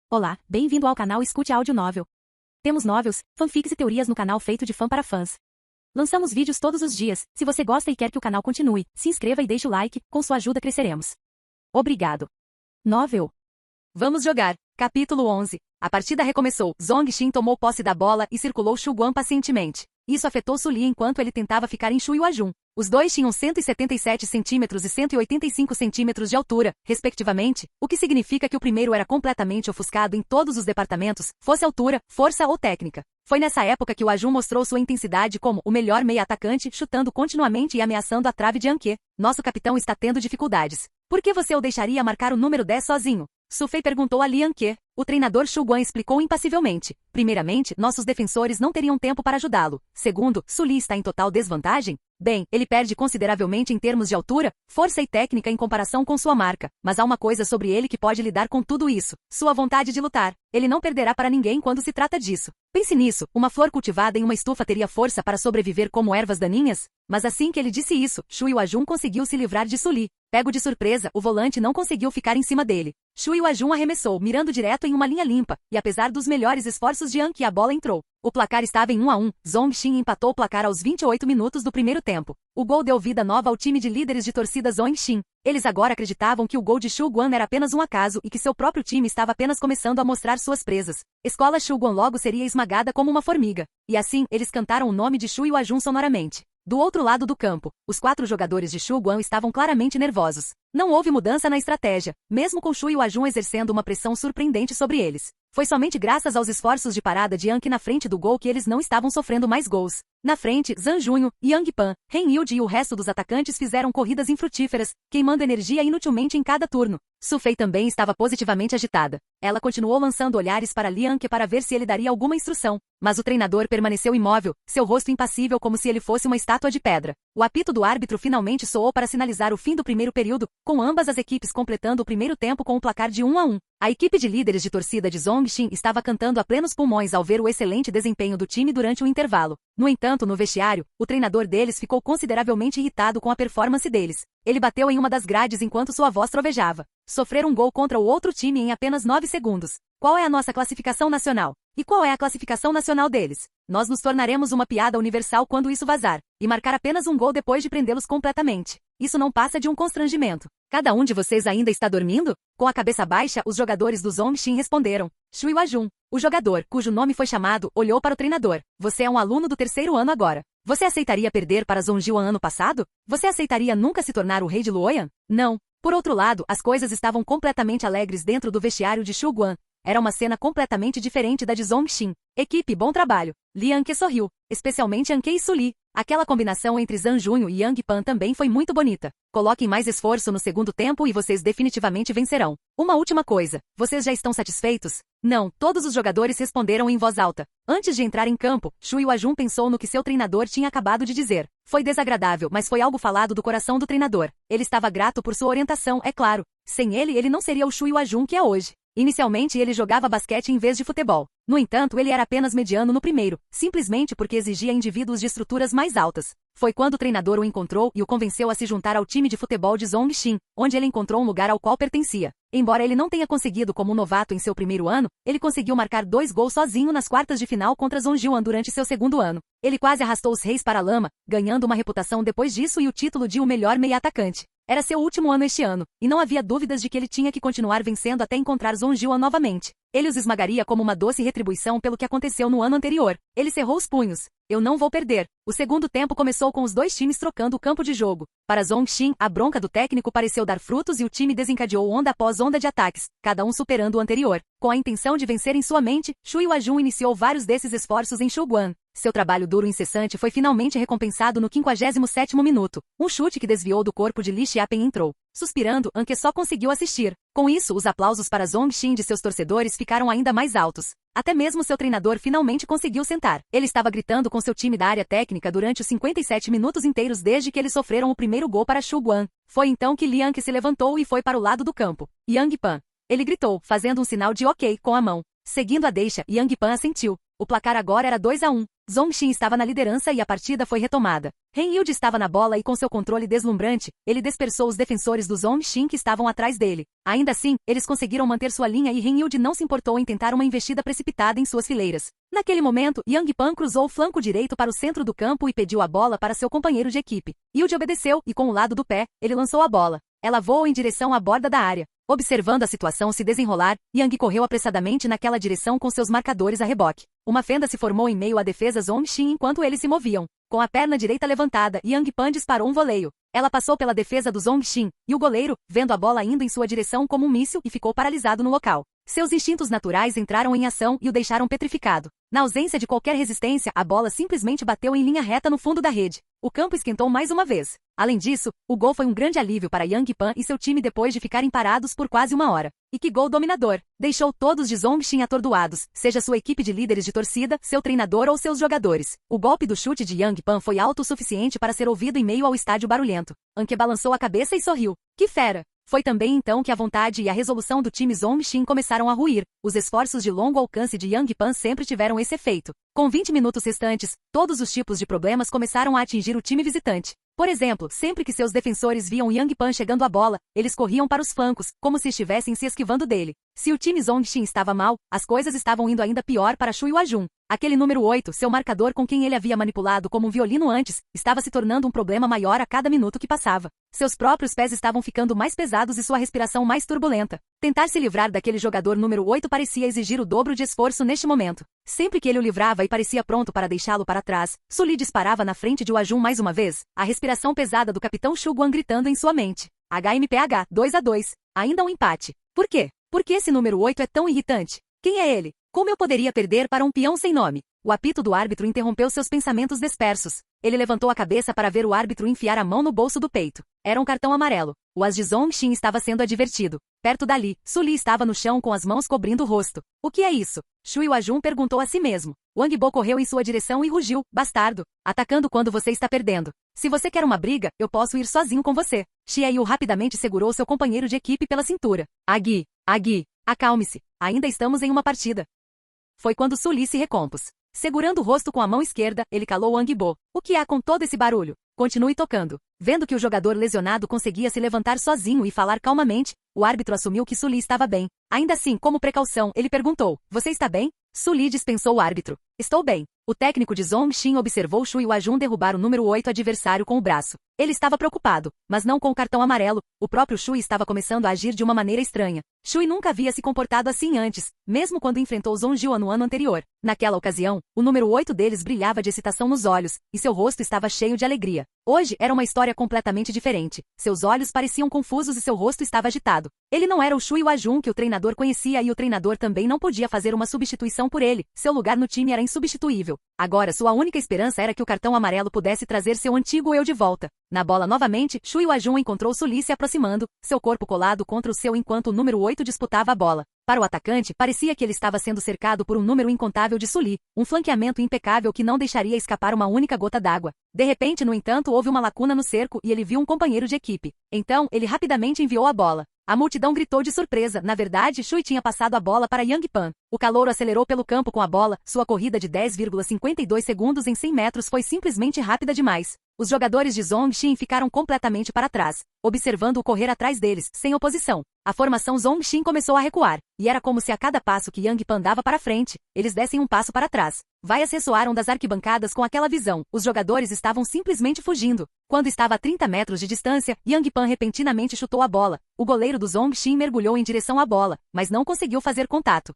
Olá, bem-vindo ao canal Escute Áudio Novel. Temos novels, fanfics e teorias no canal feito de fã para fãs. Lançamos vídeos todos os dias. Se você gosta e quer que o canal continue, se inscreva e deixe o like, com sua ajuda cresceremos. Obrigado. Novel. Vamos jogar. Capítulo 11. A partida recomeçou. Zhong Xin tomou posse da bola e circulou Shu Guan pacientemente. Isso afetou Su Li enquanto ele tentava ficar em Shu Yuajun. Os dois tinham 177 centímetros e 185 centímetros de altura, respectivamente, o que significa que o primeiro era completamente ofuscado em todos os departamentos, fosse altura, força ou técnica. Foi nessa época que o Ajun mostrou sua intensidade como o melhor meia-atacante, chutando continuamente e ameaçando a trave de Anke. Nosso capitão está tendo dificuldades. Por que você o deixaria marcar o número 10 sozinho? Su Fei perguntou a Li Anke. O treinador Shu Guan explicou impassivelmente. Primeiramente, nossos defensores não teriam tempo para ajudá-lo. Segundo, Su Li está em total desvantagem? Bem, ele perde consideravelmente em termos de altura, força e técnica em comparação com sua marca. Mas há uma coisa sobre ele que pode lidar com tudo isso. Sua vontade de lutar. Ele não perderá para ninguém quando se trata disso. Pense nisso, uma flor cultivada em uma estufa teria força para sobreviver como ervas daninhas? Mas assim que ele disse isso, Shu Yuajun conseguiu se livrar de Su Li. Pego de surpresa, o volante não conseguiu ficar em cima dele. Shu Yuajun arremessou, mirando direto em uma linha limpa, e apesar dos melhores esforços de Anke, a bola entrou. O placar estava em 1-1. Zhong Xin empatou o placar aos 28 minutos do primeiro tempo. O gol deu vida nova ao time de líderes de torcida Zhong Xin. Eles agora acreditavam que o gol de Shu Guan era apenas um acaso e que seu próprio time estava apenas começando a mostrar suas presas. Escola Shu Guan logo seria esmagada como uma formiga. E assim, eles cantaram o nome de Shu Yuajun sonoramente. Do outro lado do campo, os 4 jogadores de Shu Guan estavam claramente nervosos. Não houve mudança na estratégia, mesmo com Shu Yuajun exercendo uma pressão surpreendente sobre eles. Foi somente graças aos esforços de parada de Anke na frente do gol que eles não estavam sofrendo mais gols. Na frente, Zhang Junho, Yang Pan, Ren Yilde e o resto dos atacantes fizeram corridas infrutíferas, queimando energia inutilmente em cada turno. Su Fei também estava positivamente agitada. Ela continuou lançando olhares para Li Anke para ver se ele daria alguma instrução. Mas o treinador permaneceu imóvel, seu rosto impassível como se ele fosse uma estátua de pedra. O apito do árbitro finalmente soou para sinalizar o fim do primeiro período, com ambas as equipes completando o primeiro tempo com o placar de 1-1. A equipe de líderes de torcida de Zhong Xin estava cantando a plenos pulmões ao ver o excelente desempenho do time durante o intervalo. No entanto, no vestiário, o treinador deles ficou consideravelmente irritado com a performance deles. Ele bateu em uma das grades enquanto sua voz trovejava. Sofrer um gol contra o outro time em apenas 9 segundos. Qual é a nossa classificação nacional? E qual é a classificação nacional deles? Nós nos tornaremos uma piada universal quando isso vazar, e marcar apenas um gol depois de prendê-los completamente. Isso não passa de um constrangimento. Cada um de vocês ainda está dormindo? Com a cabeça baixa, os jogadores do Zhong Xin responderam. Shu Yuajun, o jogador, cujo nome foi chamado, olhou para o treinador. Você é um aluno do 3º ano agora. Você aceitaria perder para Zhong Jian ano passado? Você aceitaria nunca se tornar o rei de Luoyan? Não. Por outro lado, as coisas estavam completamente alegres dentro do vestiário de Shu Guan. Era uma cena completamente diferente da de Zhong Xin. Equipe, bom trabalho. Li Anke sorriu, especialmente Anke e Su Li. Aquela combinação entre Zhang Junho e Yang Pan também foi muito bonita. Coloquem mais esforço no segundo tempo e vocês definitivamente vencerão. Uma última coisa, vocês já estão satisfeitos? Não, todos os jogadores responderam em voz alta. Antes de entrar em campo, Shu Yuajun pensou no que seu treinador tinha acabado de dizer. Foi desagradável, mas foi algo falado do coração do treinador. Ele estava grato por sua orientação, é claro. Sem ele não seria o Shu Yuajun que é hoje. Inicialmente ele jogava basquete em vez de futebol. No entanto, ele era apenas mediano no primeiro, simplesmente porque exigia indivíduos de estruturas mais altas. Foi quando o treinador o encontrou e o convenceu a se juntar ao time de futebol de Zhong Xin, onde ele encontrou um lugar ao qual pertencia. Embora ele não tenha conseguido como um novato em seu primeiro ano, ele conseguiu marcar 2 gols sozinho nas quartas de final contra Zhong Jian durante seu segundo ano. Ele quase arrastou os reis para a lama, ganhando uma reputação depois disso e o título de o melhor meia-atacante. Era seu último ano este ano, e não havia dúvidas de que ele tinha que continuar vencendo até encontrar Zhong Jian novamente. Ele os esmagaria como uma doce retribuição pelo que aconteceu no ano anterior. Ele cerrou os punhos. Eu não vou perder. O segundo tempo começou com os dois times trocando o campo de jogo. Para Zhong Xin, a bronca do técnico pareceu dar frutos e o time desencadeou onda após onda de ataques, cada um superando o anterior. Com a intenção de vencer em sua mente, Shu Yuajun iniciou vários desses esforços em Shu Guan. Seu trabalho duro e incessante foi finalmente recompensado no 57º minuto. Um chute que desviou do corpo de Li Xiapen entrou. Suspirando, Anke só conseguiu assistir. Com isso, os aplausos para Zhong Xin de seus torcedores ficaram ainda mais altos. Até mesmo seu treinador finalmente conseguiu sentar. Ele estava gritando com seu time da área técnica durante os 57 minutos inteiros desde que eles sofreram o primeiro gol para Shu Guan. Foi então que Li Anke se levantou e foi para o lado do campo. Yang Pan. Ele gritou, fazendo um sinal de ok com a mão. Seguindo a deixa, Yang Pan assentiu. O placar agora era 2-1. Zhongxin estava na liderança e a partida foi retomada. Ren Yilde estava na bola e com seu controle deslumbrante, ele dispersou os defensores do Zhongxin que estavam atrás dele. Ainda assim, eles conseguiram manter sua linha e Ren Yilde não se importou em tentar uma investida precipitada em suas fileiras. Naquele momento, Yang Pan cruzou o flanco direito para o centro do campo e pediu a bola para seu companheiro de equipe. Yilde obedeceu e com o lado do pé, ele lançou a bola. Ela voou em direção à borda da área. Observando a situação se desenrolar, Yang correu apressadamente naquela direção com seus marcadores a reboque. Uma fenda se formou em meio à defesa Zhongxin enquanto eles se moviam. Com a perna direita levantada, Yang Pan disparou um voleio. Ela passou pela defesa do Zhongxin, e o goleiro, vendo a bola indo em sua direção como um míssil, e ficou paralisado no local. Seus instintos naturais entraram em ação e o deixaram petrificado. Na ausência de qualquer resistência, a bola simplesmente bateu em linha reta no fundo da rede. O campo esquentou mais uma vez. Além disso, o gol foi um grande alívio para Yang Pan e seu time depois de ficarem parados por quase uma hora. E que gol dominador! Deixou todos de Zhongxin atordoados, seja sua equipe de líderes de torcida, seu treinador ou seus jogadores. O golpe do chute de Yang Pan foi alto o suficiente para ser ouvido em meio ao estádio barulhento. Anke balançou a cabeça e sorriu. Que fera! Foi também então que a vontade e a resolução do time Zhongxin começaram a ruir. Os esforços de longo alcance de Yang Pan sempre tiveram esse efeito. Com 20 minutos restantes, todos os tipos de problemas começaram a atingir o time visitante. Por exemplo, sempre que seus defensores viam Yang Pan chegando à bola, eles corriam para os flancos, como se estivessem se esquivando dele. Se o time Zhongxin estava mal, as coisas estavam indo ainda pior para Shu Yuajun. Aquele número 8, seu marcador com quem ele havia manipulado como um violino antes, estava se tornando um problema maior a cada minuto que passava. Seus próprios pés estavam ficando mais pesados e sua respiração mais turbulenta. Tentar se livrar daquele jogador número 8 parecia exigir o dobro de esforço neste momento. Sempre que ele o livrava e parecia pronto para deixá-lo para trás, Su Li disparava na frente de Yuajun mais uma vez, a respiração pesada do capitão Shu Guan gritando em sua mente. HMPH, 2-2. Ainda um empate. Por quê? Por que esse número 8 é tão irritante? Quem é ele? Como eu poderia perder para um peão sem nome? O apito do árbitro interrompeu seus pensamentos dispersos. Ele levantou a cabeça para ver o árbitro enfiar a mão no bolso do peito. Era um cartão amarelo. O as de Zhongxin estava sendo advertido. Perto dali, Su Li estava no chão com as mãos cobrindo o rosto. O que é isso? Shu Yuajun perguntou a si mesmo. Wang Bo correu em sua direção e rugiu. Bastardo. Atacando quando você está perdendo. Se você quer uma briga, eu posso ir sozinho com você. Xie Yu rapidamente segurou seu companheiro de equipe pela cintura. Agui, acalme-se. Ainda estamos em uma partida. Foi quando Su Li se recompôs. Segurando o rosto com a mão esquerda, ele calou Wang Bo. O que há com todo esse barulho? Continue tocando. Vendo que o jogador lesionado conseguia se levantar sozinho e falar calmamente, o árbitro assumiu que Su Li estava bem. Ainda assim, como precaução, ele perguntou, você está bem? Su Li dispensou o árbitro. Estou bem. O técnico de Zhongxin observou Shu Yuajun derrubar o número 8 adversário com o braço. Ele estava preocupado, mas não com o cartão amarelo. O próprio Shui estava começando a agir de uma maneira estranha. Shui nunca havia se comportado assim antes, mesmo quando enfrentou Zhongjiu no ano anterior. Naquela ocasião, o número 8 deles brilhava de excitação nos olhos, e seu rosto estava cheio de alegria. Hoje era uma história completamente diferente. Seus olhos pareciam confusos e seu rosto estava agitado. Ele não era o Shu Yuajun que o treinador conhecia e o treinador também não podia fazer uma substituição por ele. Seu lugar no time era insubstituível. Agora sua única esperança era que o cartão amarelo pudesse trazer seu antigo eu de volta. Na bola novamente, Shu Yuajun encontrou Su Li se aproximando, seu corpo colado contra o seu enquanto o número 8 disputava a bola. Para o atacante, parecia que ele estava sendo cercado por um número incontável de Su Li, um flanqueamento impecável que não deixaria escapar uma única gota d'água. De repente, no entanto, houve uma lacuna no cerco e ele viu um companheiro de equipe. Então, ele rapidamente enviou a bola. A multidão gritou de surpresa. Na verdade, Shui tinha passado a bola para Yang Pan. O calouro acelerou pelo campo com a bola. Sua corrida de 10,52 segundos em 100 metros foi simplesmente rápida demais. Os jogadores de Zhongxin ficaram completamente para trás, observando-o correr atrás deles, sem oposição. A formação Zhongxin começou a recuar, e era como se a cada passo que Yang Pan dava para frente, eles dessem um passo para trás. Vaias ressoaram das arquibancadas com aquela visão. Os jogadores estavam simplesmente fugindo. Quando estava a 30 metros de distância, Yang Pan repentinamente chutou a bola. O goleiro do Zhongxin mergulhou em direção à bola, mas não conseguiu fazer contato.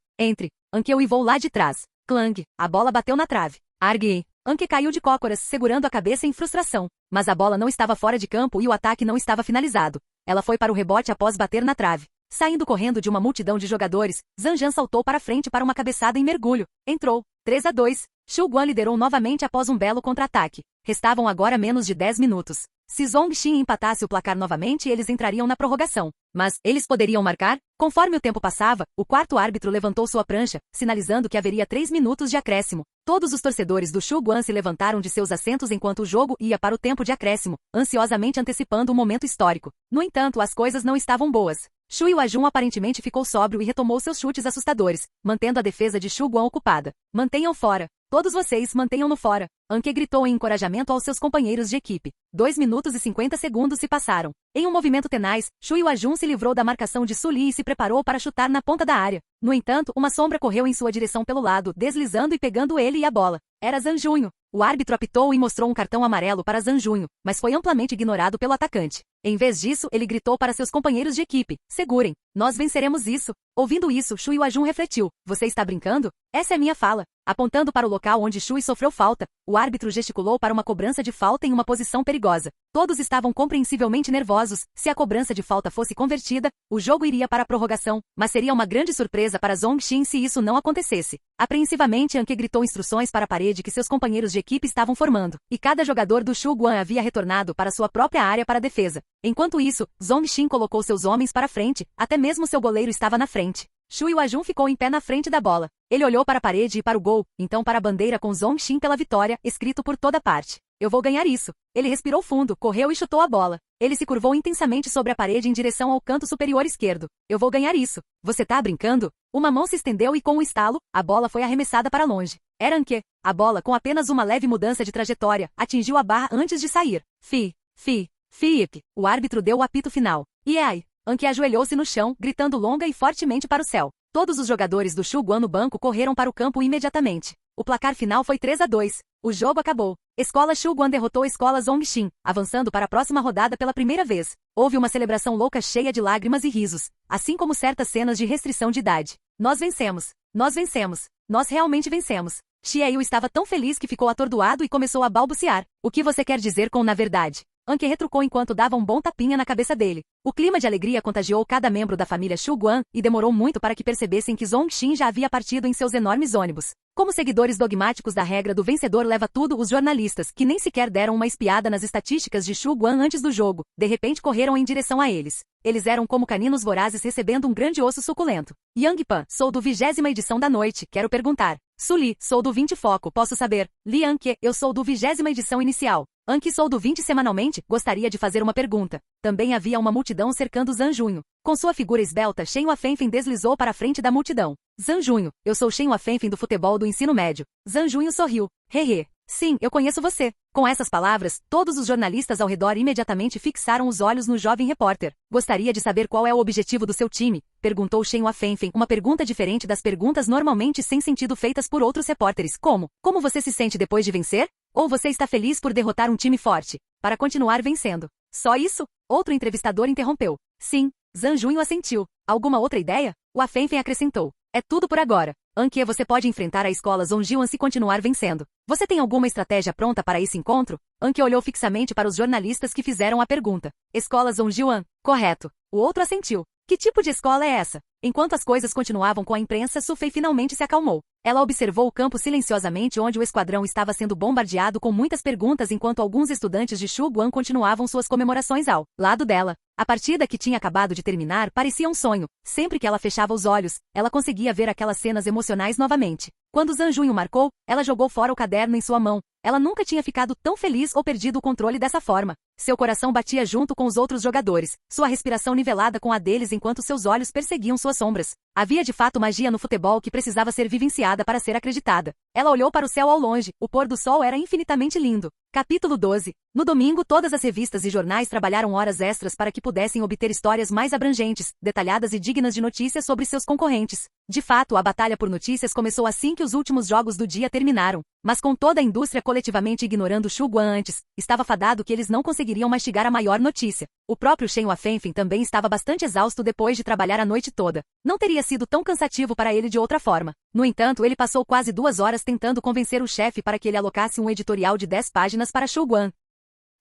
Anke uivou lá de trás. Clang! A bola bateu na trave. Argue! Anke caiu de cócoras, segurando a cabeça em frustração. Mas a bola não estava fora de campo e o ataque não estava finalizado. Ela foi para o rebote após bater na trave. Saindo correndo de uma multidão de jogadores, Zhang Jian saltou para frente para uma cabeçada em mergulho. Entrou. 3-2. Shu Guan liderou novamente após um belo contra-ataque. Restavam agora menos de 10 minutos. Se Zhongxin empatasse o placar novamente, eles entrariam na prorrogação. Mas, eles poderiam marcar? Conforme o tempo passava, o quarto árbitro levantou sua prancha, sinalizando que haveria 3 minutos de acréscimo. Todos os torcedores do Shu Guan se levantaram de seus assentos enquanto o jogo ia para o tempo de acréscimo, ansiosamente antecipando um momento histórico. No entanto, as coisas não estavam boas. Shu Yuajun aparentemente ficou sóbrio e retomou seus chutes assustadores, mantendo a defesa de Shu Guan ocupada. Mantenham fora. Todos vocês mantenham-no fora. Anke gritou em encorajamento aos seus companheiros de equipe. 2 minutos e 50 segundos se passaram. Em um movimento tenaz, Shu Yuajun se livrou da marcação de Su Li e se preparou para chutar na ponta da área. No entanto, uma sombra correu em sua direção pelo lado, deslizando e pegando ele e a bola. Era Zhang Junho. O árbitro apitou e mostrou um cartão amarelo para Zhang Junho, mas foi amplamente ignorado pelo atacante. Em vez disso, ele gritou para seus companheiros de equipe: segurem, nós venceremos isso. Ouvindo isso, Shu Yuajun refletiu: você está brincando? Essa é minha fala. Apontando para o local onde Shui sofreu falta, o árbitro gesticulou para uma cobrança de falta em uma posição perigosa. Todos estavam compreensivelmente nervosos. Se a cobrança de falta fosse convertida, o jogo iria para a prorrogação, mas seria uma grande surpresa para Zhongxin se isso não acontecesse. Apreensivamente, Anke gritou instruções para a parede que seus companheiros de equipe estavam formando, e cada jogador do Shu Guan havia retornado para sua própria área para a defesa. Enquanto isso, Zhongxin colocou seus homens para frente, até mesmo seu goleiro estava na frente. Shu Yuajun ficou em pé na frente da bola. Ele olhou para a parede e para o gol, então para a bandeira com Zhongxin pela vitória, escrito por toda parte. Eu vou ganhar isso. Ele respirou fundo, correu e chutou a bola. Ele se curvou intensamente sobre a parede em direção ao canto superior esquerdo. Eu vou ganhar isso. Você tá brincando? Uma mão se estendeu e com um estalo, a bola foi arremessada para longe. Era Anke. A bola, com apenas uma leve mudança de trajetória, atingiu a barra antes de sair. Fiip. O árbitro deu o apito final. E ai. Anke ajoelhou-se no chão, gritando longa e fortemente para o céu. Todos os jogadores do Shu Guan no banco correram para o campo imediatamente. O placar final foi 3-2. O jogo acabou. Escola Shu Guan derrotou a Escola Zhongxin, avançando para a próxima rodada pela primeira vez. Houve uma celebração louca cheia de lágrimas e risos, assim como certas cenas de restrição de idade. Nós vencemos. Nós vencemos. Nós realmente vencemos. Xie Yu estava tão feliz que ficou atordoado e começou a balbuciar. O que você quer dizer com na verdade? Anke retrucou enquanto dava um bom tapinha na cabeça dele. O clima de alegria contagiou cada membro da família Shu Guan, e demorou muito para que percebessem que Zhongxin já havia partido em seus enormes ônibus. Como seguidores dogmáticos da regra do vencedor leva tudo, os jornalistas, que nem sequer deram uma espiada nas estatísticas de Shu Guan antes do jogo, de repente correram em direção a eles. Eles eram como caninos vorazes recebendo um grande osso suculento. Yang Pan, sou do 20ª edição da noite, quero perguntar. Su Li, sou do 20 foco, posso saber. Li Anke, eu sou do 20ª edição inicial. Anke, sou do 20 semanalmente, gostaria de fazer uma pergunta. Também havia uma multidão cercando Zhang Junho. Com sua figura esbelta, Shen Huafenfen deslizou para a frente da multidão. Zhang Junho, eu sou Shen Huafenfen do futebol do ensino médio. Zhang Junho sorriu. Hehe. Sim, eu conheço você. Com essas palavras, todos os jornalistas ao redor imediatamente fixaram os olhos no jovem repórter. Gostaria de saber qual é o objetivo do seu time? Perguntou Shen Huafenfen, uma pergunta diferente das perguntas normalmente sem sentido feitas por outros repórteres. Como você se sente depois de vencer? Ou você está feliz por derrotar um time forte? Para continuar vencendo. Só isso? Outro entrevistador interrompeu. Sim. Zhang Junho assentiu. Alguma outra ideia? Huafenfen acrescentou. É tudo por agora. Anke, você pode enfrentar a escola Zhongjian se continuar vencendo. Você tem alguma estratégia pronta para esse encontro? Anke olhou fixamente para os jornalistas que fizeram a pergunta. Escola Zhongjian, correto. O outro assentiu. Que tipo de escola é essa? Enquanto as coisas continuavam com a imprensa, Su Fei finalmente se acalmou. Ela observou o campo silenciosamente onde o esquadrão estava sendo bombardeado com muitas perguntas enquanto alguns estudantes de Shu Guan continuavam suas comemorações ao lado dela. A partida que tinha acabado de terminar parecia um sonho. Sempre que ela fechava os olhos, ela conseguia ver aquelas cenas emocionais novamente. Quando Zhang Junho marcou, ela jogou fora o caderno em sua mão. Ela nunca tinha ficado tão feliz ou perdido o controle dessa forma. Seu coração batia junto com os outros jogadores, sua respiração nivelada com a deles enquanto seus olhos perseguiam suas sombras. Havia de fato magia no futebol que precisava ser vivenciada para ser acreditada. Ela olhou para o céu ao longe, o pôr do sol era infinitamente lindo. Capítulo 12. No domingo, todas as revistas e jornais trabalharam horas extras para que pudessem obter histórias mais abrangentes, detalhadas e dignas de notícias sobre seus concorrentes. De fato, a batalha por notícias começou assim que os últimos jogos do dia terminaram. Mas com toda a indústria coletivamente ignorando Shu Guan antes, estava fadado que eles não conseguiriam mastigar a maior notícia. O próprio Shen Huafenfen também estava bastante exausto depois de trabalhar a noite toda. Não teria sido tão cansativo para ele de outra forma. No entanto, ele passou quase 2 horas tentando convencer o chefe para que ele alocasse um editorial de 10 páginas para Shu Guan.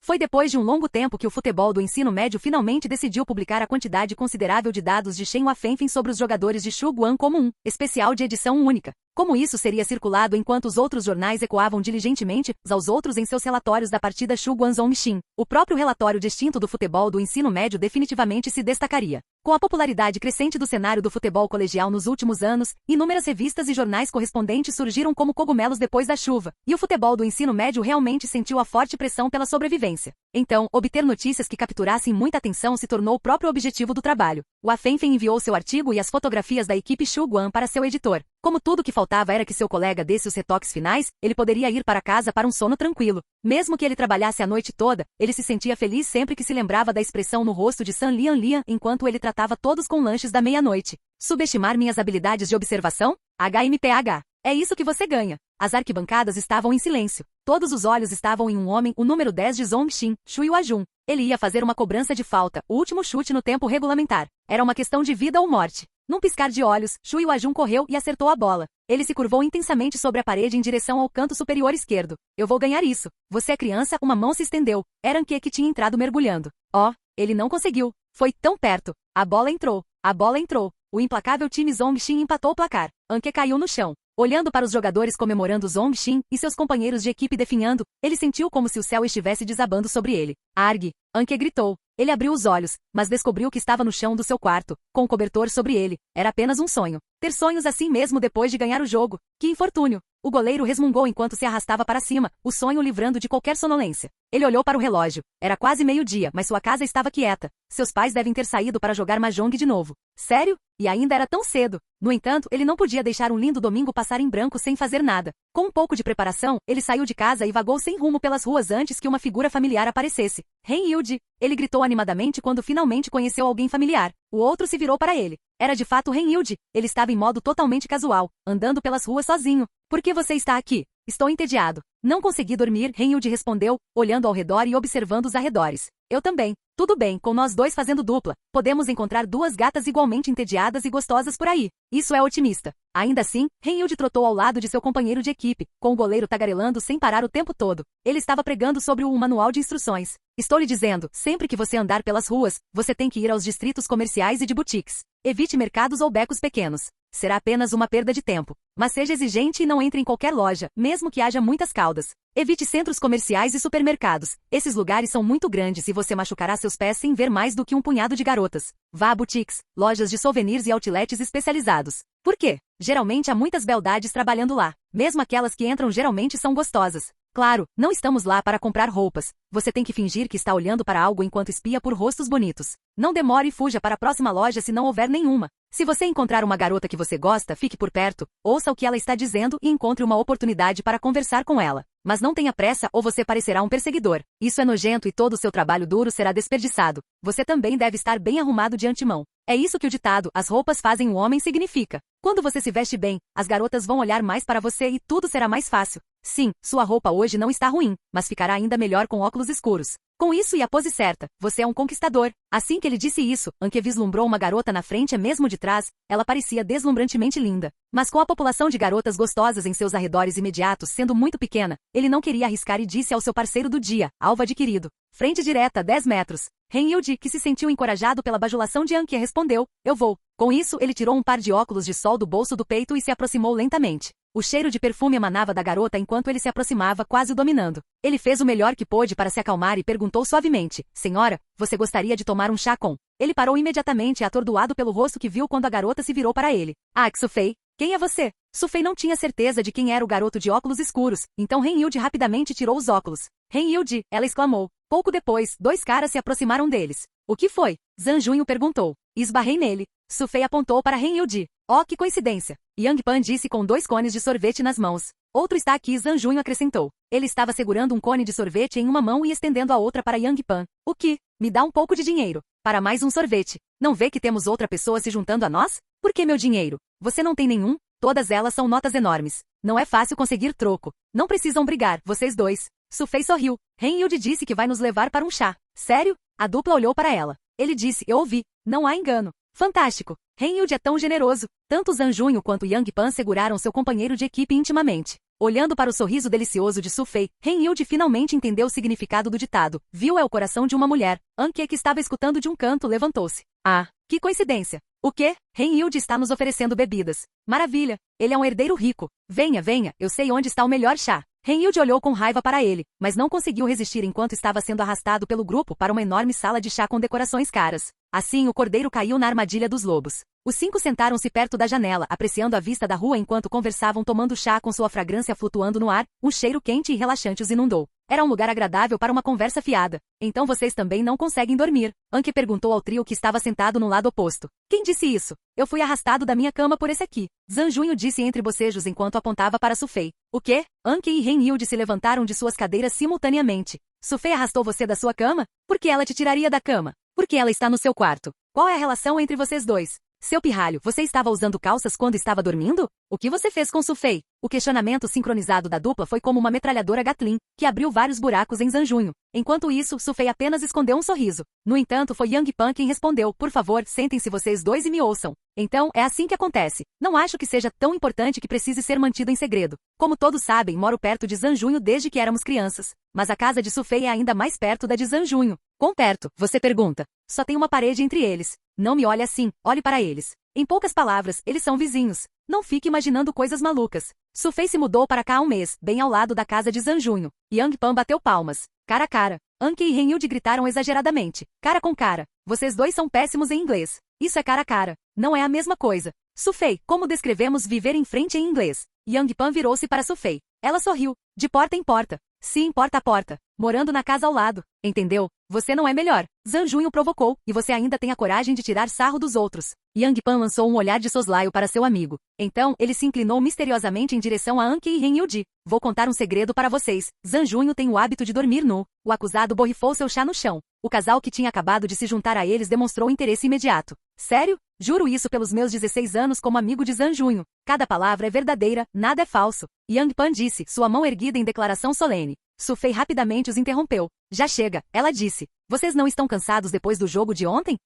Foi depois de um longo tempo que o futebol do ensino médio finalmente decidiu publicar a quantidade considerável de dados de Shen Huafenfen sobre os jogadores de Shu Guan como um especial de edição única. Como isso seria circulado enquanto os outros jornais ecoavam diligentemente aos outros em seus relatórios da partida Shu Guan Zhongxin, o próprio relatório distinto do futebol do ensino médio definitivamente se destacaria. Com a popularidade crescente do cenário do futebol colegial nos últimos anos, inúmeras revistas e jornais correspondentes surgiram como cogumelos depois da chuva, e o futebol do ensino médio realmente sentiu a forte pressão pela sobrevivência. Então, obter notícias que capturassem muita atenção se tornou o próprio objetivo do trabalho. O Afenfen enviou seu artigo e as fotografias da equipe Shuguan para seu editor. Como tudo que faltava era que seu colega desse os retoques finais, ele poderia ir para casa para um sono tranquilo. Mesmo que ele trabalhasse a noite toda, ele se sentia feliz sempre que se lembrava da expressão no rosto de San Lian Lian enquanto ele tratava todos com lanches da meia-noite. Subestimar minhas habilidades de observação? HMPH. É isso que você ganha. As arquibancadas estavam em silêncio. Todos os olhos estavam em um homem, o número 10 de Zongxin, Shui Wajun. Ele ia fazer uma cobrança de falta, o último chute no tempo regulamentar. Era uma questão de vida ou morte. Num piscar de olhos, Shui Wajun correu e acertou a bola. Ele se curvou intensamente sobre a parede em direção ao canto superior esquerdo. Eu vou ganhar isso. Você é criança, uma mão se estendeu. Era Anke que tinha entrado mergulhando. Oh, ele não conseguiu. Foi tão perto. A bola entrou. A bola entrou. O implacável time Zongxin empatou o placar. Anke caiu no chão. Olhando para os jogadores comemorando Zongxin e seus companheiros de equipe definhando, ele sentiu como se o céu estivesse desabando sobre ele. Arg! Anke gritou. Ele abriu os olhos, mas descobriu que estava no chão do seu quarto, com o cobertor sobre ele. Era apenas um sonho. Ter sonhos assim mesmo depois de ganhar o jogo. Que infortúnio! O goleiro resmungou enquanto se arrastava para cima, o sonho livrando de qualquer sonolência. Ele olhou para o relógio. Era quase meio-dia, mas sua casa estava quieta. Seus pais devem ter saído para jogar mahjong de novo. Sério? E ainda era tão cedo. No entanto, ele não podia deixar um lindo domingo passar em branco sem fazer nada. Com um pouco de preparação, ele saiu de casa e vagou sem rumo pelas ruas antes que uma figura familiar aparecesse. Ren Yilde! Ele gritou animadamente quando finalmente conheceu alguém familiar. O outro se virou para ele. Era de fato Ren Yilde. Ele estava em modo totalmente casual, andando pelas ruas sozinho. Por que você está aqui? Estou entediado. Não consegui dormir, Ren Yilde respondeu, olhando ao redor e observando os arredores. Eu também. Tudo bem, com nós dois fazendo dupla, podemos encontrar duas gatas igualmente entediadas e gostosas por aí. Isso é otimista. Ainda assim, Ren Yilde trotou ao lado de seu companheiro de equipe, com o goleiro tagarelando sem parar o tempo todo. Ele estava pregando sobre um manual de instruções. Estou lhe dizendo, sempre que você andar pelas ruas, você tem que ir aos distritos comerciais e de boutiques. Evite mercados ou becos pequenos. Será apenas uma perda de tempo. Mas seja exigente e não entre em qualquer loja, mesmo que haja muitas caudas. Evite centros comerciais e supermercados. Esses lugares são muito grandes e você machucará seus pés sem ver mais do que um punhado de garotas. Vá a boutiques, lojas de souvenirs e outlets especializados. Por quê? Geralmente há muitas beldades trabalhando lá. Mesmo aquelas que entram geralmente são gostosas. Claro, não estamos lá para comprar roupas. Você tem que fingir que está olhando para algo enquanto espia por rostos bonitos. Não demore e fuja para a próxima loja se não houver nenhuma. Se você encontrar uma garota que você gosta, fique por perto, ouça o que ela está dizendo e encontre uma oportunidade para conversar com ela. Mas não tenha pressa ou você parecerá um perseguidor. Isso é nojento e todo o seu trabalho duro será desperdiçado. Você também deve estar bem arrumado de antemão. É isso que o ditado, as roupas fazem o homem significa. Quando você se veste bem, as garotas vão olhar mais para você e tudo será mais fácil. Sim, sua roupa hoje não está ruim, mas ficará ainda melhor com óculos escuros. Com isso e a pose certa, você é um conquistador. Assim que ele disse isso, Anke vislumbrou uma garota na frente e mesmo de trás, ela parecia deslumbrantemente linda. Mas com a população de garotas gostosas em seus arredores imediatos sendo muito pequena, ele não queria arriscar e disse ao seu parceiro do dia, alvo adquirido. Frente direta, 10 metros. Ren Yilde, que se sentiu encorajado pela bajulação de Anke, respondeu, eu vou. Com isso, ele tirou um par de óculos de sol do bolso do peito e se aproximou lentamente. O cheiro de perfume emanava da garota enquanto ele se aproximava, quase o dominando. Ele fez o melhor que pôde para se acalmar e perguntou suavemente, senhora, você gostaria de tomar um chá com? Ele parou imediatamente, atordoado pelo rosto que viu quando a garota se virou para ele. Ah, Xufei, quem é você? Sufei não tinha certeza de quem era o garoto de óculos escuros, então Ren Yilde rapidamente tirou os óculos. Ren Yilde, ela exclamou. Pouco depois, dois caras se aproximaram deles. O que foi? Zhang Junho perguntou. Esbarrei nele. Sufei apontou para Ren Yilde. Oh, que coincidência! Yang Pan disse com 2 cones de sorvete nas mãos. Outro está aqui, Zhang Junho acrescentou. Ele estava segurando um cone de sorvete em uma mão e estendendo a outra para Yang Pan. O que? Me dá um pouco de dinheiro. Para mais um sorvete. Não vê que temos outra pessoa se juntando a nós? Por que meu dinheiro? Você não tem nenhum? Todas elas são notas enormes. Não é fácil conseguir troco. Não precisam brigar, vocês dois. Sufei sorriu. Ren Yilde disse que vai nos levar para um chá. Sério? A dupla olhou para ela. Ele disse, eu ouvi. Não há engano. Fantástico. Ren Yilde é tão generoso. Tanto Zhang Junho quanto Yang Pan seguraram seu companheiro de equipe intimamente. Olhando para o sorriso delicioso de Sufei, Ren Yilde finalmente entendeu o significado do ditado. Viu é o coração de uma mulher. Anke, que estava escutando de um canto, levantou-se. Ah, que coincidência. O quê? Renhild está nos oferecendo bebidas. Maravilha, ele é um herdeiro rico. Venha, venha, eu sei onde está o melhor chá. Renhild olhou com raiva para ele, mas não conseguiu resistir enquanto estava sendo arrastado pelo grupo para uma enorme sala de chá com decorações caras. Assim, o cordeiro caiu na armadilha dos lobos. Os 5 sentaram-se perto da janela, apreciando a vista da rua enquanto conversavam tomando chá com sua fragrância flutuando no ar, um cheiro quente e relaxante os inundou. Era um lugar agradável para uma conversa fiada. Então vocês também não conseguem dormir? Anki perguntou ao trio que estava sentado no lado oposto. Quem disse isso? Eu fui arrastado da minha cama por esse aqui. Zanjunho disse entre bocejos enquanto apontava para Sufei. O quê? Anki e Renhild se levantaram de suas cadeiras simultaneamente. Sufei arrastou você da sua cama? Por que ela te tiraria da cama? Porque ela está no seu quarto. Qual é a relação entre vocês dois? Seu pirralho, você estava usando calças quando estava dormindo? O que você fez com Sufei? O questionamento sincronizado da dupla foi como uma metralhadora Gatling, que abriu vários buracos em Zanjunho. Enquanto isso, Sufei apenas escondeu um sorriso. No entanto, foi Yang Pan quem respondeu, por favor, sentem-se vocês dois e me ouçam. Então, é assim que acontece. Não acho que seja tão importante que precise ser mantido em segredo. Como todos sabem, moro perto de Zanjunho desde que éramos crianças. Mas a casa de Sufei é ainda mais perto da de Zanjunho. Quão perto? Você pergunta. Só tem uma parede entre eles. Não me olhe assim, olhe para eles. Em poucas palavras, eles são vizinhos. Não fique imaginando coisas malucas. Sufei se mudou para cá há um mês, bem ao lado da casa de Zanjunho. Yang Pan bateu palmas. Cara a cara. Anki e Renhild gritaram exageradamente. Cara com cara. Vocês dois são péssimos em inglês. Isso é cara a cara. Não é a mesma coisa. Sufei, como descrevemos viver em frente em inglês? Yang Pan virou-se para Sufei. Ela sorriu. De porta em porta. Sim, porta a porta. Morando na casa ao lado. Entendeu? Você não é melhor. Zanjunho provocou, e você ainda tem a coragem de tirar sarro dos outros. Yang Pan lançou um olhar de soslaio para seu amigo. Então, ele se inclinou misteriosamente em direção a Anki e Renhild. Vou contar um segredo para vocês. Zanjunho tem o hábito de dormir nu. O acusado borrifou seu chá no chão. O casal que tinha acabado de se juntar a eles demonstrou interesse imediato. Sério? Juro isso pelos meus 16 anos como amigo de Zanjunho. Cada palavra é verdadeira, nada é falso. Yang Pan disse, sua mão erguida em declaração solene. Sufei rapidamente os interrompeu. Já chega, ela disse. Vocês não estão cansados depois do jogo de ontem?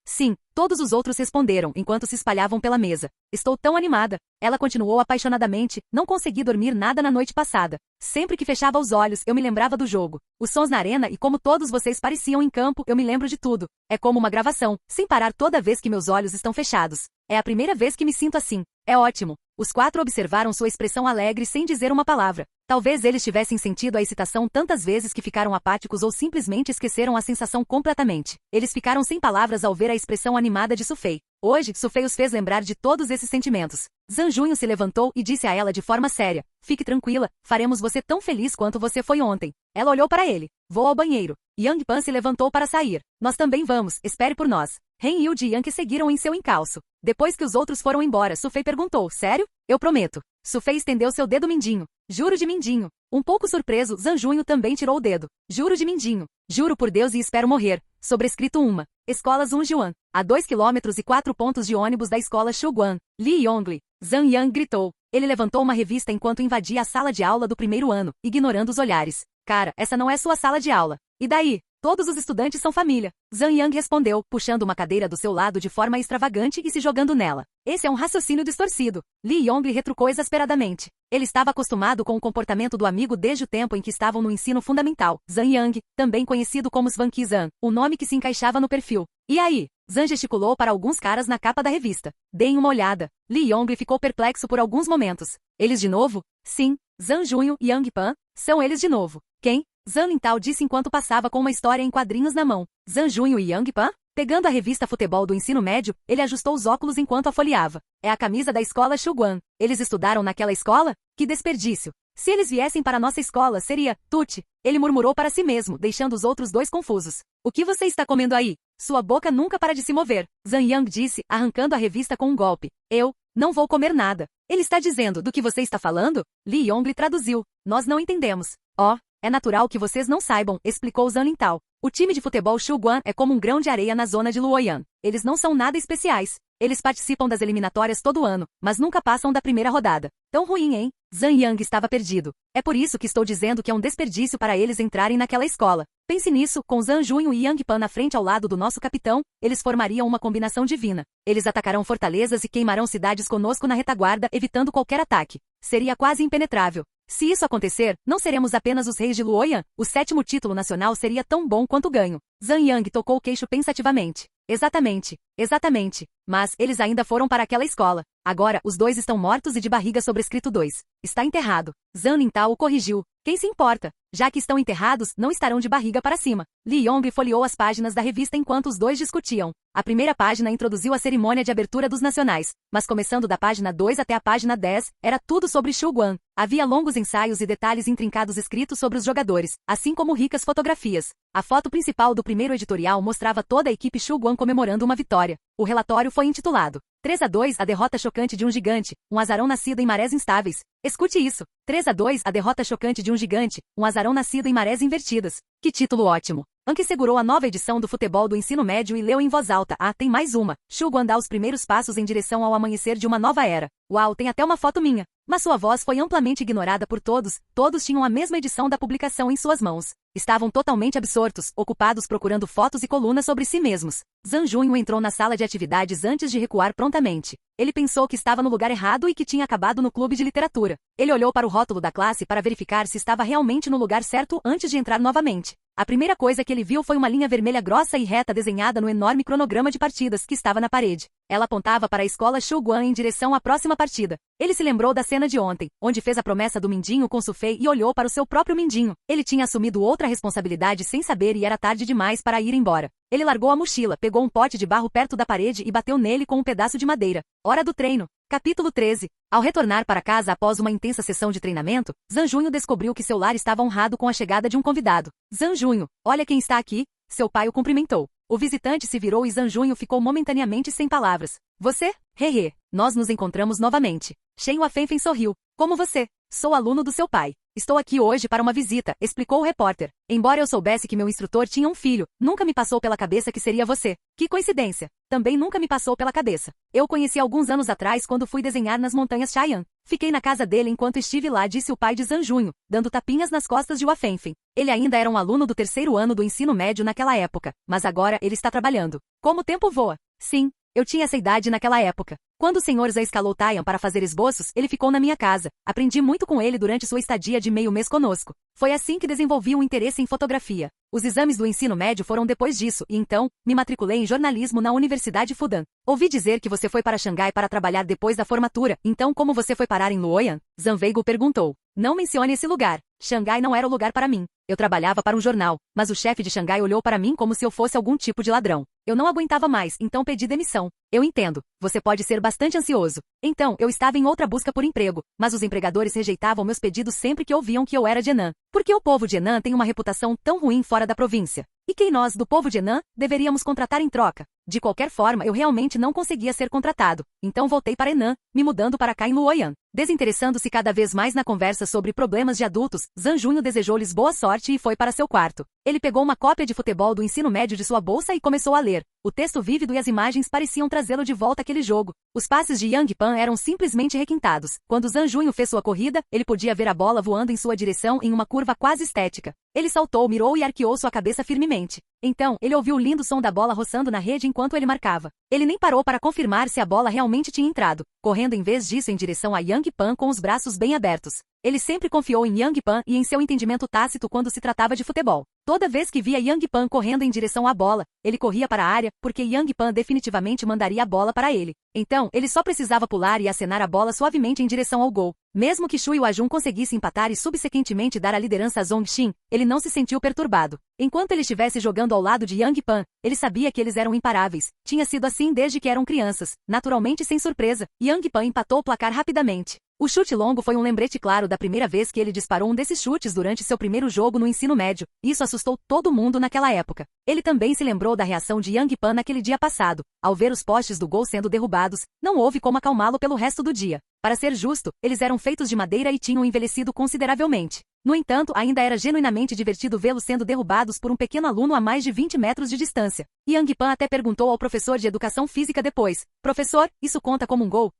Sim, todos os outros responderam enquanto se espalhavam pela mesa. Estou tão animada. Ela continuou apaixonadamente. Não consegui dormir nada na noite passada. Sempre que fechava os olhos, eu me lembrava do jogo. Os sons na arena e como todos vocês pareciam em campo, eu me lembro de tudo. É como uma gravação, sem parar toda vez que meus olhos estão fechados. É a primeira vez que me sinto assim. É ótimo. Os 4 observaram sua expressão alegre sem dizer uma palavra. Talvez eles tivessem sentido a excitação tantas vezes que ficaram apáticos ou simplesmente esqueceram a sensação completamente. Eles ficaram sem palavras ao ver a expressão animada de Sufei. Hoje, Sufei os fez lembrar de todos esses sentimentos. Zanjunho se levantou e disse a ela de forma séria. Fique tranquila, faremos você tão feliz quanto você foi ontem. Ela olhou para ele. Vou ao banheiro. Yang Pan se levantou para sair. Nós também vamos, espere por nós. Renhild e Anki seguiram em seu encalço. Depois que os outros foram embora, Sufei perguntou, sério? Eu prometo. Sufei estendeu seu dedo mindinho. Juro de mindinho. Um pouco surpreso, Zanjunho também tirou o dedo. Juro de mindinho. Juro por Deus e espero morrer. Sobrescrito 1. Escola Zunjuan. A 2 quilômetros e 4 pontos de ônibus da escola Shuguan. Li Yongli. Zhang Yang gritou. Ele levantou uma revista enquanto invadia a sala de aula do primeiro ano, ignorando os olhares. Cara, essa não é sua sala de aula. E daí? Todos os estudantes são família. Zhang Yang respondeu, puxando uma cadeira do seu lado de forma extravagante e se jogando nela. Esse é um raciocínio distorcido. Li Yongli retrucou exasperadamente. Ele estava acostumado com o comportamento do amigo desde o tempo em que estavam no ensino fundamental. Zhang Yang, também conhecido como Svanki Zhan, o nome que se encaixava no perfil. E aí? Zhan gesticulou para alguns caras na capa da revista. Deem uma olhada. Li Yongli ficou perplexo por alguns momentos. Eles de novo? Sim. Zanjunho e Yang Pan? São eles de novo. Quem? Zhan Lintal disse enquanto passava com uma história em quadrinhos na mão. Zanjunho e Yang Pan? Pegando a revista Futebol do ensino médio, ele ajustou os óculos enquanto a folheava. É a camisa da escola Shuguan. Eles estudaram naquela escola? Que desperdício. Se eles viessem para nossa escola, seria, Tuti. Ele murmurou para si mesmo, deixando os outros dois confusos. O que você está comendo aí? Sua boca nunca para de se mover. Zhang Yang disse, arrancando a revista com um golpe. Eu não vou comer nada. Ele está dizendo, do que você está falando? Li Yongli traduziu. Nós não entendemos. Oh, é natural que vocês não saibam, explicou Zhan Lintal. O time de futebol Shuguan é como um grão de areia na zona de Luoyang. Eles não são nada especiais. Eles participam das eliminatórias todo ano, mas nunca passam da primeira rodada. Tão ruim, hein? Zhang Yang estava perdido. É por isso que estou dizendo que é um desperdício para eles entrarem naquela escola. Pense nisso, com Zanjunho e Yang Pan na frente ao lado do nosso capitão, eles formariam uma combinação divina. Eles atacarão fortalezas e queimarão cidades conosco na retaguarda, evitando qualquer ataque. Seria quase impenetrável. Se isso acontecer, não seremos apenas os reis de Luoyang, o 7º título nacional seria tão bom quanto o ganho. Zhang Yang tocou o queixo pensativamente. Exatamente. Exatamente. Mas, eles ainda foram para aquela escola. Agora, os dois estão mortos e de barriga sobrescrito 2. Está enterrado. Zhang Ningtao o corrigiu. Quem se importa? Já que estão enterrados, não estarão de barriga para cima. Li Yong folheou as páginas da revista enquanto os dois discutiam. A primeira página introduziu a cerimônia de abertura dos nacionais, mas começando da página 2 até a página 10, era tudo sobre Shu Guan. Havia longos ensaios e detalhes intrincados escritos sobre os jogadores, assim como ricas fotografias. A foto principal do primeiro editorial mostrava toda a equipe Shu Guan comemorando uma vitória. O relatório foi intitulado 3-2, a derrota chocante de um gigante, um azarão nascido em marés instáveis. Escute isso. 3-2, a derrota chocante de um gigante, um azarão nascido em marés invertidas. Que título ótimo. Anki segurou a nova edição do futebol do ensino médio e leu em voz alta. Ah, tem mais uma. Shu Guan dá os primeiros passos em direção ao amanhecer de uma nova era. Uau, tem até uma foto minha. Mas sua voz foi amplamente ignorada por todos. Todos tinham a mesma edição da publicação em suas mãos. Estavam totalmente absortos, ocupados procurando fotos e colunas sobre si mesmos. Zhang Junho entrou na sala de atividades antes de recuar prontamente. Ele pensou que estava no lugar errado e que tinha acabado no clube de literatura. Ele olhou para o rótulo da classe para verificar se estava realmente no lugar certo antes de entrar novamente. A primeira coisa que ele viu foi uma linha vermelha grossa e reta desenhada no enorme cronograma de partidas que estava na parede. Ela apontava para a escola Shu Guan em direção à próxima partida. Ele se lembrou da cena de ontem, onde fez a promessa do mindinho com Sufei e olhou para o seu próprio mindinho. Ele tinha assumido outra responsabilidade sem saber e era tarde demais para ir embora. Ele largou a mochila, pegou um pote de barro perto da parede e bateu nele com um pedaço de madeira. Hora do treino. Capítulo 13. Ao retornar para casa após uma intensa sessão de treinamento, Zhang Junho descobriu que seu lar estava honrado com a chegada de um convidado. Zhang Junho, olha quem está aqui. Seu pai o cumprimentou. O visitante se virou e Zhang Junho ficou momentaneamente sem palavras. Você? Hehe. Nós nos encontramos novamente. Shen Huafenfen sorriu. Como você? Sou aluno do seu pai. Estou aqui hoje para uma visita, explicou o repórter. Embora eu soubesse que meu instrutor tinha um filho, nunca me passou pela cabeça que seria você. Que coincidência. Também nunca me passou pela cabeça. Eu o conheci alguns anos atrás quando fui desenhar nas montanhas Chai'an. Fiquei na casa dele enquanto estive lá, disse o pai de Zhang Junho, dando tapinhas nas costas de Huafenfen. Ele ainda era um aluno do 3º ano do ensino médio naquela época, mas agora ele está trabalhando. Como o tempo voa. Sim, eu tinha essa idade naquela época. Quando o Sr. Zha escalou Taian para fazer esboços, ele ficou na minha casa. Aprendi muito com ele durante sua estadia de meio mês conosco. Foi assim que desenvolvi um interesse em fotografia. Os exames do ensino médio foram depois disso, e então, me matriculei em jornalismo na Universidade Fudan. Ouvi dizer que você foi para Xangai para trabalhar depois da formatura, então como você foi parar em Luoyang? Zhang Weigo perguntou. Não mencione esse lugar. Xangai não era o lugar para mim. Eu trabalhava para um jornal, mas o chefe de Xangai olhou para mim como se eu fosse algum tipo de ladrão. Eu não aguentava mais, então pedi demissão. Eu entendo. Você pode ser bastante ansioso. Então, eu estava em outra busca por emprego, mas os empregadores rejeitavam meus pedidos sempre que ouviam que eu era de Henan. Porque o povo de Henan tem uma reputação tão ruim fora da província. E quem nós, do povo de Henan, deveríamos contratar em troca? De qualquer forma, eu realmente não conseguia ser contratado. Então voltei para Henan, me mudando para cá em Luoyang. Desinteressando-se cada vez mais na conversa sobre problemas de adultos, Zhang Junho desejou-lhes boa sorte e foi para seu quarto. Ele pegou uma cópia de futebol do ensino médio de sua bolsa e começou a ler. O texto vívido e as imagens pareciam trazê-lo de volta àquele jogo. Os passes de Yang Pan eram simplesmente requintados. Quando Zhang Junho fez sua corrida, ele podia ver a bola voando em sua direção em uma curva quase estética. Ele saltou, mirou e arqueou sua cabeça firmemente. Então, ele ouviu o lindo som da bola roçando na rede enquanto ele marcava. Ele nem parou para confirmar se a bola realmente tinha entrado, correndo em vez disso em direção a Yang Pan com os braços bem abertos. Ele sempre confiou em Yang Pan e em seu entendimento tácito quando se tratava de futebol. Toda vez que via Yang Pan correndo em direção à bola, ele corria para a área, porque Yang Pan definitivamente mandaria a bola para ele. Então, ele só precisava pular e acenar a bola suavemente em direção ao gol. Mesmo que Shui Huajun conseguisse empatar e subsequentemente dar a liderança a Zhong Xin, ele não se sentiu perturbado. Enquanto ele estivesse jogando ao lado de Yang Pan, ele sabia que eles eram imparáveis. Tinha sido assim desde que eram crianças. Naturalmente sem surpresa, Yang Pan empatou o placar rapidamente. O chute longo foi um lembrete claro da primeira vez que ele disparou um desses chutes durante seu primeiro jogo no ensino médio. Isso assustou todo mundo naquela época. Ele também se lembrou da reação de Yang Pan naquele dia passado. Ao ver os postes do gol sendo derrubados, não houve como acalmá-lo pelo resto do dia. Para ser justo, eles eram feitos de madeira e tinham envelhecido consideravelmente. No entanto, ainda era genuinamente divertido vê-los sendo derrubados por um pequeno aluno a mais de 20 metros de distância. Yang Pan até perguntou ao professor de educação física depois: Professor, isso conta como um gol?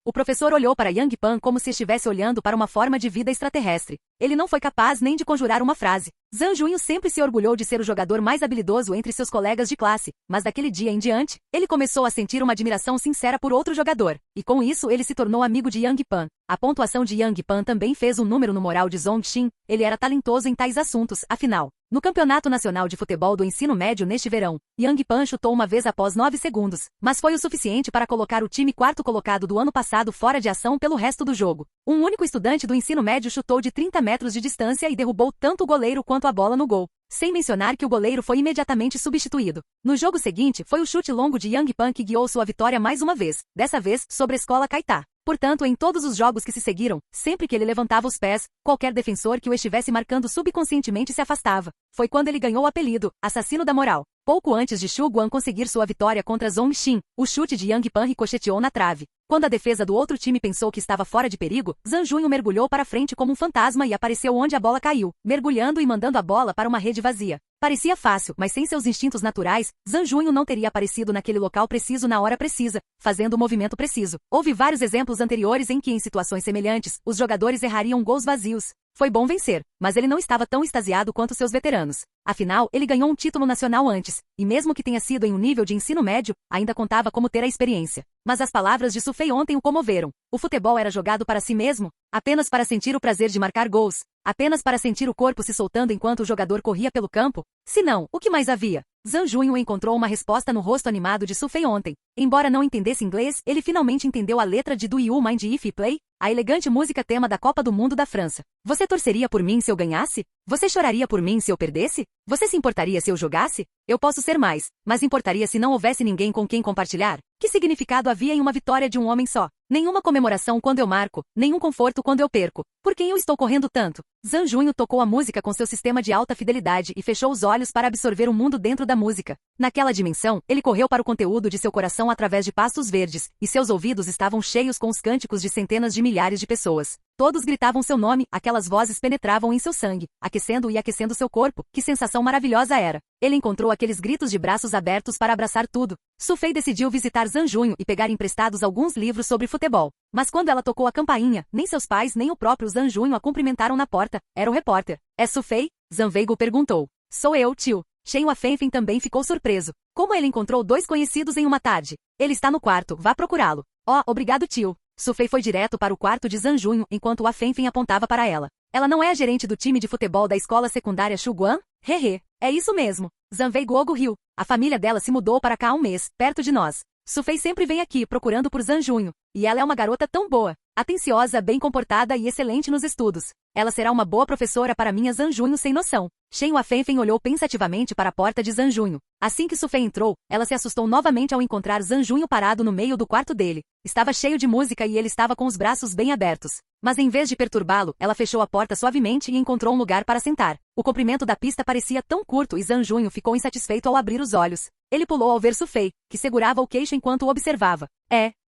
O professor olhou para Yang Pan como se estivesse olhando para uma forma de vida extraterrestre. Ele não foi capaz nem de conjurar uma frase. Zhang Junho sempre se orgulhou de ser o jogador mais habilidoso entre seus colegas de classe, mas daquele dia em diante, ele começou a sentir uma admiração sincera por outro jogador, e com isso ele se tornou amigo de Yang Pan. A pontuação de Yang Pan também fez um número no moral de Zhong Xin, ele era talentoso em tais assuntos, afinal. No Campeonato Nacional de Futebol do Ensino Médio neste verão, Yang Pan chutou uma vez após 9 segundos, mas foi o suficiente para colocar o time quarto colocado do ano passado fora de ação pelo resto do jogo. Um único estudante do ensino médio chutou de 30 metros de distância e derrubou tanto o goleiro quanto a bola no gol. Sem mencionar que o goleiro foi imediatamente substituído. No jogo seguinte, foi o chute longo de Yang Pan que guiou sua vitória mais uma vez, dessa vez sobre a escola Caetá. Portanto, em todos os jogos que se seguiram, sempre que ele levantava os pés, qualquer defensor que o estivesse marcando subconscientemente se afastava. Foi quando ele ganhou o apelido, assassino da moral. Pouco antes de Xu Guan conseguir sua vitória contra Zhong Xin, o chute de Yang Pan ricocheteou na trave. Quando a defesa do outro time pensou que estava fora de perigo, Zhang Junho mergulhou para frente como um fantasma e apareceu onde a bola caiu, mergulhando e mandando a bola para uma rede vazia. Parecia fácil, mas sem seus instintos naturais, Zhang Junho não teria aparecido naquele local preciso na hora precisa, fazendo o movimento preciso. Houve vários exemplos anteriores em que, em situações semelhantes, os jogadores errariam gols vazios. Foi bom vencer, mas ele não estava tão extasiado quanto seus veteranos. Afinal, ele ganhou um título nacional antes, e mesmo que tenha sido em um nível de ensino médio, ainda contava como ter a experiência. Mas as palavras de Su Fei ontem o comoveram. O futebol era jogado para si mesmo, apenas para sentir o prazer de marcar gols, apenas para sentir o corpo se soltando enquanto o jogador corria pelo campo? Se não, o que mais havia? Zhang Junho encontrou uma resposta no rosto animado de Su Fei ontem. Embora não entendesse inglês, ele finalmente entendeu a letra de Do You Mind If I Play? A elegante música tema da Copa do Mundo da França. Você torceria por mim se eu ganhasse? Você choraria por mim se eu perdesse? Você se importaria se eu jogasse? Eu posso ser mais, mas importaria se não houvesse ninguém com quem compartilhar? Que significado havia em uma vitória de um homem só? Nenhuma comemoração quando eu marco, nenhum conforto quando eu perco. Por quem eu estou correndo tanto? Zhang Junho tocou a música com seu sistema de alta fidelidade e fechou os olhos para absorver o mundo dentro da música. Naquela dimensão, ele correu para o conteúdo de seu coração através de pastos verdes, e seus ouvidos estavam cheios com os cânticos de centenas de milhares de pessoas. Todos gritavam seu nome, aquelas vozes penetravam em seu sangue, aquecendo e aquecendo seu corpo. Que sensação maravilhosa era! Ele encontrou aqueles gritos de braços abertos para abraçar tudo. Su Fei decidiu visitar Zhang Junho e pegar emprestados alguns livros sobre futebol. Mas quando ela tocou a campainha, nem seus pais nem o próprio Zhang Junho a cumprimentaram na porta. Era o repórter. É Su Fei? Zhang Weigo perguntou. Sou eu, tio. Shen Huafenfen também ficou surpreso. Como ele encontrou dois conhecidos em uma tarde? Ele está no quarto, vá procurá-lo. Oh, obrigado, tio. Su Fei foi direto para o quarto de Zhang Junho enquanto Huafenfen apontava para ela. Ela não é a gerente do time de futebol da escola secundária Shuguan? Hehe, é isso mesmo. Zhang Weigo riu. A família dela se mudou para cá há um mês, perto de nós. Su Fei sempre vem aqui procurando por Zhang Junho. E ela é uma garota tão boa, atenciosa, bem comportada e excelente nos estudos. Ela será uma boa professora para minha Zhang Junho sem noção. Shen Huafenfen olhou pensativamente para a porta de Zhang Junho. Assim que Su Fei entrou, ela se assustou novamente ao encontrar Zhang Junho parado no meio do quarto dele. Estava cheio de música e ele estava com os braços bem abertos. Mas em vez de perturbá-lo, ela fechou a porta suavemente e encontrou um lugar para sentar. O comprimento da pista parecia tão curto e Zhang Junho ficou insatisfeito ao abrir os olhos. Ele pulou ao ver Su Fei, que segurava o queixo enquanto o observava.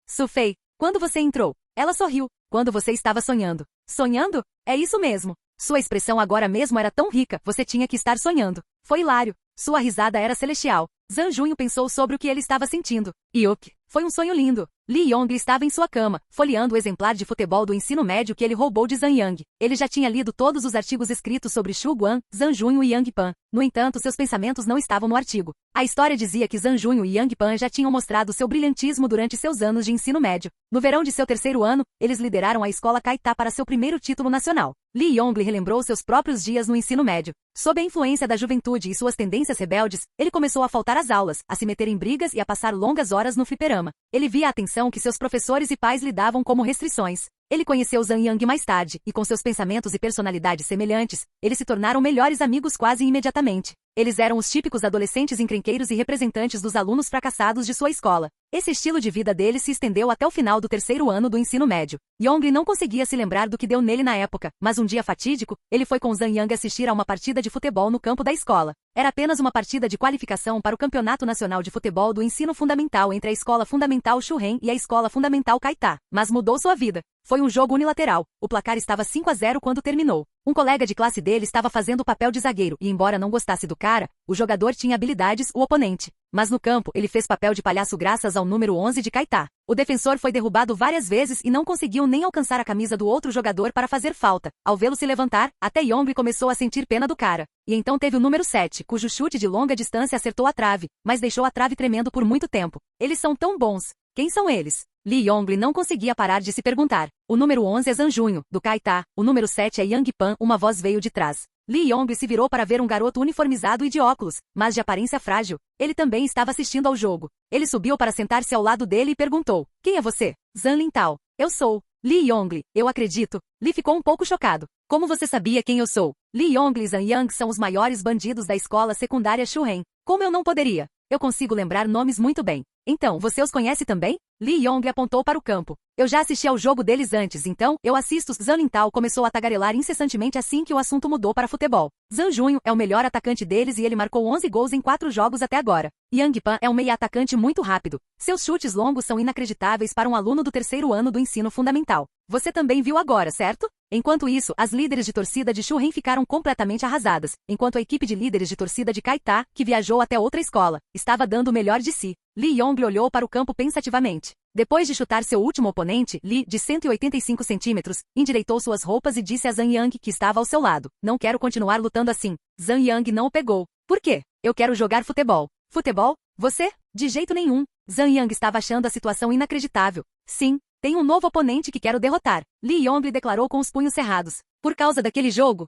Su Fei, quando você entrou? Ela sorriu. Quando você estava sonhando. Sonhando? É isso mesmo. Sua expressão agora mesmo era tão rica, você tinha que estar sonhando. Foi hilário. Sua risada era celestial. Zhang Junho pensou sobre o que ele estava sentindo. Iuk, foi um sonho lindo. Li Yong estava em sua cama, folheando o exemplar de futebol do ensino médio que ele roubou de Zhang Yang. Ele já tinha lido todos os artigos escritos sobre Xu Guan, Zhang Junho e Yang Pan. No entanto, seus pensamentos não estavam no artigo. A história dizia que Zhang Junho e Yang Pan já tinham mostrado seu brilhantismo durante seus anos de ensino médio. No verão de seu terceiro ano, eles lideraram a escola Caetá para seu primeiro título nacional. Li Yong relembrou seus próprios dias no ensino médio. Sob a influência da juventude e suas tendências rebeldes, ele começou a faltar às aulas, a se meter em brigas e a passar longas horas no fliperama. Ele via a atenção que seus professores e pais lhe davam como restrições. Ele conheceu Zhang Yang mais tarde, e com seus pensamentos e personalidades semelhantes, eles se tornaram melhores amigos quase imediatamente. Eles eram os típicos adolescentes encrenqueiros e representantes dos alunos fracassados de sua escola. Esse estilo de vida deles se estendeu até o final do terceiro ano do ensino médio. Yongli não conseguia se lembrar do que deu nele na época, mas um dia fatídico, ele foi com Zhang Yang assistir a uma partida de futebol no campo da escola. Era apenas uma partida de qualificação para o Campeonato Nacional de Futebol do Ensino Fundamental entre a Escola Fundamental Shuren e a Escola Fundamental Caetá, mas mudou sua vida. Foi um jogo unilateral. O placar estava 5-0 quando terminou. Um colega de classe dele estava fazendo o papel de zagueiro e, embora não gostasse do cara, o jogador tinha habilidades, o oponente. mas no campo ele fez papel de palhaço graças ao número 11 de Caetá. O defensor foi derrubado várias vezes e não conseguiu nem alcançar a camisa do outro jogador para fazer falta. Ao vê-lo se levantar, até Yongli começou a sentir pena do cara. E então teve o número 7, cujo chute de longa distância acertou a trave, mas deixou a trave tremendo por muito tempo. Eles são tão bons. Quem são eles? Lee Yongli não conseguia parar de se perguntar. O número 11 é Zanjunho, do Caetá. O número 7 é Yang Pan. Uma voz veio de trás. Lee Yongli se virou para ver um garoto uniformizado e de óculos, mas de aparência frágil. Ele também estava assistindo ao jogo. Ele subiu para sentar-se ao lado dele e perguntou: quem é você? Zhang Lintao. Eu sou. Lee Yongli, eu acredito. Lee ficou um pouco chocado. Como você sabia quem eu sou? Lee Yongli e Zhang Yang são os maiores bandidos da escola secundária Shuhen. Como eu não poderia? Eu consigo lembrar nomes muito bem. Então, você os conhece também? Lee Yongli apontou para o campo. Eu já assisti ao jogo deles antes, então, eu assisto. Zhang Lintao começou a tagarelar incessantemente assim que o assunto mudou para futebol. Zhang Junho é o melhor atacante deles e ele marcou 11 gols em 4 jogos até agora. Yang Pan é um meia-atacante muito rápido. Seus chutes longos são inacreditáveis para um aluno do 3º ano do ensino fundamental. Você também viu agora, certo? Enquanto isso, as líderes de torcida de Shuhen ficaram completamente arrasadas, enquanto a equipe de líderes de torcida de Caetá, que viajou até outra escola, estava dando o melhor de si. Lee Yongli olhou para o campo pensativamente. Depois de chutar seu último oponente, Lee, de 185 centímetros, endireitou suas roupas e disse a Zhang Yang que estava ao seu lado: não quero continuar lutando assim. Zhang Yang não o pegou. Por quê? Eu quero jogar futebol. Futebol? Você? De jeito nenhum. Zhang Yang estava achando a situação inacreditável. Sim. Tem um novo oponente que quero derrotar. Lee Yongli declarou com os punhos cerrados. Por causa daquele jogo?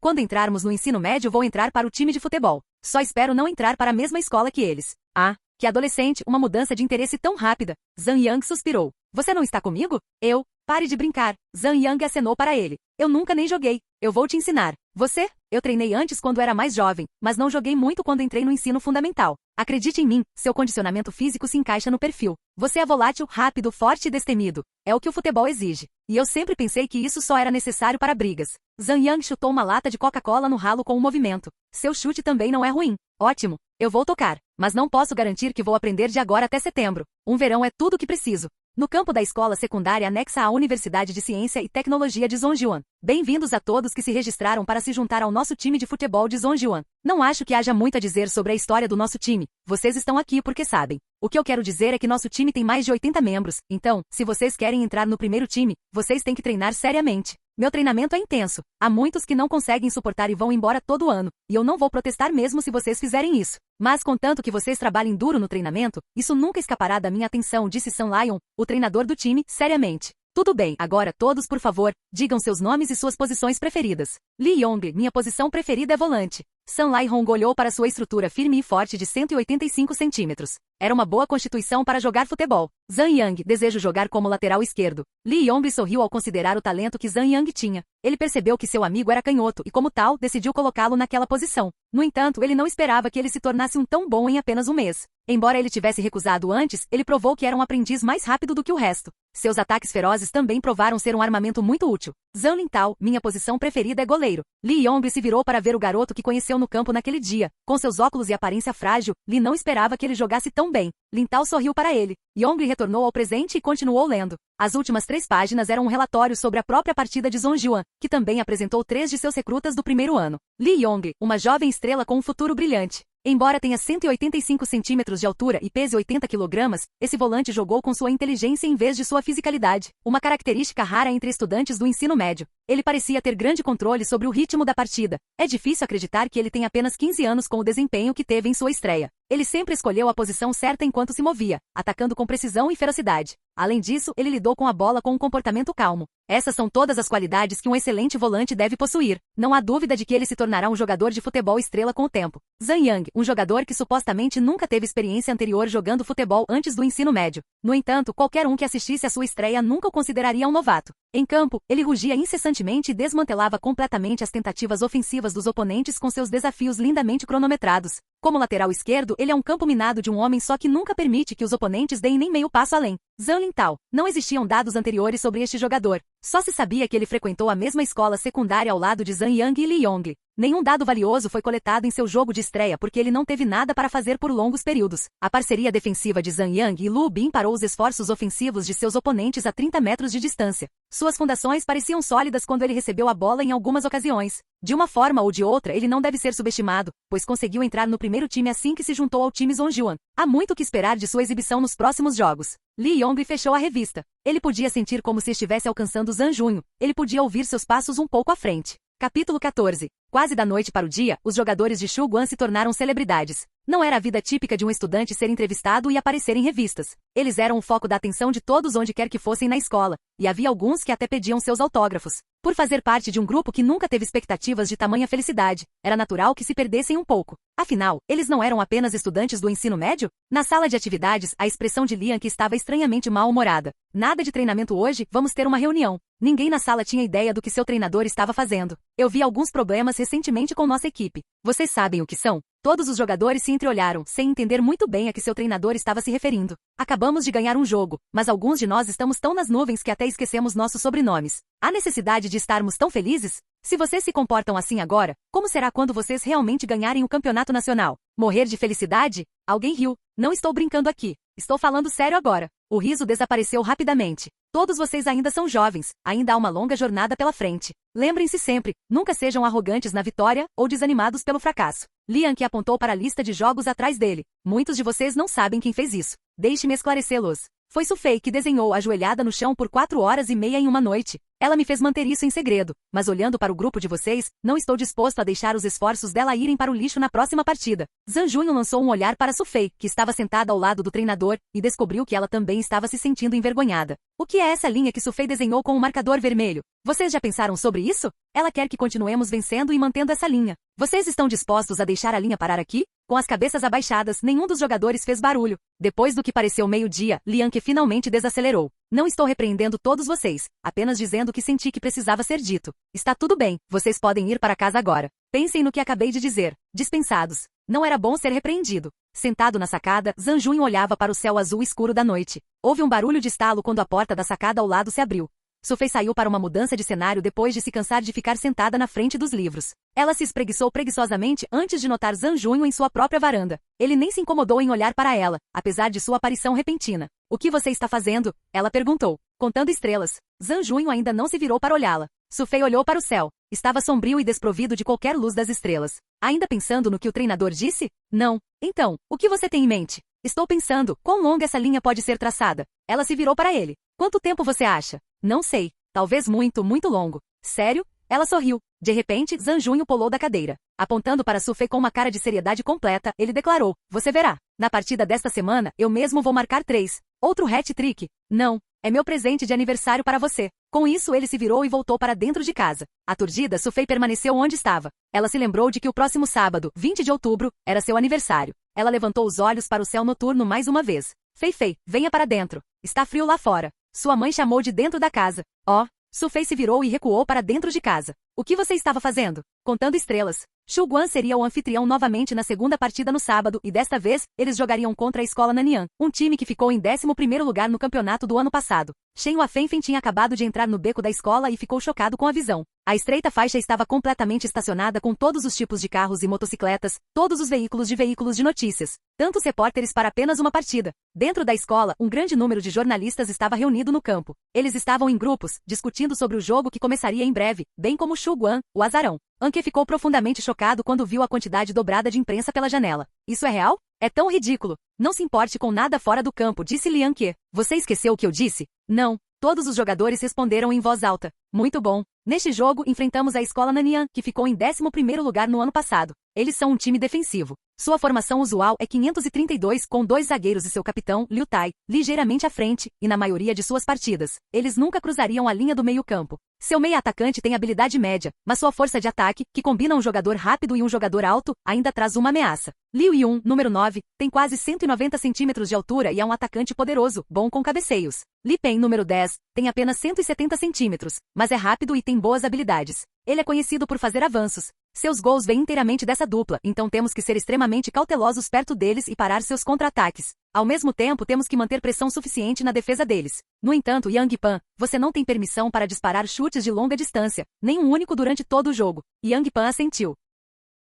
Quando entrarmos no ensino médio vou entrar para o time de futebol. Só espero não entrar para a mesma escola que eles. Ah, que adolescente, uma mudança de interesse tão rápida. Zhang Yang suspirou. Você não está comigo? Eu? Pare de brincar. Zhang Yang acenou para ele. Eu nunca nem joguei. Eu vou te ensinar. Você? Eu treinei antes quando era mais jovem, mas não joguei muito quando entrei no ensino fundamental. Acredite em mim, seu condicionamento físico se encaixa no perfil. Você é volátil, rápido, forte e destemido. É o que o futebol exige. E eu sempre pensei que isso só era necessário para brigas. Zhang Yang chutou uma lata de Coca-Cola no ralo com um movimento. Seu chute também não é ruim. Ótimo. Eu vou tocar, mas não posso garantir que vou aprender de agora até setembro. Um verão é tudo o que preciso. No campo da escola secundária anexa à Universidade de Ciência e Tecnologia de Zhongjuan. Bem-vindos a todos que se registraram para se juntar ao nosso time de futebol de Zhongjuan. Não acho que haja muito a dizer sobre a história do nosso time. Vocês estão aqui porque sabem. O que eu quero dizer é que nosso time tem mais de 80 membros, então, se vocês querem entrar no primeiro time, vocês têm que treinar seriamente. Meu treinamento é intenso. Há muitos que não conseguem suportar e vão embora todo ano, e eu não vou protestar mesmo se vocês fizerem isso. Mas contanto que vocês trabalhem duro no treinamento, isso nunca escapará da minha atenção, disse Sun Lion, o treinador do time, seriamente. Tudo bem, agora todos por favor, digam seus nomes e suas posições preferidas. Lee Yongli, minha posição preferida é volante. Sun Lai-hong olhou para sua estrutura firme e forte de 185 centímetros. Era uma boa constituição para jogar futebol. Zhang Yang, desejo jogar como lateral esquerdo. Lee Yongli sorriu ao considerar o talento que Zhang Yang tinha. Ele percebeu que seu amigo era canhoto e, como tal, decidiu colocá-lo naquela posição. No entanto, ele não esperava que ele se tornasse um tão bom em apenas um mês. Embora ele tivesse recusado antes, ele provou que era um aprendiz mais rápido do que o resto. Seus ataques ferozes também provaram ser um armamento muito útil. Zhang Lintao, minha posição preferida é goleiro. Lee Yongli se virou para ver o garoto que conheceu no campo naquele dia. Com seus óculos e aparência frágil, Lee não esperava que ele jogasse tão bem. Lintao sorriu para ele. Yongli retornou ao presente e continuou lendo. As últimas 3 páginas eram um relatório sobre a própria partida de Zhongjuan, que também apresentou 3 de seus recrutas do primeiro ano. Lee Yongli, uma jovem estrela com um futuro brilhante. Embora tenha 185 centímetros de altura e pese 80 quilogramas, esse volante jogou com sua inteligência em vez de sua fisicalidade, uma característica rara entre estudantes do ensino médio. Ele parecia ter grande controle sobre o ritmo da partida. É difícil acreditar que ele tem apenas 15 anos com o desempenho que teve em sua estreia. Ele sempre escolheu a posição certa enquanto se movia, atacando com precisão e ferocidade. Além disso, ele lidou com a bola com um comportamento calmo. Essas são todas as qualidades que um excelente volante deve possuir. Não há dúvida de que ele se tornará um jogador de futebol estrela com o tempo. Zhang Yang, um jogador que supostamente nunca teve experiência anterior jogando futebol antes do ensino médio. No entanto, qualquer um que assistisse à sua estreia nunca o consideraria um novato. Em campo, ele rugia incessantemente e desmantelava completamente as tentativas ofensivas dos oponentes com seus desafios lindamente cronometrados. Como lateral esquerdo, ele é um campo minado de um homem só que nunca permite que os oponentes deem nem meio passo além. Zhang Lintao. Não existiam dados anteriores sobre este jogador. Só se sabia que ele frequentou a mesma escola secundária ao lado de Zhang Yang e Lee Yongli. Nenhum dado valioso foi coletado em seu jogo de estreia porque ele não teve nada para fazer por longos períodos. A parceria defensiva de Zhang Yang e Lu Bin parou os esforços ofensivos de seus oponentes a 30 metros de distância. Suas fundações pareciam sólidas quando ele recebeu a bola em algumas ocasiões. De uma forma ou de outra, ele não deve ser subestimado, pois conseguiu entrar no primeiro time assim que se juntou ao time Zhongjuan. Há muito o que esperar de sua exibição nos próximos jogos. Li Yonghui fechou a revista. Ele podia sentir como se estivesse alcançando Zhang Junho. Ele podia ouvir seus passos um pouco à frente. Capítulo 14. Quase da noite para o dia, os jogadores de Shuguan se tornaram celebridades. Não era a vida típica de um estudante ser entrevistado e aparecer em revistas. Eles eram o foco da atenção de todos onde quer que fossem na escola, e havia alguns que até pediam seus autógrafos. Por fazer parte de um grupo que nunca teve expectativas de tamanha felicidade, era natural que se perdessem um pouco. Afinal, eles não eram apenas estudantes do ensino médio? Na sala de atividades, a expressão de Lian que estava estranhamente mal-humorada. Nada de treinamento hoje, vamos ter uma reunião. Ninguém na sala tinha ideia do que seu treinador estava fazendo. Eu vi alguns problemas recentemente com nossa equipe. Vocês sabem o que são? Todos os jogadores se entreolharam, sem entender muito bem a que seu treinador estava se referindo. Acabamos de ganhar um jogo, mas alguns de nós estamos tão nas nuvens que até esquecemos nossos sobrenomes. Há necessidade de estarmos tão felizes? Se vocês se comportam assim agora, como será quando vocês realmente ganharem o campeonato nacional? Morrer de felicidade? Alguém riu. Não estou brincando aqui. Estou falando sério agora. O riso desapareceu rapidamente. Todos vocês ainda são jovens, ainda há uma longa jornada pela frente. Lembrem-se sempre, nunca sejam arrogantes na vitória ou desanimados pelo fracasso. Lian que apontou para a lista de jogos atrás dele. Muitos de vocês não sabem quem fez isso. Deixe-me esclarecê-los. Foi Sufei que desenhou ajoelhada no chão por 4 horas e meia em uma noite. Ela me fez manter isso em segredo, mas olhando para o grupo de vocês, não estou disposto a deixar os esforços dela irem para o lixo na próxima partida. Zhang Junho lançou um olhar para Sufei, que estava sentada ao lado do treinador, e descobriu que ela também estava se sentindo envergonhada. O que é essa linha que Sufei desenhou com o marcador vermelho? Vocês já pensaram sobre isso? Ela quer que continuemos vencendo e mantendo essa linha. Vocês estão dispostos a deixar a linha parar aqui? Com as cabeças abaixadas, nenhum dos jogadores fez barulho. Depois do que pareceu meio-dia, Lian que finalmente desacelerou. Não estou repreendendo todos vocês, apenas dizendo que senti que precisava ser dito. Está tudo bem, vocês podem ir para casa agora. Pensem no que acabei de dizer. Dispensados. Não era bom ser repreendido. Sentado na sacada, Zhang Junho olhava para o céu azul escuro da noite. Houve um barulho de estalo quando a porta da sacada ao lado se abriu. Sufei saiu para uma mudança de cenário depois de se cansar de ficar sentada na frente dos livros. Ela se espreguiçou preguiçosamente antes de notar Zhang Junho em sua própria varanda. Ele nem se incomodou em olhar para ela, apesar de sua aparição repentina. O que você está fazendo? Ela perguntou. Contando estrelas. Zhang Junho ainda não se virou para olhá-la. Sufei olhou para o céu. Estava sombrio e desprovido de qualquer luz das estrelas. Ainda pensando no que o treinador disse? Não. Então, o que você tem em mente? Estou pensando, quão longa essa linha pode ser traçada? Ela se virou para ele. Quanto tempo você acha? Não sei. Talvez muito, muito longo. Sério? Ela sorriu. De repente, Zhang Junho pulou da cadeira. Apontando para Sufei com uma cara de seriedade completa, ele declarou. Você verá. Na partida desta semana, eu mesmo vou marcar 3. Outro hat-trick? Não. É meu presente de aniversário para você. Com isso ele se virou e voltou para dentro de casa. Aturdida, Sufei permaneceu onde estava. Ela se lembrou de que o próximo sábado, 20 de outubro, era seu aniversário. Ela levantou os olhos para o céu noturno mais uma vez. Fei, venha para dentro. Está frio lá fora. Sua mãe chamou de dentro da casa. Oh! Sufei se virou e recuou para dentro de casa. O que você estava fazendo? Contando estrelas. Shuguan seria o anfitrião novamente na segunda partida no sábado e desta vez, eles jogariam contra a escola Nanian, um time que ficou em 11º lugar no campeonato do ano passado. Shen Huafenfen tinha acabado de entrar no beco da escola e ficou chocado com a visão. A estreita faixa estava completamente estacionada com todos os tipos de carros e motocicletas, todos os veículos de notícias, tantos repórteres para apenas uma partida. Dentro da escola, um grande número de jornalistas estava reunido no campo. Eles estavam em grupos, discutindo sobre o jogo que começaria em breve, bem como Shuguan, o azarão. Anke ficou profundamente chocado quando viu a quantidade dobrada de imprensa pela janela. Isso é real? É tão ridículo. Não se importe com nada fora do campo, disse Lian Que. Você esqueceu o que eu disse? Não. Todos os jogadores responderam em voz alta. Muito bom. Neste jogo, enfrentamos a escola Nanian, que ficou em 11º lugar no ano passado. Eles são um time defensivo. Sua formação usual é 532 com 2 zagueiros e seu capitão, Liu Tai, ligeiramente à frente, e na maioria de suas partidas, eles nunca cruzariam a linha do meio-campo. Seu meia-atacante tem habilidade média, mas sua força de ataque, que combina um jogador rápido e um jogador alto, ainda traz uma ameaça. Liu Yun, número 9, tem quase 190 centímetros de altura e é um atacante poderoso, bom com cabeceios. Li Pen, número 10, tem apenas 170 centímetros, mas é rápido e tem boas habilidades. Ele é conhecido por fazer avanços. Seus gols vêm inteiramente dessa dupla, então temos que ser extremamente cautelosos perto deles e parar seus contra-ataques. Ao mesmo tempo, temos que manter pressão suficiente na defesa deles. No entanto, Yang Pan, você não tem permissão para disparar chutes de longa distância, nem um único durante todo o jogo. Yang Pan assentiu.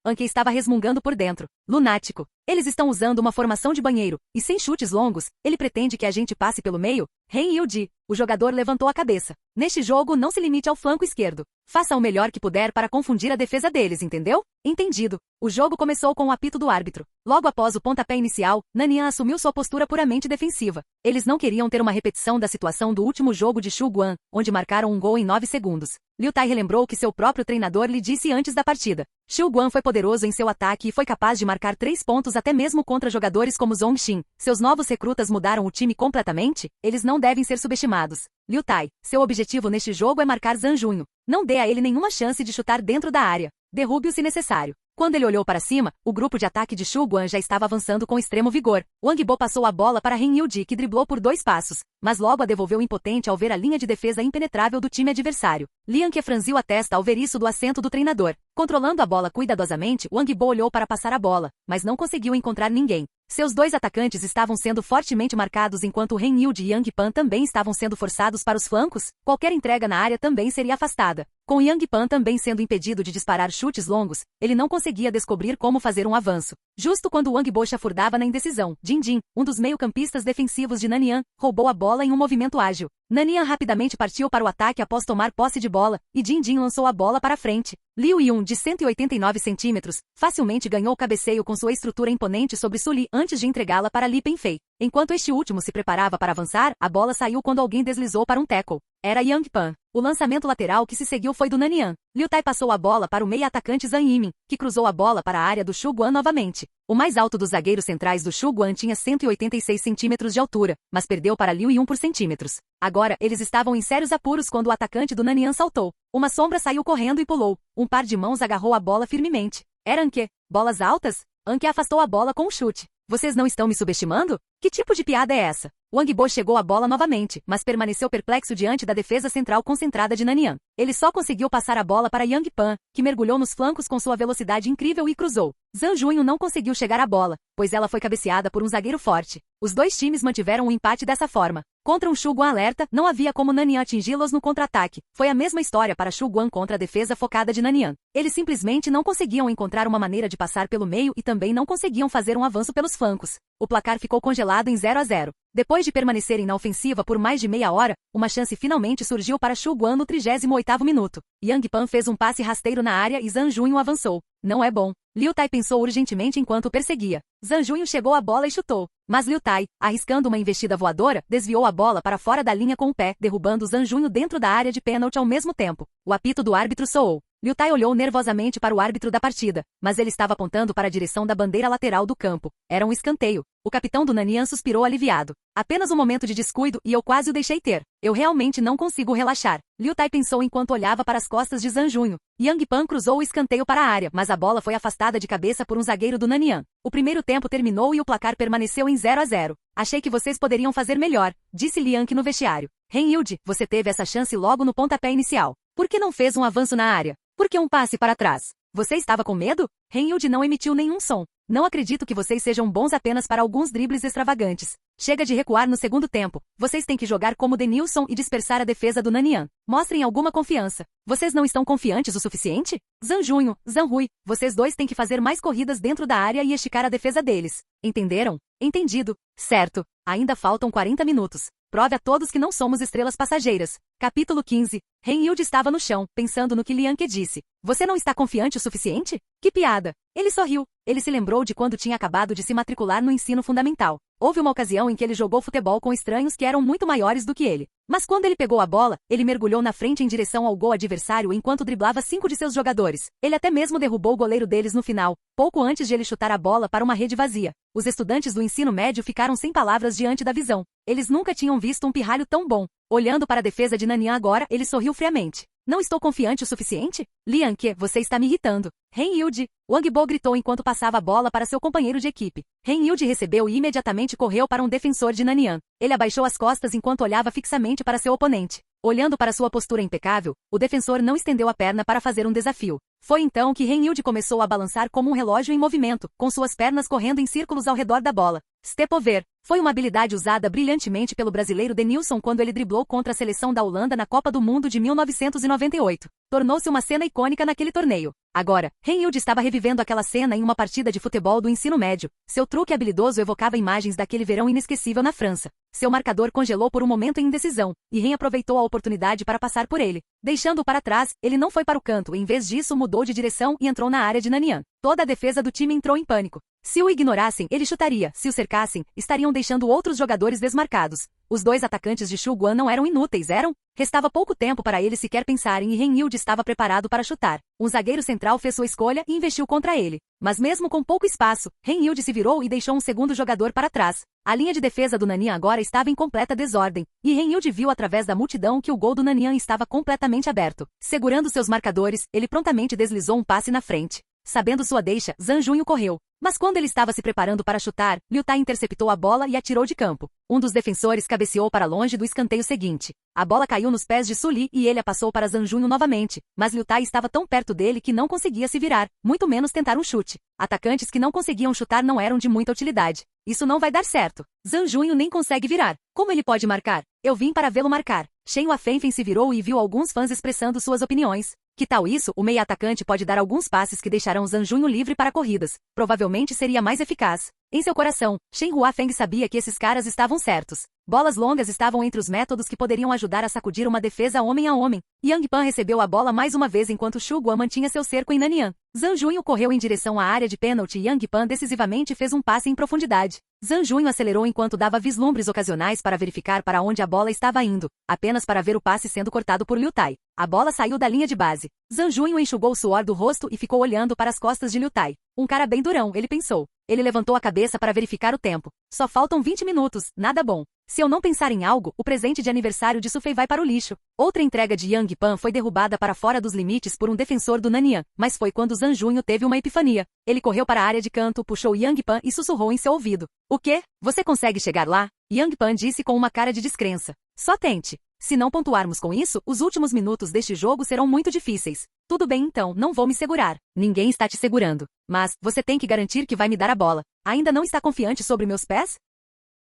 Anke estava resmungando por dentro. Lunático. Eles estão usando uma formação de banheiro, e sem chutes longos, ele pretende que a gente passe pelo meio? Ren Yu-ji, o jogador levantou a cabeça. Neste jogo não se limite ao flanco esquerdo. Faça o melhor que puder para confundir a defesa deles, entendeu? Entendido. O jogo começou com o apito do árbitro. Logo após o pontapé inicial, Nanian assumiu sua postura puramente defensiva. Eles não queriam ter uma repetição da situação do último jogo de Shu Guan, onde marcaram um gol em 9 segundos. Liu Tai relembrou que seu próprio treinador lhe disse antes da partida. Shu Guan foi poderoso em seu ataque e foi capaz de marcar 3 pontos até mesmo contra jogadores como Zhong Xin. Seus novos recrutas mudaram o time completamente? Eles não devem ser subestimados. Liu Tai, seu objetivo neste jogo é marcar Zhang Junho. Não dê a ele nenhuma chance de chutar dentro da área. Derrube-o se necessário. Quando ele olhou para cima, o grupo de ataque de Shu Guan já estava avançando com extremo vigor. Wang Bo passou a bola para Ren Yu-ji, que driblou por 2 passos, mas logo a devolveu impotente ao ver a linha de defesa impenetrável do time adversário. Lian Ke franziu a testa ao ver isso do assento do treinador. Controlando a bola cuidadosamente, Wang Bo olhou para passar a bola, mas não conseguiu encontrar ninguém. Seus 2 atacantes estavam sendo fortemente marcados enquanto Ren Yu-ji e Yang Pan também estavam sendo forçados para os flancos. Qualquer entrega na área também seria afastada. Com Yang Pan também sendo impedido de disparar chutes longos, ele não conseguia descobrir como fazer um avanço. Justo quando Wang Bo chafurdava na indecisão, Jin Jin, um dos meio-campistas defensivos de Nanian, roubou a bola em um movimento ágil. Nanian rapidamente partiu para o ataque após tomar posse de bola, e Jin Jin lançou a bola para frente. Liu Yun, de 189 centímetros, facilmente ganhou o cabeceio com sua estrutura imponente sobre Su Li antes de entregá-la para Li Pengfei. Enquanto este último se preparava para avançar, a bola saiu quando alguém deslizou para um tackle. Era Yang Pan. O lançamento lateral que se seguiu foi do Nanian. Liu Tai passou a bola para o meia-atacante Zhang Yimin, que cruzou a bola para a área do Shu Guan novamente. O mais alto dos zagueiros centrais do Shu Guan tinha 186 centímetros de altura, mas perdeu para Liu Yun por centímetros. Agora, eles estavam em sérios apuros quando o atacante do Nanian saltou. Uma sombra saiu correndo e pulou. Um par de mãos agarrou a bola firmemente. Era Anke. Bolas altas? Anke afastou a bola com um chute. Vocês não estão me subestimando? Que tipo de piada é essa? Wang Bo chegou à bola novamente, mas permaneceu perplexo diante da defesa central concentrada de Nanian. Ele só conseguiu passar a bola para Yang Pan, que mergulhou nos flancos com sua velocidade incrível e cruzou. Zhang Junho não conseguiu chegar à bola, pois ela foi cabeceada por um zagueiro forte. Os 2 times mantiveram um empate dessa forma. Contra um Shu Guan alerta, não havia como Nanian atingi-los no contra-ataque. Foi a mesma história para Shu Guan contra a defesa focada de Nanian. Eles simplesmente não conseguiam encontrar uma maneira de passar pelo meio e também não conseguiam fazer um avanço pelos flancos. O placar ficou congelado em 0-0. Depois de permanecerem na ofensiva por mais de meia hora, uma chance finalmente surgiu para Shu Guan no 38º minuto. Yang Pan fez um passe rasteiro na área e Zhang Junho avançou. Não é bom. Liu Tai pensou urgentemente enquanto perseguia. Zhang Junho chegou à bola e chutou. Mas Liu Tai, arriscando uma investida voadora, desviou a bola para fora da linha com o pé, derrubando Zhang Junho dentro da área de pênalti ao mesmo tempo. O apito do árbitro soou. Liu Tai olhou nervosamente para o árbitro da partida, mas ele estava apontando para a direção da bandeira lateral do campo. Era um escanteio. O capitão do Nanian suspirou aliviado. Apenas um momento de descuido e eu quase o deixei ter. Eu realmente não consigo relaxar. Liu Tai pensou enquanto olhava para as costas de Zhang Junho. Yang Pan cruzou o escanteio para a área, mas a bola foi afastada de cabeça por um zagueiro do Nanian. O primeiro tempo terminou e o placar permaneceu em 0-0. Achei que vocês poderiam fazer melhor, disse Liang no vestiário. Ren Yu-ji, você teve essa chance logo no pontapé inicial. Por que não fez um avanço na área? Por que um passe para trás? Você estava com medo? Ren Yu-ji não emitiu nenhum som. Não acredito que vocês sejam bons apenas para alguns dribles extravagantes. Chega de recuar no segundo tempo. Vocês têm que jogar como Denilson e dispersar a defesa do Nanian. Mostrem alguma confiança. Vocês não estão confiantes o suficiente? Zhang Junho, Zhang Rui, vocês 2 têm que fazer mais corridas dentro da área e esticar a defesa deles. Entenderam? Entendido. Certo. Ainda faltam 40 minutos. Prove a todos que não somos estrelas passageiras. Capítulo 15. Ren Yu-ji estava no chão, pensando no que Liang Ke disse. Você não está confiante o suficiente? Que piada. Ele sorriu. Ele se lembrou de quando tinha acabado de se matricular no ensino fundamental. Houve uma ocasião em que ele jogou futebol com estranhos que eram muito maiores do que ele. Mas quando ele pegou a bola, ele mergulhou na frente em direção ao gol adversário enquanto driblava 5 de seus jogadores. Ele até mesmo derrubou o goleiro deles no final, pouco antes de ele chutar a bola para uma rede vazia. Os estudantes do ensino médio ficaram sem palavras diante da visão. Eles nunca tinham visto um pirralho tão bom. Olhando para a defesa de Nanian agora, ele sorriu friamente. Não estou confiante o suficiente? Liang Ke, você está me irritando. Ren Yu-ji, Wang Bo gritou enquanto passava a bola para seu companheiro de equipe. Ren Yu-ji recebeu e imediatamente correu para um defensor de Nanian. Ele abaixou as costas enquanto olhava fixamente para seu oponente. Olhando para sua postura impecável, o defensor não estendeu a perna para fazer um desafio. Foi então que Ren Yu-ji começou a balançar como um relógio em movimento, com suas pernas correndo em círculos ao redor da bola. Step over. Foi uma habilidade usada brilhantemente pelo brasileiro Denilson quando ele driblou contra a seleção da Holanda na Copa do Mundo de 1998. Tornou-se uma cena icônica naquele torneio. Agora, Ren Yudi estava revivendo aquela cena em uma partida de futebol do ensino médio. Seu truque habilidoso evocava imagens daquele verão inesquecível na França. Seu marcador congelou por um momento em indecisão, e Ren aproveitou a oportunidade para passar por ele. Deixando-o para trás, ele não foi para o canto, em vez disso mudou de direção e entrou na área de Nanian. Toda a defesa do time entrou em pânico. Se o ignorassem, ele chutaria. Se o cercassem, estariam deixando outros jogadores desmarcados. Os dois atacantes de Shuguan não eram inúteis, eram? Restava pouco tempo para eles sequer pensarem e Ren Yudi estava preparado para chutar. Um zagueiro central fez sua escolha e investiu contra ele. Mas mesmo com pouco espaço, Ren Yudi se virou e deixou um segundo jogador para trás. A linha de defesa do Nanian agora estava em completa desordem, e Ren Yudi viu através da multidão que o gol do Nanian estava completamente aberto. Segurando seus marcadores, ele prontamente deslizou um passe na frente. Sabendo sua deixa, Zhang Junho correu. Mas quando ele estava se preparando para chutar, Liu Tai interceptou a bola e atirou de campo. Um dos defensores cabeceou para longe do escanteio seguinte. A bola caiu nos pés de Su Li e ele a passou para Zhang Junho novamente, mas Liu Tai estava tão perto dele que não conseguia se virar, muito menos tentar um chute. Atacantes que não conseguiam chutar não eram de muita utilidade. Isso não vai dar certo. Zhang Junho nem consegue virar. Como ele pode marcar? Eu vim para vê-lo marcar. Shen Huafenfen se virou e viu alguns fãs expressando suas opiniões. Que tal isso? O meia-atacante pode dar alguns passes que deixarão Zhang Junho livre para corridas. Provavelmente seria mais eficaz. Em seu coração, Shen Huafeng sabia que esses caras estavam certos. Bolas longas estavam entre os métodos que poderiam ajudar a sacudir uma defesa homem a homem. Yang Pan recebeu a bola mais uma vez enquanto Shu Guan mantinha seu cerco em Nanian. Zhang Junho correu em direção à área de pênalti e Yang Pan decisivamente fez um passe em profundidade. Zhang Junho acelerou enquanto dava vislumbres ocasionais para verificar para onde a bola estava indo, apenas para ver o passe sendo cortado por Liu Tai. A bola saiu da linha de base. Zhang Junho enxugou o suor do rosto e ficou olhando para as costas de Liu Tai. Um cara bem durão, ele pensou. Ele levantou a cabeça para verificar o tempo. Só faltam 20 minutos, nada bom. Se eu não pensar em algo, o presente de aniversário de Sufei vai para o lixo. Outra entrega de Yang Pan foi derrubada para fora dos limites por um defensor do Nanian, mas foi quando Zhang Junho teve uma epifania. Ele correu para a área de canto, puxou Yang Pan e sussurrou em seu ouvido. O quê? Você consegue chegar lá? Yang Pan disse com uma cara de descrença. Só tente. Se não pontuarmos com isso, os últimos minutos deste jogo serão muito difíceis. Tudo bem então, não vou me segurar. Ninguém está te segurando. Mas, você tem que garantir que vai me dar a bola. Ainda não está confiante sobre meus pés?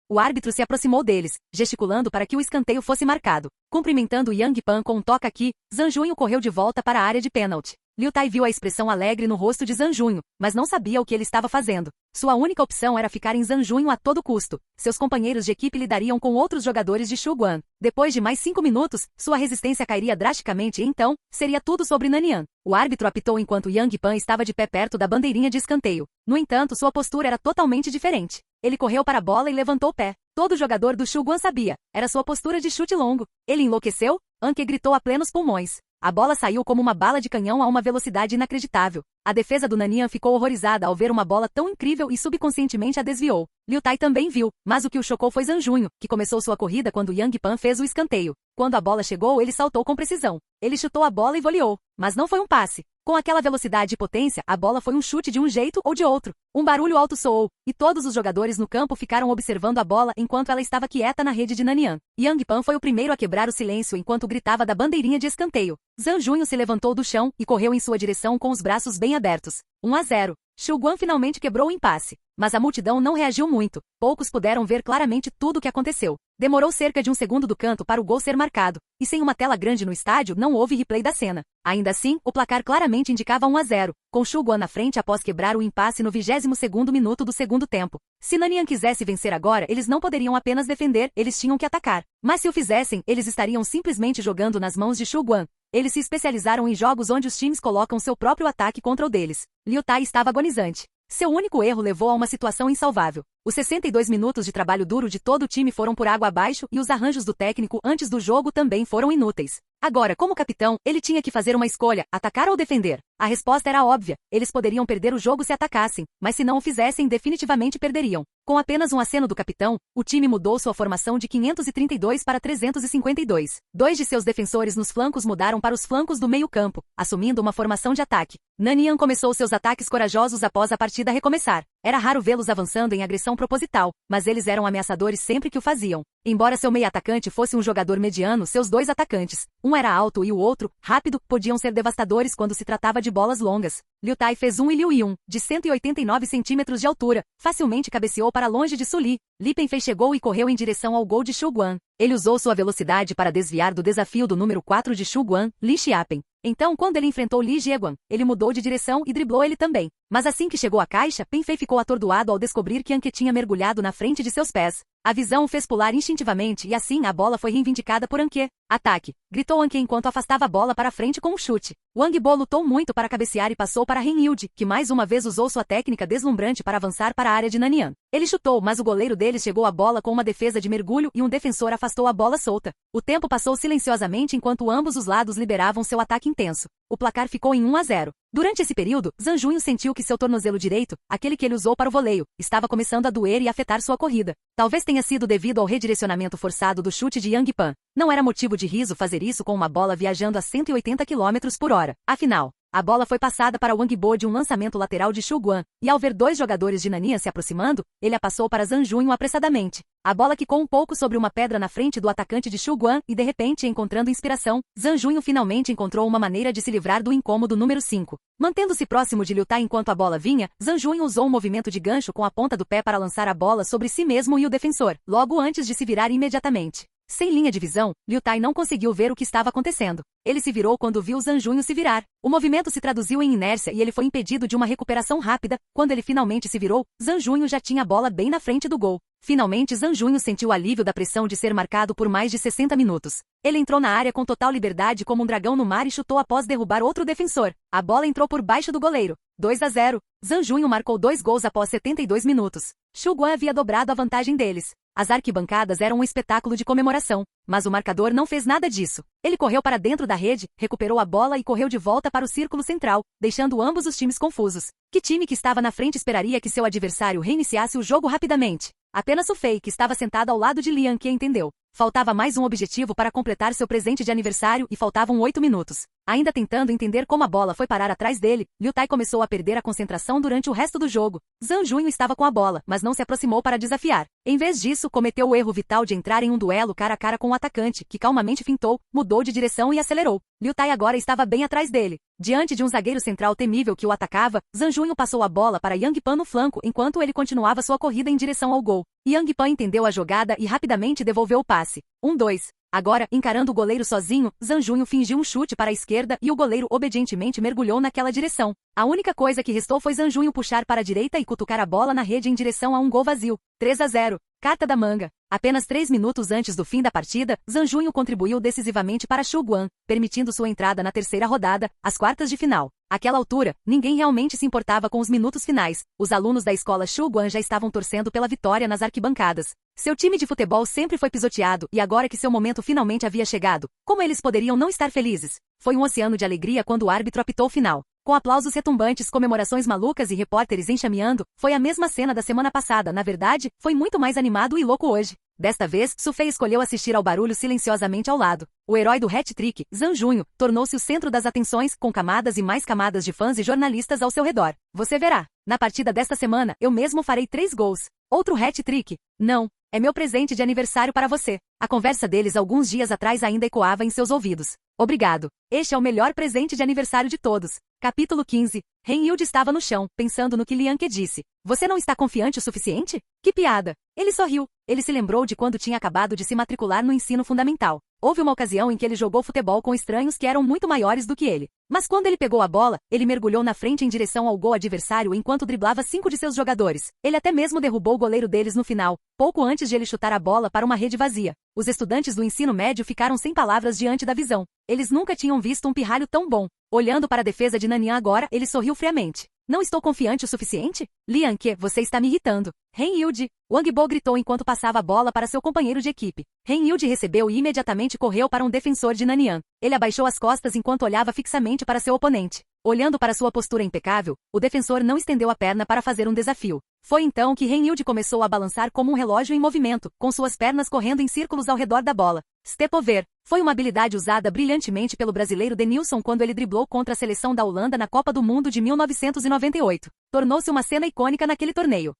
O árbitro se aproximou deles, gesticulando para que o escanteio fosse marcado. Cumprimentando Yang Pan com um toque aqui, Zhang Junho correu de volta para a área de pênalti. Liu Tai viu a expressão alegre no rosto de Zhang Junho, mas não sabia o que ele estava fazendo. Sua única opção era ficar em Zhang Junho a todo custo. Seus companheiros de equipe lidariam com outros jogadores de Shu Guan. Depois de mais 5 minutos, sua resistência cairia drasticamente e então, seria tudo sobre Nanian. O árbitro apitou enquanto Yang Pan estava de pé perto da bandeirinha de escanteio. No entanto, sua postura era totalmente diferente. Ele correu para a bola e levantou o pé. Todo jogador do Shu Guan sabia. Era sua postura de chute longo. Ele enlouqueceu? Anke gritou a plenos pulmões. A bola saiu como uma bala de canhão a uma velocidade inacreditável. A defesa do Nanian ficou horrorizada ao ver uma bola tão incrível e subconscientemente a desviou. Liu Tai também viu, mas o que o chocou foi Zhang Junho, que começou sua corrida quando Yang Pan fez o escanteio. Quando a bola chegou, ele saltou com precisão. Ele chutou a bola e voleou, mas não foi um passe. Com aquela velocidade e potência, a bola foi um chute de um jeito ou de outro. Um barulho alto soou, e todos os jogadores no campo ficaram observando a bola enquanto ela estava quieta na rede de Nanian. Yang Pan foi o primeiro a quebrar o silêncio enquanto gritava da bandeirinha de escanteio. Zhang Junho se levantou do chão e correu em sua direção com os braços bem abertos. 1-0. Shu Guan finalmente quebrou o impasse. Mas a multidão não reagiu muito. Poucos puderam ver claramente tudo o que aconteceu. Demorou cerca de um segundo do canto para o gol ser marcado, e sem uma tela grande no estádio não houve replay da cena. Ainda assim, o placar claramente indicava 1-0, com Shu Guan na frente após quebrar o impasse no 22º minuto do segundo tempo. Se Nanian quisesse vencer agora, eles não poderiam apenas defender, eles tinham que atacar. Mas se o fizessem, eles estariam simplesmente jogando nas mãos de Shu Guan. Eles se especializaram em jogos onde os times colocam seu próprio ataque contra o deles. Liu Tai estava agonizante. Seu único erro levou a uma situação insalvável. Os 62 minutos de trabalho duro de todo o time foram por água abaixo e os arranjos do técnico antes do jogo também foram inúteis. Agora, como capitão, ele tinha que fazer uma escolha, atacar ou defender. A resposta era óbvia, eles poderiam perder o jogo se atacassem, mas se não o fizessem definitivamente perderiam. Com apenas um aceno do capitão, o time mudou sua formação de 532 para 352. Dois de seus defensores nos flancos mudaram para os flancos do meio-campo, assumindo uma formação de ataque. Nanian começou seus ataques corajosos após a partida recomeçar. Era raro vê-los avançando em agressão proposital, mas eles eram ameaçadores sempre que o faziam. Embora seu meio-atacante fosse um jogador mediano, seus dois atacantes, um era alto e o outro, rápido, podiam ser devastadores quando se tratava de bolas longas. Liu Tai fez e Liu Yun, de 189 centímetros de altura, facilmente cabeceou para longe de Su Li. Li Pengfei chegou e correu em direção ao gol de Shu Guan. Ele usou sua velocidade para desviar do desafio do número 4 de Shu Guan, Li Xiapen. Então, quando ele enfrentou Li Jieguan, ele mudou de direção e driblou ele também. Mas assim que chegou à caixa, Pen Fei ficou atordoado ao descobrir que Anke tinha mergulhado na frente de seus pés. A visão o fez pular instintivamente e assim a bola foi reivindicada por Anke. Ataque! Gritou Anke enquanto afastava a bola para frente com um chute. Wang Bo lutou muito para cabecear e passou para Ren Yilde, que mais uma vez usou sua técnica deslumbrante para avançar para a área de Nanian. Ele chutou, mas o goleiro deles chegou à bola com uma defesa de mergulho e um defensor afastou a bola solta. O tempo passou silenciosamente enquanto ambos os lados liberavam seu ataque intenso. O placar ficou em 1-0. Durante esse período, Zhang Junho sentiu que seu tornozelo direito, aquele que ele usou para o voleio, estava começando a doer e afetar sua corrida. Talvez tenha sido devido ao redirecionamento forçado do chute de Yang Pan. Não era motivo de riso fazer isso com uma bola viajando a 180 km por hora. Afinal, a bola foi passada para Wang Bo de um lançamento lateral de Xu Guan, e ao ver dois jogadores de Nanian se aproximando, ele a passou para Zhang Junho apressadamente. A bola quicou um pouco sobre uma pedra na frente do atacante de Xu Guan e de repente, encontrando inspiração, Zhang Junho finalmente encontrou uma maneira de se livrar do incômodo número 5. Mantendo-se próximo de Liu Tai enquanto a bola vinha, Zhang Junho usou um movimento de gancho com a ponta do pé para lançar a bola sobre si mesmo e o defensor, logo antes de se virar imediatamente. Sem linha de visão, Liu Tai não conseguiu ver o que estava acontecendo. Ele se virou quando viu Zhang Junho se virar. O movimento se traduziu em inércia e ele foi impedido de uma recuperação rápida. Quando ele finalmente se virou, Zhang Junho já tinha a bola bem na frente do gol. Finalmente Zhang Junho sentiu o alívio da pressão de ser marcado por mais de 60 minutos. Ele entrou na área com total liberdade como um dragão no mar e chutou após derrubar outro defensor. A bola entrou por baixo do goleiro. 2-0. Zhang Junho marcou 2 gols após 72 minutos. Xu Guan havia dobrado a vantagem deles. As arquibancadas eram um espetáculo de comemoração, mas o marcador não fez nada disso. Ele correu para dentro da rede, recuperou a bola e correu de volta para o círculo central, deixando ambos os times confusos. Que time que estava na frente esperaria que seu adversário reiniciasse o jogo rapidamente? Apenas Su Fei, que estava sentado ao lado de Lian, que entendeu. Faltava mais um objetivo para completar seu presente de aniversário e faltavam 8 minutos. Ainda tentando entender como a bola foi parar atrás dele, Liu Tai começou a perder a concentração durante o resto do jogo. Zhang Junho estava com a bola, mas não se aproximou para desafiar. Em vez disso, cometeu o erro vital de entrar em um duelo cara a cara com o atacante, que calmamente fintou, mudou de direção e acelerou. Liu Tai agora estava bem atrás dele. Diante de um zagueiro central temível que o atacava, Zhang Junho passou a bola para Yang Pan no flanco enquanto ele continuava sua corrida em direção ao gol. Yang Pan entendeu a jogada e rapidamente devolveu o passe. 1-2. Agora, encarando o goleiro sozinho, Zhang Junho fingiu um chute para a esquerda e o goleiro obedientemente mergulhou naquela direção. A única coisa que restou foi Zhang Junho puxar para a direita e cutucar a bola na rede em direção a um gol vazio. 3-0. Carta da manga. Apenas 3 minutos antes do fim da partida, Zhang Junho contribuiu decisivamente para Xu Guan, permitindo sua entrada na terceira rodada, as quartas de final. Àquela altura, ninguém realmente se importava com os minutos finais. Os alunos da escola Xu Guan já estavam torcendo pela vitória nas arquibancadas. Seu time de futebol sempre foi pisoteado e agora que seu momento finalmente havia chegado, como eles poderiam não estar felizes? Foi um oceano de alegria quando o árbitro apitou o final. Com aplausos retumbantes, comemorações malucas e repórteres enxameando, foi a mesma cena da semana passada. Na verdade, foi muito mais animado e louco hoje. Desta vez, Su Fei escolheu assistir ao barulho silenciosamente ao lado. O herói do hat-trick, Zhang Junho, tornou-se o centro das atenções, com camadas e mais camadas de fãs e jornalistas ao seu redor. Você verá. Na partida desta semana, eu mesmo farei 3 gols. Outro hat-trick. Não. É meu presente de aniversário para você. A conversa deles alguns dias atrás ainda ecoava em seus ouvidos. Obrigado. Este é o melhor presente de aniversário de todos. Capítulo 15. Ren Yilde estava no chão, pensando no que Lian Ke disse. Você não está confiante o suficiente? Que piada. Ele sorriu. Ele se lembrou de quando tinha acabado de se matricular no ensino fundamental. Houve uma ocasião em que ele jogou futebol com estranhos que eram muito maiores do que ele. Mas quando ele pegou a bola, ele mergulhou na frente em direção ao gol adversário enquanto driblava 5 de seus jogadores. Ele até mesmo derrubou o goleiro deles no final, pouco antes de ele chutar a bola para uma rede vazia. Os estudantes do ensino médio ficaram sem palavras diante da visão. Eles nunca tinham visto um pirralho tão bom. Olhando para a defesa de Nanian agora, ele sorriu friamente. Não estou confiante o suficiente? Lian Ke, você está me irritando. Ren Yilde. Wang Bo gritou enquanto passava a bola para seu companheiro de equipe. Ren Yilde recebeu e imediatamente correu para um defensor de Nanian. Ele abaixou as costas enquanto olhava fixamente para seu oponente. Olhando para sua postura impecável, o defensor não estendeu a perna para fazer um desafio. Foi então que Ren Yilde começou a balançar como um relógio em movimento, com suas pernas correndo em círculos ao redor da bola. Stepover. Foi uma habilidade usada brilhantemente pelo brasileiro Denilson quando ele driblou contra a seleção da Holanda na Copa do Mundo de 1998. Tornou-se uma cena icônica naquele torneio.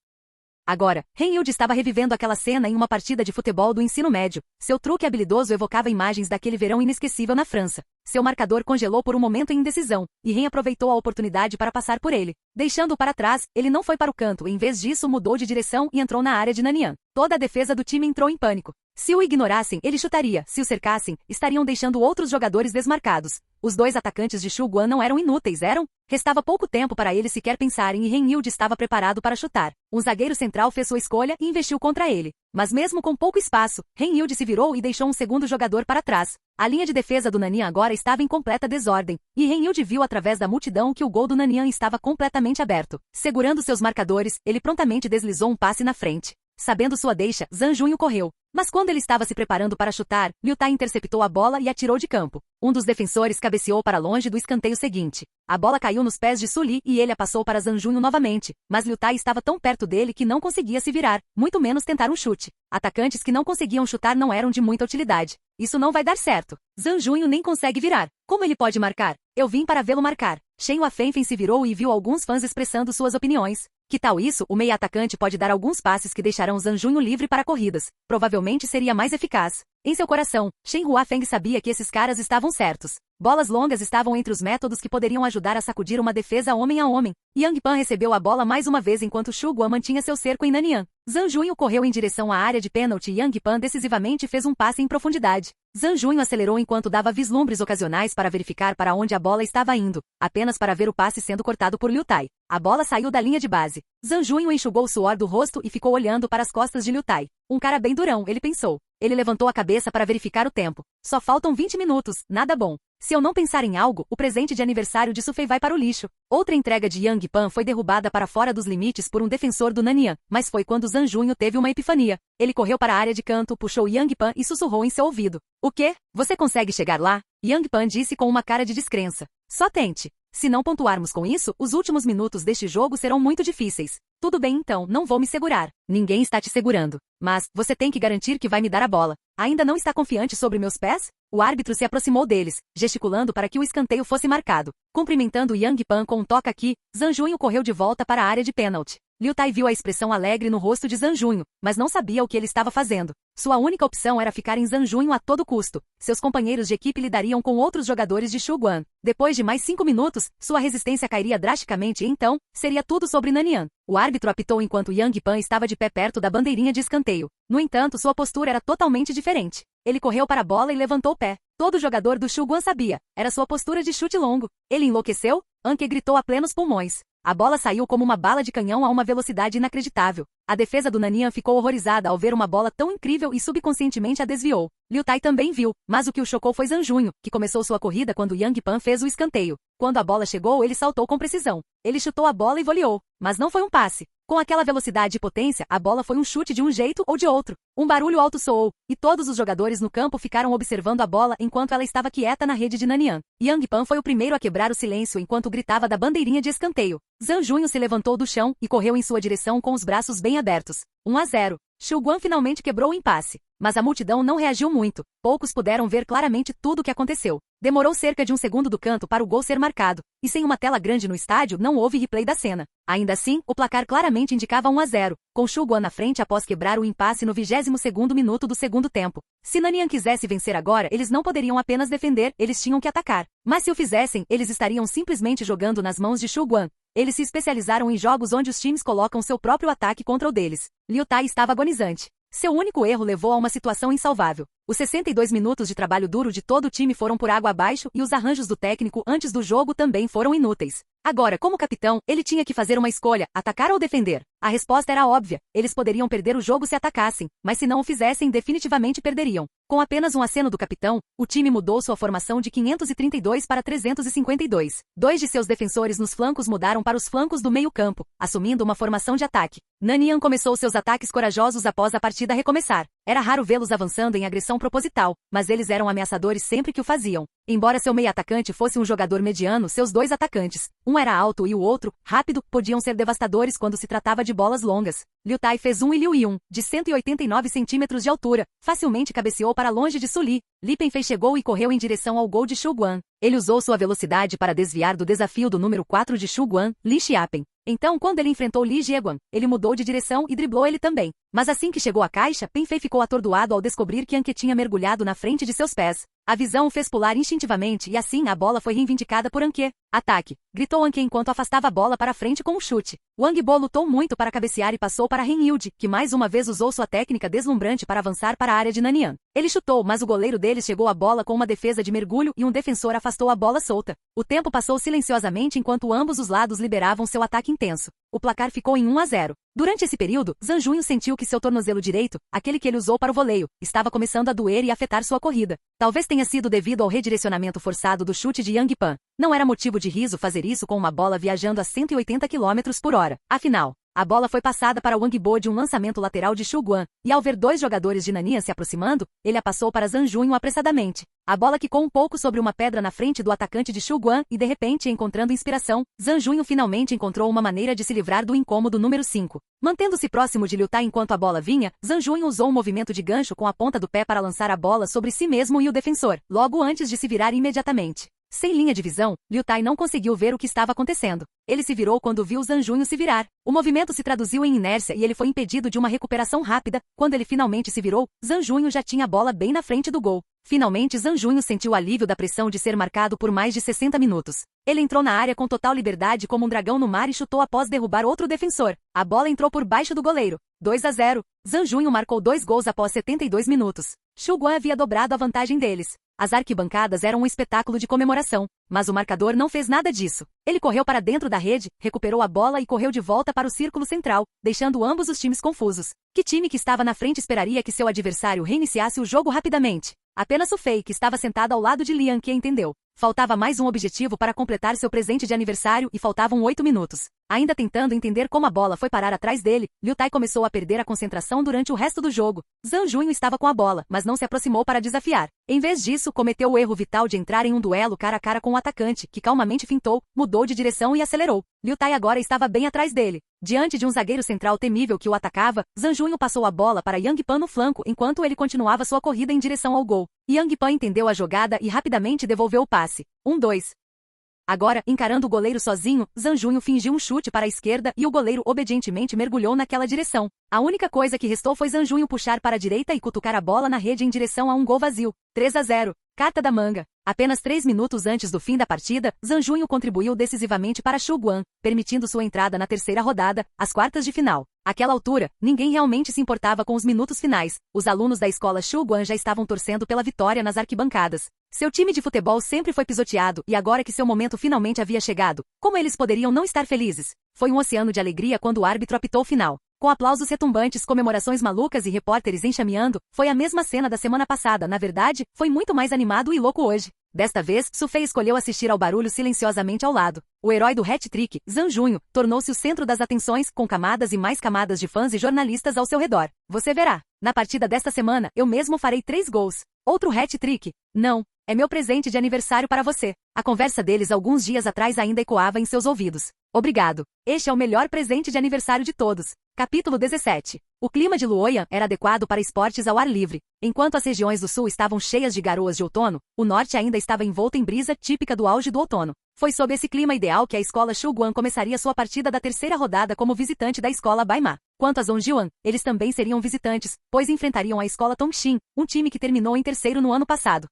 Agora, Ren Yilde estava revivendo aquela cena em uma partida de futebol do ensino médio. Seu truque habilidoso evocava imagens daquele verão inesquecível na França. Seu marcador congelou por um momento em indecisão, e Ren aproveitou a oportunidade para passar por ele. Deixando-o para trás, ele não foi para o canto e em vez disso mudou de direção e entrou na área de Nanian. Toda a defesa do time entrou em pânico. Se o ignorassem, ele chutaria. Se o cercassem, estariam deixando outros jogadores desmarcados. Os dois atacantes de Shuguan não eram inúteis, eram? Restava pouco tempo para eles sequer pensarem e Ren Yilde estava preparado para chutar. Um zagueiro central fez sua escolha e investiu contra ele. Mas mesmo com pouco espaço, Ren Yilde se virou e deixou um segundo jogador para trás. A linha de defesa do Nanian agora estava em completa desordem, e Ren Yilde viu através da multidão que o gol do Nanian estava completamente aberto. Segurando seus marcadores, ele prontamente deslizou um passe na frente. Sabendo sua deixa, Zhang Junho correu. Mas quando ele estava se preparando para chutar, Liu Tai interceptou a bola e atirou de campo. Um dos defensores cabeceou para longe do escanteio seguinte. A bola caiu nos pés de Su Li e ele a passou para Zhang Junho novamente, mas Liu Tai estava tão perto dele que não conseguia se virar, muito menos tentar um chute. Atacantes que não conseguiam chutar não eram de muita utilidade. Isso não vai dar certo. Zhang Junho nem consegue virar. Como ele pode marcar? Eu vim para vê-lo marcar. Shen Huafenfen se virou e viu alguns fãs expressando suas opiniões. Que tal isso? O meia-atacante pode dar alguns passes que deixarão Zhang Junho livre para corridas. Provavelmente seria mais eficaz. Em seu coração, Shen Huafeng sabia que esses caras estavam certos. Bolas longas estavam entre os métodos que poderiam ajudar a sacudir uma defesa homem a homem. Yang Pan recebeu a bola mais uma vez enquanto Shu Guan mantinha seu cerco em Nanian. Zhang Junho correu em direção à área de pênalti e Yang Pan decisivamente fez um passe em profundidade. Zhang Junho acelerou enquanto dava vislumbres ocasionais para verificar para onde a bola estava indo, apenas para ver o passe sendo cortado por Liu Tai. A bola saiu da linha de base. Zhang Junho enxugou o suor do rosto e ficou olhando para as costas de Liu Tai. Um cara bem durão, ele pensou. Ele levantou a cabeça para verificar o tempo. Só faltam 20 minutos, nada bom. Se eu não pensar em algo, o presente de aniversário de Sufei vai para o lixo. Outra entrega de Yang Pan foi derrubada para fora dos limites por um defensor do Nanian, mas foi quando Zhang Junho teve uma epifania. Ele correu para a área de canto, puxou Yang Pan e sussurrou em seu ouvido. O quê? Você consegue chegar lá? Yang Pan disse com uma cara de descrença. Só tente. Se não pontuarmos com isso, os últimos minutos deste jogo serão muito difíceis. Tudo bem então, não vou me segurar. Ninguém está te segurando. Mas, você tem que garantir que vai me dar a bola. Ainda não está confiante sobre meus pés? O árbitro se aproximou deles, gesticulando para que o escanteio fosse marcado. Cumprimentando Yang Pan com um toque aqui, Zhang Junho correu de volta para a área de pênalti. Liu Tai viu a expressão alegre no rosto de Zhang Junho, mas não sabia o que ele estava fazendo. Sua única opção era ficar em Zhang Junho a todo custo. Seus companheiros de equipe lidariam com outros jogadores de Shuguan. Depois de mais 5 minutos, sua resistência cairia drasticamente e então, seria tudo sobre Nanian. O árbitro apitou enquanto Yang Pan estava de pé perto da bandeirinha de escanteio. No entanto, sua postura era totalmente diferente. Ele correu para a bola e levantou o pé. Todo jogador do Shuguan sabia. Era sua postura de chute longo. Ele enlouqueceu? Anke gritou a plenos pulmões. A bola saiu como uma bala de canhão a uma velocidade inacreditável. A defesa do Nanian ficou horrorizada ao ver uma bola tão incrível e subconscientemente a desviou. Liu Tai também viu, mas o que o chocou foi Zhang Junho, que começou sua corrida quando Yang Pan fez o escanteio. Quando a bola chegou, ele saltou com precisão. Ele chutou a bola e voleou, mas não foi um passe. Com aquela velocidade e potência, a bola foi um chute de um jeito ou de outro. Um barulho alto soou, e todos os jogadores no campo ficaram observando a bola enquanto ela estava quieta na rede de Nanian. Yang Pan foi o primeiro a quebrar o silêncio enquanto gritava da bandeirinha de escanteio. Zhang Junho se levantou do chão e correu em sua direção com os braços bem abertos. 1-0. Shuguan finalmente quebrou o impasse. Mas a multidão não reagiu muito. Poucos puderam ver claramente tudo o que aconteceu. Demorou cerca de um segundo do canto para o gol ser marcado, e sem uma tela grande no estádio não houve replay da cena. Ainda assim, o placar claramente indicava 1-0, com Shuguan na frente após quebrar o impasse no 22º minuto do segundo tempo. Se Nanian quisesse vencer agora, eles não poderiam apenas defender, eles tinham que atacar. Mas se o fizessem, eles estariam simplesmente jogando nas mãos de Shuguan. Eles se especializaram em jogos onde os times colocam seu próprio ataque contra o deles. Liu Tai estava agonizante. Seu único erro levou a uma situação insalvável. Os 62 minutos de trabalho duro de todo o time foram por água abaixo e os arranjos do técnico antes do jogo também foram inúteis. Agora, como capitão, ele tinha que fazer uma escolha, atacar ou defender. A resposta era óbvia, eles poderiam perder o jogo se atacassem, mas se não o fizessem definitivamente perderiam. Com apenas um aceno do capitão, o time mudou sua formação de 532 para 352. Dois de seus defensores nos flancos mudaram para os flancos do meio-campo, assumindo uma formação de ataque. Nanian começou seus ataques corajosos após a partida recomeçar. Era raro vê-los avançando em agressão proposital, mas eles eram ameaçadores sempre que o faziam. Embora seu meio-atacante fosse um jogador mediano, seus dois atacantes, um era alto e o outro, rápido, podiam ser devastadores quando se tratava de bolas longas. Liu Tai fez e Liu Yun, de 189 centímetros de altura, facilmente cabeceou para longe de Su Li. Li Pengfei chegou e correu em direção ao gol de Shuguan. Ele usou sua velocidade para desviar do desafio do número 4 de Shuguan, Li Xiapen. Então, quando ele enfrentou Li Jieguan, ele mudou de direção e driblou ele também. Mas assim que chegou à caixa, Pengfei ficou atordoado ao descobrir que Anke tinha mergulhado na frente de seus pés. A visão o fez pular instintivamente e assim a bola foi reivindicada por Anke. Ataque! Gritou Anke enquanto afastava a bola para frente com um chute. Wang Bo lutou muito para cabecear e passou para Ren Yilde, que mais uma vez usou sua técnica deslumbrante para avançar para a área de Nanian. Ele chutou, mas o goleiro deles chegou à bola com uma defesa de mergulho e um defensor afastou a bola solta. O tempo passou silenciosamente enquanto ambos os lados liberavam seu ataque intenso. O placar ficou em 1-0. Durante esse período, Zhang Junho sentiu que seu tornozelo direito, aquele que ele usou para o voleio, estava começando a doer e afetar sua corrida. Talvez tenha sido devido ao redirecionamento forçado do chute de Yang Pan. Não era motivo de riso fazer isso com uma bola viajando a 180 km por hora. Afinal, a bola foi passada para Wang Bo de um lançamento lateral de Xu Guan, e ao ver dois jogadores de Nanian se aproximando, ele a passou para Zhang Junho apressadamente. A bola quicou um pouco sobre uma pedra na frente do atacante de Xu Guan e de repente, encontrando inspiração, Zhang Junho finalmente encontrou uma maneira de se livrar do incômodo número 5. Mantendo-se próximo de Liu Tai enquanto a bola vinha, Zhang Junho usou um movimento de gancho com a ponta do pé para lançar a bola sobre si mesmo e o defensor, logo antes de se virar imediatamente. Sem linha de visão, Liu Tai não conseguiu ver o que estava acontecendo. Ele se virou quando viu Zhang Junho se virar. O movimento se traduziu em inércia e ele foi impedido de uma recuperação rápida. Quando ele finalmente se virou, Zhang Junho já tinha a bola bem na frente do gol. Finalmente Zhang Junho sentiu o alívio da pressão de ser marcado por mais de 60 minutos. Ele entrou na área com total liberdade como um dragão no mar e chutou após derrubar outro defensor. A bola entrou por baixo do goleiro. 2-0. Zhang Junho marcou 2 gols após 72 minutos. Xu Guan havia dobrado a vantagem deles. As arquibancadas eram um espetáculo de comemoração, mas o marcador não fez nada disso. Ele correu para dentro da rede, recuperou a bola e correu de volta para o círculo central, deixando ambos os times confusos. Que time que estava na frente esperaria que seu adversário reiniciasse o jogo rapidamente? Apenas Su Fei, que estava sentada ao lado de Lian, que entendeu. Faltava mais um objetivo para completar seu presente de aniversário e faltavam 8 minutos. Ainda tentando entender como a bola foi parar atrás dele, Liu Tai começou a perder a concentração durante o resto do jogo. Zhang Junho estava com a bola, mas não se aproximou para desafiar. Em vez disso, cometeu o erro vital de entrar em um duelo cara a cara com o atacante, que calmamente fintou, mudou de direção e acelerou. Liu Tai agora estava bem atrás dele. Diante de um zagueiro central temível que o atacava, Zhang Junho passou a bola para Yang Pan no flanco enquanto ele continuava sua corrida em direção ao gol. Yang Pan entendeu a jogada e rapidamente devolveu o passe. 1-2. Agora, encarando o goleiro sozinho, Zhang Junho fingiu um chute para a esquerda e o goleiro obedientemente mergulhou naquela direção. A única coisa que restou foi Zhang Junho puxar para a direita e cutucar a bola na rede em direção a um gol vazio. 3-0. Carta da manga. Apenas 3 minutos antes do fim da partida, Zhang Junho contribuiu decisivamente para Xu Guan, permitindo sua entrada na terceira rodada, as quartas de final. Àquela altura, ninguém realmente se importava com os minutos finais. Os alunos da escola Xu Guan já estavam torcendo pela vitória nas arquibancadas. Seu time de futebol sempre foi pisoteado e agora que seu momento finalmente havia chegado, como eles poderiam não estar felizes? Foi um oceano de alegria quando o árbitro apitou o final. Com aplausos retumbantes, comemorações malucas e repórteres enxameando, foi a mesma cena da semana passada. Na verdade, foi muito mais animado e louco hoje. Desta vez, Su Fei escolheu assistir ao barulho silenciosamente ao lado. O herói do hat-trick, Zhang Junho, tornou-se o centro das atenções, com camadas e mais camadas de fãs e jornalistas ao seu redor. Você verá. Na partida desta semana, eu mesmo farei 3 gols. Outro hat-trick? Não. É meu presente de aniversário para você. A conversa deles alguns dias atrás ainda ecoava em seus ouvidos. Obrigado. Este é o melhor presente de aniversário de todos. Capítulo 17. O clima de Luoyang era adequado para esportes ao ar livre. Enquanto as regiões do sul estavam cheias de garoas de outono, o norte ainda estava envolto em brisa típica do auge do outono. Foi sob esse clima ideal que a escola Xu Guan começaria sua partida da terceira rodada como visitante da escola Baima. Quanto a Zhongjiang, eles também seriam visitantes, pois enfrentariam a escola Tongxin, um time que terminou em terceiro no ano passado.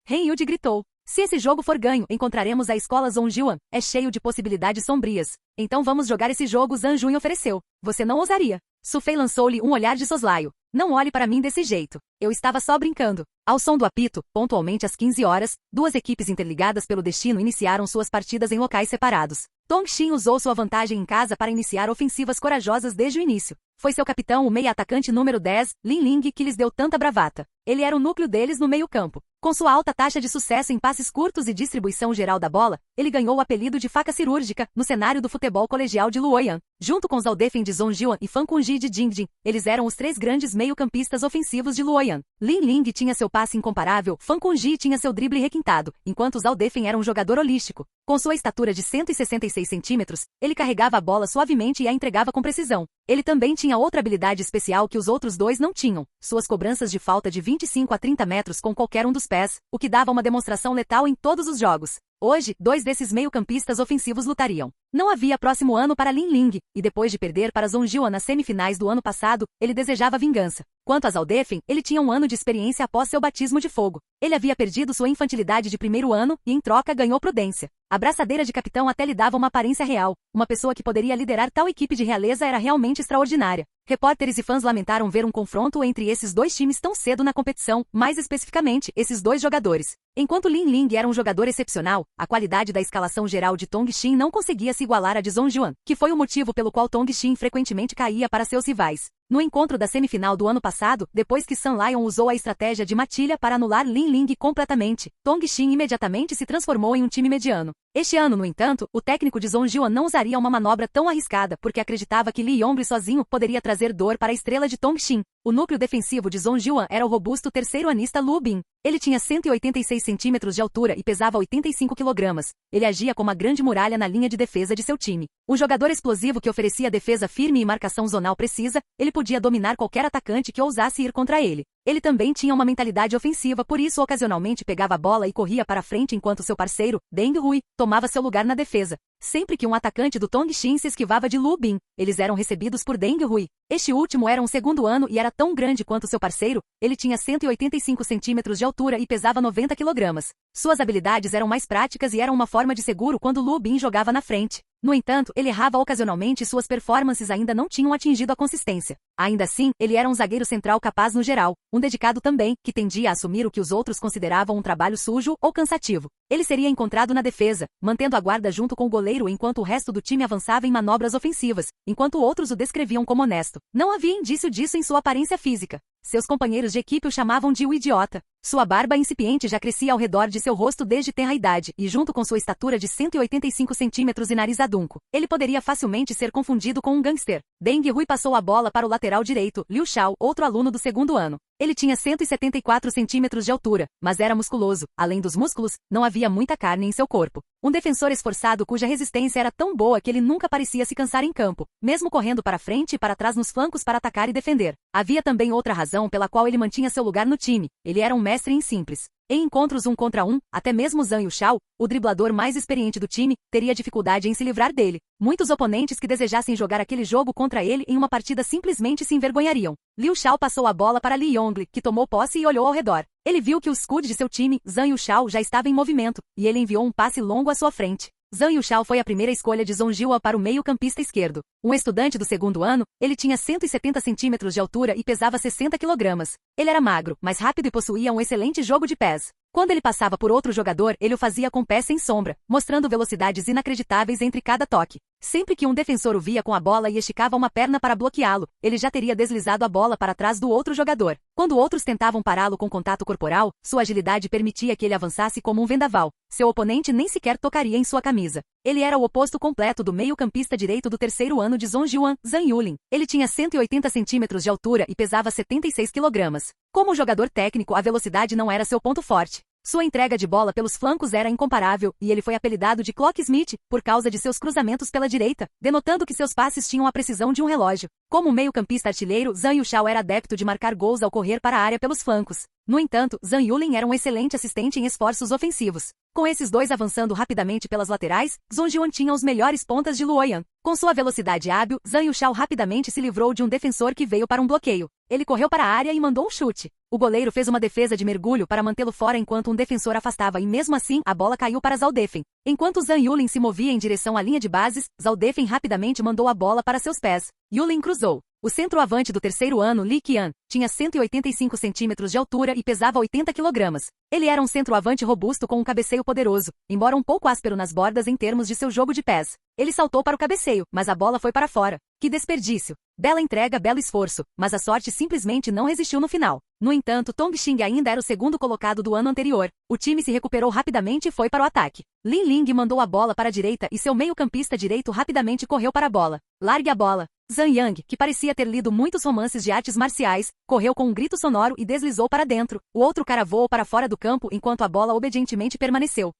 Ren Yudi gritou. Se esse jogo for ganho, encontraremos a escola Zhongjiang. É cheio de possibilidades sombrias. Então vamos jogar esse jogo, Zhang Junho ofereceu. Você não ousaria. Su Fei lançou-lhe um olhar de soslaio. Não olhe para mim desse jeito. Eu estava só brincando. Ao som do apito, pontualmente às 15 horas, 2 equipes interligadas pelo destino iniciaram suas partidas em locais separados. Tongxin usou sua vantagem em casa para iniciar ofensivas corajosas desde o início. Foi seu capitão, o meia-atacante número 10, Lin Ling, que lhes deu tanta bravata. Ele era o núcleo deles no meio-campo. Com sua alta taxa de sucesso em passes curtos e distribuição geral da bola, ele ganhou o apelido de faca cirúrgica no cenário do futebol colegial de Luoyang. Junto com Zaldefen de Zhongjiang e Fan Kunji de Jingjing, eles eram os 3 grandes meio-campistas ofensivos de Luoyang. Lin Ling tinha seu passe incomparável, Fan Kunji tinha seu drible requintado, enquanto Zaldefen era um jogador holístico. Com sua estatura de 166 centímetros, ele carregava a bola suavemente e a entregava com precisão. Ele também tinha outra habilidade especial que os outros 2 não tinham, suas cobranças de falta de 25 a 30 metros com qualquer um dos pés, o que dava uma demonstração letal em todos os jogos. Hoje, 2 desses meio-campistas ofensivos lutariam. Não havia próximo ano para Lin Ling, e depois de perder para Zhong Jiuan nas semifinais do ano passado, ele desejava vingança. Quanto a Zhao Defeng, ele tinha 1 ano de experiência após seu batismo de fogo. Ele havia perdido sua infantilidade de primeiro ano e, em troca, ganhou prudência. A braçadeira de capitão até lhe dava uma aparência real. Uma pessoa que poderia liderar tal equipe de realeza era realmente extraordinária. Repórteres e fãs lamentaram ver um confronto entre esses 2 times tão cedo na competição, mais especificamente, esses 2 jogadores. Enquanto Lin Ling era um jogador excepcional, a qualidade da escalação geral de Tong Xin não conseguia se igualar à de Zhong Jiuan, que foi o motivo pelo qual Tong Xin frequentemente caía para seus rivais. No encontro da semifinal do ano passado, depois que Sun Lion usou a estratégia de matilha para anular Lin Ling completamente, Tong Xin imediatamente se transformou em um time mediano. Este ano, no entanto, o técnico de Zhong Jiuan não usaria uma manobra tão arriscada porque acreditava que Li Yongli sozinho poderia trazer dor para a estrela de Tong Xin. O núcleo defensivo de Zhong Jiuan era o robusto terceiro-anista Lu Bin. Ele tinha 186 centímetros de altura e pesava 85 quilogramas. Ele agia como uma grande muralha na linha de defesa de seu time. Um jogador explosivo que oferecia defesa firme e marcação zonal precisa, ele podia dominar qualquer atacante que ousasse ir contra ele. Ele também tinha uma mentalidade ofensiva, por isso ocasionalmente pegava a bola e corria para frente enquanto seu parceiro, Deng Hui, tomava seu lugar na defesa. Sempre que um atacante do Tong Xin se esquivava de Lu Bin, eles eram recebidos por Deng Hui. Este último era um segundo ano e era tão grande quanto seu parceiro, ele tinha 185 centímetros de altura e pesava 90 quilogramas. Suas habilidades eram mais práticas e eram uma forma de seguro quando Lu Bin jogava na frente. No entanto, ele errava ocasionalmente e suas performances ainda não tinham atingido a consistência. Ainda assim, ele era um zagueiro central capaz no geral, um dedicado também, que tendia a assumir o que os outros consideravam um trabalho sujo ou cansativo. Ele seria encontrado na defesa, mantendo a guarda junto com o goleiro enquanto o resto do time avançava em manobras ofensivas, enquanto outros o descreviam como honesto. Não havia indício disso em sua aparência física. Seus companheiros de equipe o chamavam de o idiota. Sua barba incipiente já crescia ao redor de seu rosto desde tenra idade, e junto com sua estatura de 185 centímetros e nariz adunco, ele poderia facilmente ser confundido com um gangster. Deng Hui passou a bola para o lateral direito, Liu Shao, outro aluno do segundo ano. Ele tinha 174 centímetros de altura, mas era musculoso. Além dos músculos, não havia muita carne em seu corpo. Um defensor esforçado cuja resistência era tão boa que ele nunca parecia se cansar em campo, mesmo correndo para frente e para trás nos flancos para atacar e defender. Havia também outra razão pela qual ele mantinha seu lugar no time. Ele era um mestre em simples. Em encontros 1 contra 1, até mesmo Zhang Yushao, o driblador mais experiente do time, teria dificuldade em se livrar dele. Muitos oponentes que desejassem jogar aquele jogo contra ele em uma partida simplesmente se envergonhariam. Liu Shao passou a bola para Li Yongli, que tomou posse e olhou ao redor. Ele viu que o scudo de seu time, Zhang Yushao, já estava em movimento, e ele enviou um passe longo à sua frente. Zhang Yushao foi a primeira escolha de Zhong Jiuan para o meio-campista esquerdo. Um estudante do segundo ano, ele tinha 170 centímetros de altura e pesava 60 quilogramas. Ele era magro, mas rápido e possuía um excelente jogo de pés. Quando ele passava por outro jogador, ele o fazia com pés sem sombra, mostrando velocidades inacreditáveis entre cada toque. Sempre que um defensor o via com a bola e esticava uma perna para bloqueá-lo, ele já teria deslizado a bola para trás do outro jogador. Quando outros tentavam pará-lo com contato corporal, sua agilidade permitia que ele avançasse como um vendaval. Seu oponente nem sequer tocaria em sua camisa. Ele era o oposto completo do meio-campista direito do terceiro ano de Zhong Jiuan, Zhang Yulin. Ele tinha 180 centímetros de altura e pesava 76 quilogramas. Como jogador técnico, a velocidade não era seu ponto forte. Sua entrega de bola pelos flancos era incomparável, e ele foi apelidado de Clocksmith, por causa de seus cruzamentos pela direita, denotando que seus passes tinham a precisão de um relógio. Como meio-campista artilheiro, Zhang Yushao era adepto de marcar gols ao correr para a área pelos flancos. No entanto, Zhang Yulin era um excelente assistente em esforços ofensivos. Com esses dois avançando rapidamente pelas laterais, Zhong Jiuan tinha os melhores pontas de Luoyang. Com sua velocidade hábil, Zhang Yushao rapidamente se livrou de um defensor que veio para um bloqueio. Ele correu para a área e mandou um chute. O goleiro fez uma defesa de mergulho para mantê-lo fora enquanto um defensor afastava e mesmo assim, a bola caiu para Zhao Defeng. Enquanto Zhang Yulin se movia em direção à linha de bases, Zhao Defeng rapidamente mandou a bola para seus pés. Yulin cruzou. O centroavante do terceiro ano, Li Qian, tinha 185 centímetros de altura e pesava 80 quilogramas. Ele era um centroavante robusto com um cabeceio poderoso, embora um pouco áspero nas bordas em termos de seu jogo de pés. Ele saltou para o cabeceio, mas a bola foi para fora. Que desperdício! Bela entrega, belo esforço, mas a sorte simplesmente não resistiu no final. No entanto, Tong Xin ainda era o segundo colocado do ano anterior. O time se recuperou rapidamente e foi para o ataque. Lin Ling mandou a bola para a direita e seu meio-campista direito rapidamente correu para a bola. Largue a bola! Zhang Yang, que parecia ter lido muitos romances de artes marciais, correu com um grito sonoro e deslizou para dentro. O outro cara voou para fora do campo enquanto a bola obedientemente permaneceu.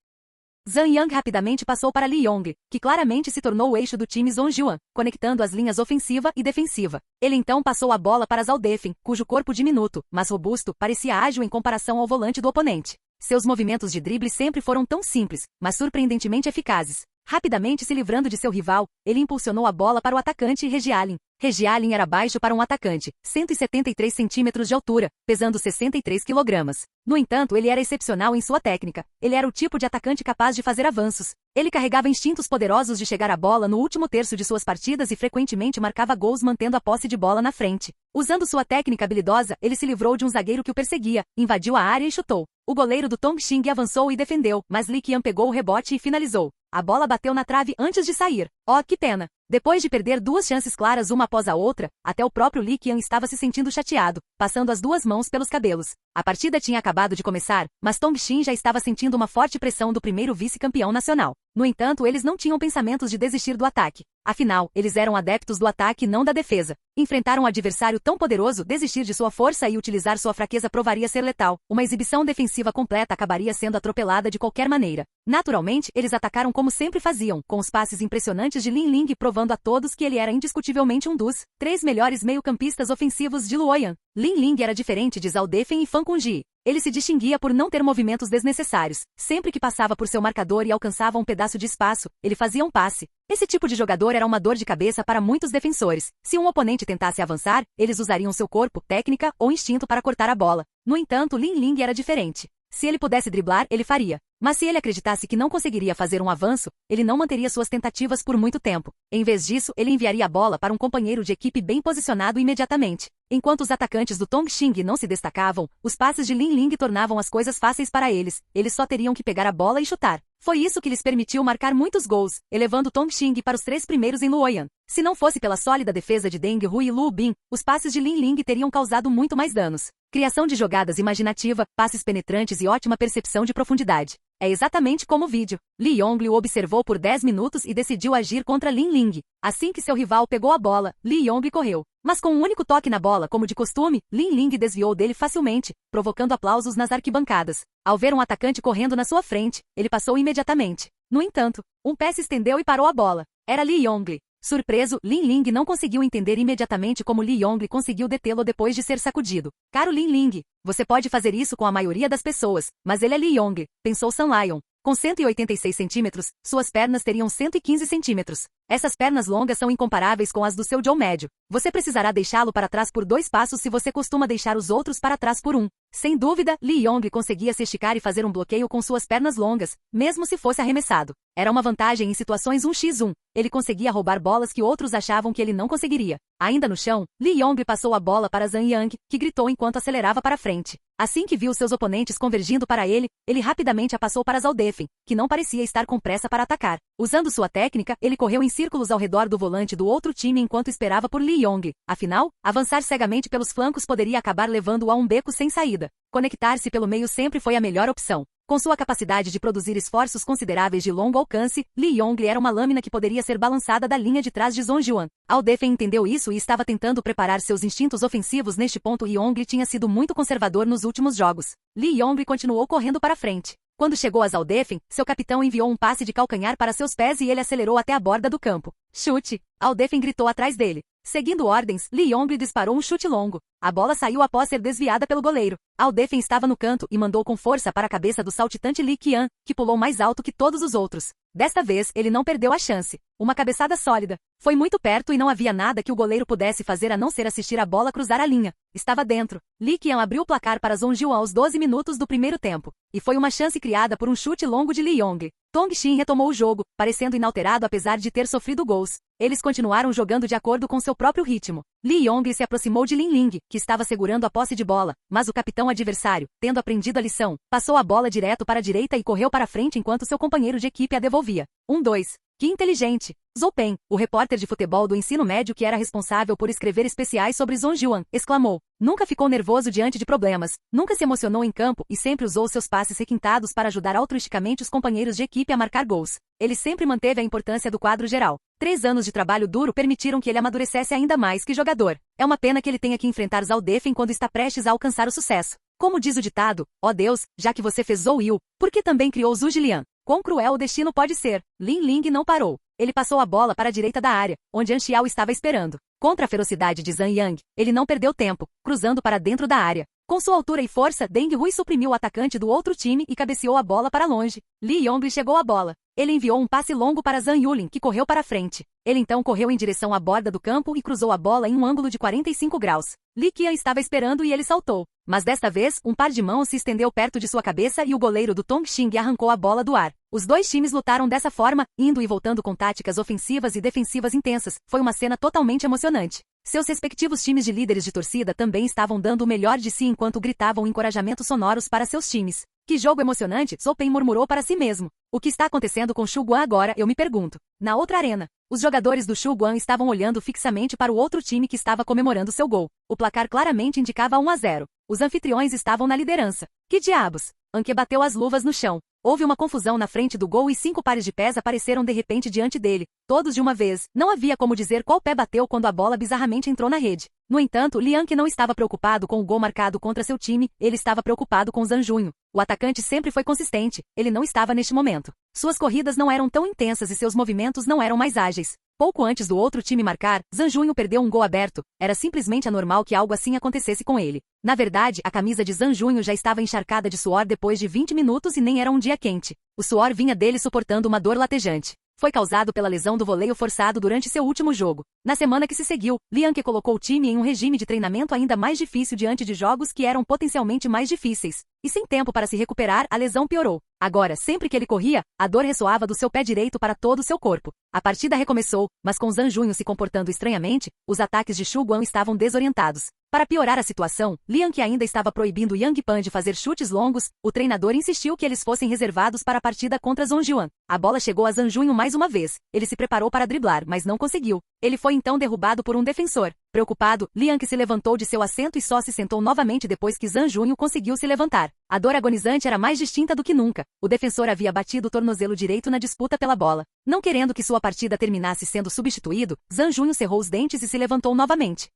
Zhang Yang rapidamente passou para Li Yongli, que claramente se tornou o eixo do time Zhong Jiuan, conectando as linhas ofensiva e defensiva. Ele então passou a bola para Zhao Defeng, cujo corpo diminuto, mas robusto, parecia ágil em comparação ao volante do oponente. Seus movimentos de drible sempre foram tão simples, mas surpreendentemente eficazes. Rapidamente se livrando de seu rival, ele impulsionou a bola para o atacante Reggie Allen. Reggie Allen era baixo para um atacante, 173 centímetros de altura, pesando 63 quilogramas. No entanto, ele era excepcional em sua técnica. Ele era o tipo de atacante capaz de fazer avanços. Ele carregava instintos poderosos de chegar à bola no último terço de suas partidas e frequentemente marcava gols mantendo a posse de bola na frente. Usando sua técnica habilidosa, ele se livrou de um zagueiro que o perseguia, invadiu a área e chutou. O goleiro do Tongxing avançou e defendeu, mas Li Qian pegou o rebote e finalizou. A bola bateu na trave antes de sair. Oh, que pena! Depois de perder duas chances claras uma após a outra, até o próprio Li Qian estava se sentindo chateado, passando as duas mãos pelos cabelos. A partida tinha acabado de começar, mas Tongxing já estava sentindo uma forte pressão do primeiro vice-campeão nacional. No entanto, eles não tinham pensamentos de desistir do ataque. Afinal, eles eram adeptos do ataque e não da defesa. Enfrentar um adversário tão poderoso, desistir de sua força e utilizar sua fraqueza provaria ser letal. Uma exibição defensiva completa acabaria sendo atropelada de qualquer maneira. Naturalmente, eles atacaram como sempre faziam, com os passes impressionantes de Lin Ling provando a todos que ele era indiscutivelmente um dos 3 melhores meio-campistas ofensivos de Luoyang. Lin Ling era diferente de Zhao Defen e Fan Kunji. Ele se distinguia por não ter movimentos desnecessários. Sempre que passava por seu marcador e alcançava um pedaço de espaço, ele fazia um passe. Esse tipo de jogador era uma dor de cabeça para muitos defensores. Se um oponente tentasse avançar, eles usariam seu corpo, técnica ou instinto para cortar a bola. No entanto, Lin Ling era diferente. Se ele pudesse driblar, ele faria. Mas se ele acreditasse que não conseguiria fazer um avanço, ele não manteria suas tentativas por muito tempo. Em vez disso, ele enviaria a bola para um companheiro de equipe bem posicionado imediatamente. Enquanto os atacantes do Tongxing não se destacavam, os passes de Lin Ling tornavam as coisas fáceis para eles. Eles só teriam que pegar a bola e chutar. Foi isso que lhes permitiu marcar muitos gols, elevando Tongxing para os 3 primeiros em Luoyang. Se não fosse pela sólida defesa de Deng Hui e Lu Bin, os passes de Lin Ling teriam causado muito mais danos. Criação de jogadas imaginativa, passes penetrantes e ótima percepção de profundidade. É exatamente como o vídeo. Li Yongli o observou por 10 minutos e decidiu agir contra Lin Ling. Assim que seu rival pegou a bola, Li Yongli correu. Mas com um único toque na bola, como de costume, Lin Ling desviou dele facilmente, provocando aplausos nas arquibancadas. Ao ver um atacante correndo na sua frente, ele passou imediatamente. No entanto, um pé se estendeu e parou a bola. Era Li Yongli. Surpreso, Lin Ling não conseguiu entender imediatamente como Li Yongli conseguiu detê-lo depois de ser sacudido. Caro Lin Ling, você pode fazer isso com a maioria das pessoas, mas ele é Li Yongli, pensou Sun Lion. Com 186 centímetros, suas pernas teriam 115 centímetros. Essas pernas longas são incomparáveis com as do seu Joe médio. Você precisará deixá-lo para trás por 2 passos se você costuma deixar os outros para trás por 1. Sem dúvida, Li Yongli conseguia se esticar e fazer um bloqueio com suas pernas longas, mesmo se fosse arremessado. Era uma vantagem em situações 1x1. Ele conseguia roubar bolas que outros achavam que ele não conseguiria. Ainda no chão, Li Yongli passou a bola para Zhang Yang, que gritou enquanto acelerava para frente. Assim que viu seus oponentes convergindo para ele, ele rapidamente a passou para Zhao Defen, que não parecia estar com pressa para atacar. Usando sua técnica, ele correu em círculos ao redor do volante do outro time enquanto esperava por Li Yongli. Afinal, avançar cegamente pelos flancos poderia acabar levando-o a um beco sem saída. Conectar-se pelo meio sempre foi a melhor opção. Com sua capacidade de produzir esforços consideráveis de longo alcance, Li Yongli era uma lâmina que poderia ser balançada da linha de trás de Zhongjuan. Zhao Defen entendeu isso e estava tentando preparar seus instintos ofensivos neste ponto. Yongli tinha sido muito conservador nos últimos jogos. Li Yongli continuou correndo para frente. Quando chegou a Zhao Defen, seu capitão enviou um passe de calcanhar para seus pés e ele acelerou até a borda do campo. Chute! Zhao Defen gritou atrás dele. Seguindo ordens, Li Yongli disparou um chute longo. A bola saiu após ser desviada pelo goleiro. Zhao Defen estava no canto e mandou com força para a cabeça do saltitante Li Qian, que pulou mais alto que todos os outros. Desta vez, ele não perdeu a chance. Uma cabeçada sólida. Foi muito perto e não havia nada que o goleiro pudesse fazer a não ser assistir a bola cruzar a linha. Estava dentro. Li Qian abriu o placar para Zhongjuan aos 12 minutos do primeiro tempo. E foi uma chance criada por um chute longo de Li Yongli. Tongxing retomou o jogo, parecendo inalterado apesar de ter sofrido gols. Eles continuaram jogando de acordo com seu próprio ritmo. Li Yongli se aproximou de Lin Ling, que estava segurando a posse de bola, mas o capitão adversário, tendo aprendido a lição, passou a bola direto para a direita e correu para frente enquanto seu companheiro de equipe a devolvia. 1-2. Que inteligente! Zhou Pen, o repórter de futebol do ensino médio que era responsável por escrever especiais sobre Zhongjuan, exclamou. Nunca ficou nervoso diante de problemas, nunca se emocionou em campo e sempre usou seus passes requintados para ajudar altruisticamente os companheiros de equipe a marcar gols. Ele sempre manteve a importância do quadro geral. 3 anos de trabalho duro permitiram que ele amadurecesse ainda mais que jogador. É uma pena que ele tenha que enfrentar Zhao Defen quando está prestes a alcançar o sucesso. Como diz o ditado, ó Deus, já que você fez Zhou Yu, por que também criou Zhu Jilian? Quão cruel o destino pode ser? Lin Ling não parou. Ele passou a bola para a direita da área, onde An Xiao estava esperando. Contra a ferocidade de Zhang Yang, ele não perdeu tempo, cruzando para dentro da área. Com sua altura e força, Deng Hui suprimiu o atacante do outro time e cabeceou a bola para longe. Li Yongli chegou à bola. Ele enviou um passe longo para Zhang Yulin, que correu para frente. Ele então correu em direção à borda do campo e cruzou a bola em um ângulo de 45 graus. Li Qian estava esperando e ele saltou. Mas desta vez, um par de mãos se estendeu perto de sua cabeça e o goleiro do Tongxing arrancou a bola do ar. Os dois times lutaram dessa forma, indo e voltando com táticas ofensivas e defensivas intensas. Foi uma cena totalmente emocionante. Seus respectivos times de líderes de torcida também estavam dando o melhor de si enquanto gritavam encorajamentos sonoros para seus times. Que jogo emocionante, Zhou Peng murmurou para si mesmo. O que está acontecendo com Shu Guan agora, eu me pergunto. Na outra arena, os jogadores do Shu Guan estavam olhando fixamente para o outro time que estava comemorando seu gol. O placar claramente indicava 1-0. Os anfitriões estavam na liderança. Que diabos? Anke bateu as luvas no chão. Houve uma confusão na frente do gol e 5 pares de pés apareceram de repente diante dele, todos de uma vez. Não havia como dizer qual pé bateu quando a bola bizarramente entrou na rede. No entanto, Liang não estava preocupado com o gol marcado contra seu time, ele estava preocupado com Zhang Junho. O atacante sempre foi consistente, ele não estava neste momento. Suas corridas não eram tão intensas e seus movimentos não eram mais ágeis. Pouco antes do outro time marcar, Zhang Junho perdeu um gol aberto. Era simplesmente anormal que algo assim acontecesse com ele. Na verdade, a camisa de Zhang Junho já estava encharcada de suor depois de 20 minutos e nem era um dia quente. O suor vinha dele suportando uma dor latejante. Foi causado pela lesão do voleio forçado durante seu último jogo. Na semana que se seguiu, Liang colocou o time em um regime de treinamento ainda mais difícil diante de jogos que eram potencialmente mais difíceis. E sem tempo para se recuperar, a lesão piorou. Agora, sempre que ele corria, a dor ressoava do seu pé direito para todo o seu corpo. A partida recomeçou, mas com Zhang Junho se comportando estranhamente, os ataques de Shu Guan estavam desorientados. Para piorar a situação, Liang ainda estava proibindo Yang Pan de fazer chutes longos. O treinador insistiu que eles fossem reservados para a partida contra Zhongjuan. A bola chegou a Zhang Junho mais uma vez. Ele se preparou para driblar, mas não conseguiu. Ele foi então derrubado por um defensor. Preocupado, Liang se levantou de seu assento e só se sentou novamente depois que Zhang Junho conseguiu se levantar. A dor agonizante era mais distinta do que nunca. O defensor havia batido o tornozelo direito na disputa pela bola. Não querendo que sua partida terminasse sendo substituído, Zhang Junho cerrou os dentes e se levantou novamente.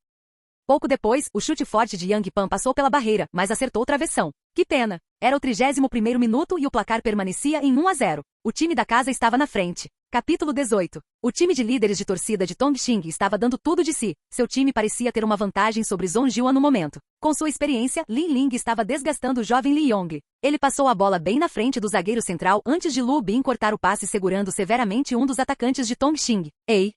Pouco depois, o chute forte de Yang Pan passou pela barreira, mas acertou o travessão. Que pena! Era o 31º minuto e o placar permanecia em 1-0. O time da casa estava na frente. Capítulo 18. O time de líderes de torcida de Tongxing estava dando tudo de si. Seu time parecia ter uma vantagem sobre Zhongjuan no momento. Com sua experiência, Lin Ling estava desgastando o jovem Li Yong. Ele passou a bola bem na frente do zagueiro central antes de Lu Bin cortar o passe segurando severamente um dos atacantes de Tongxing. Ei!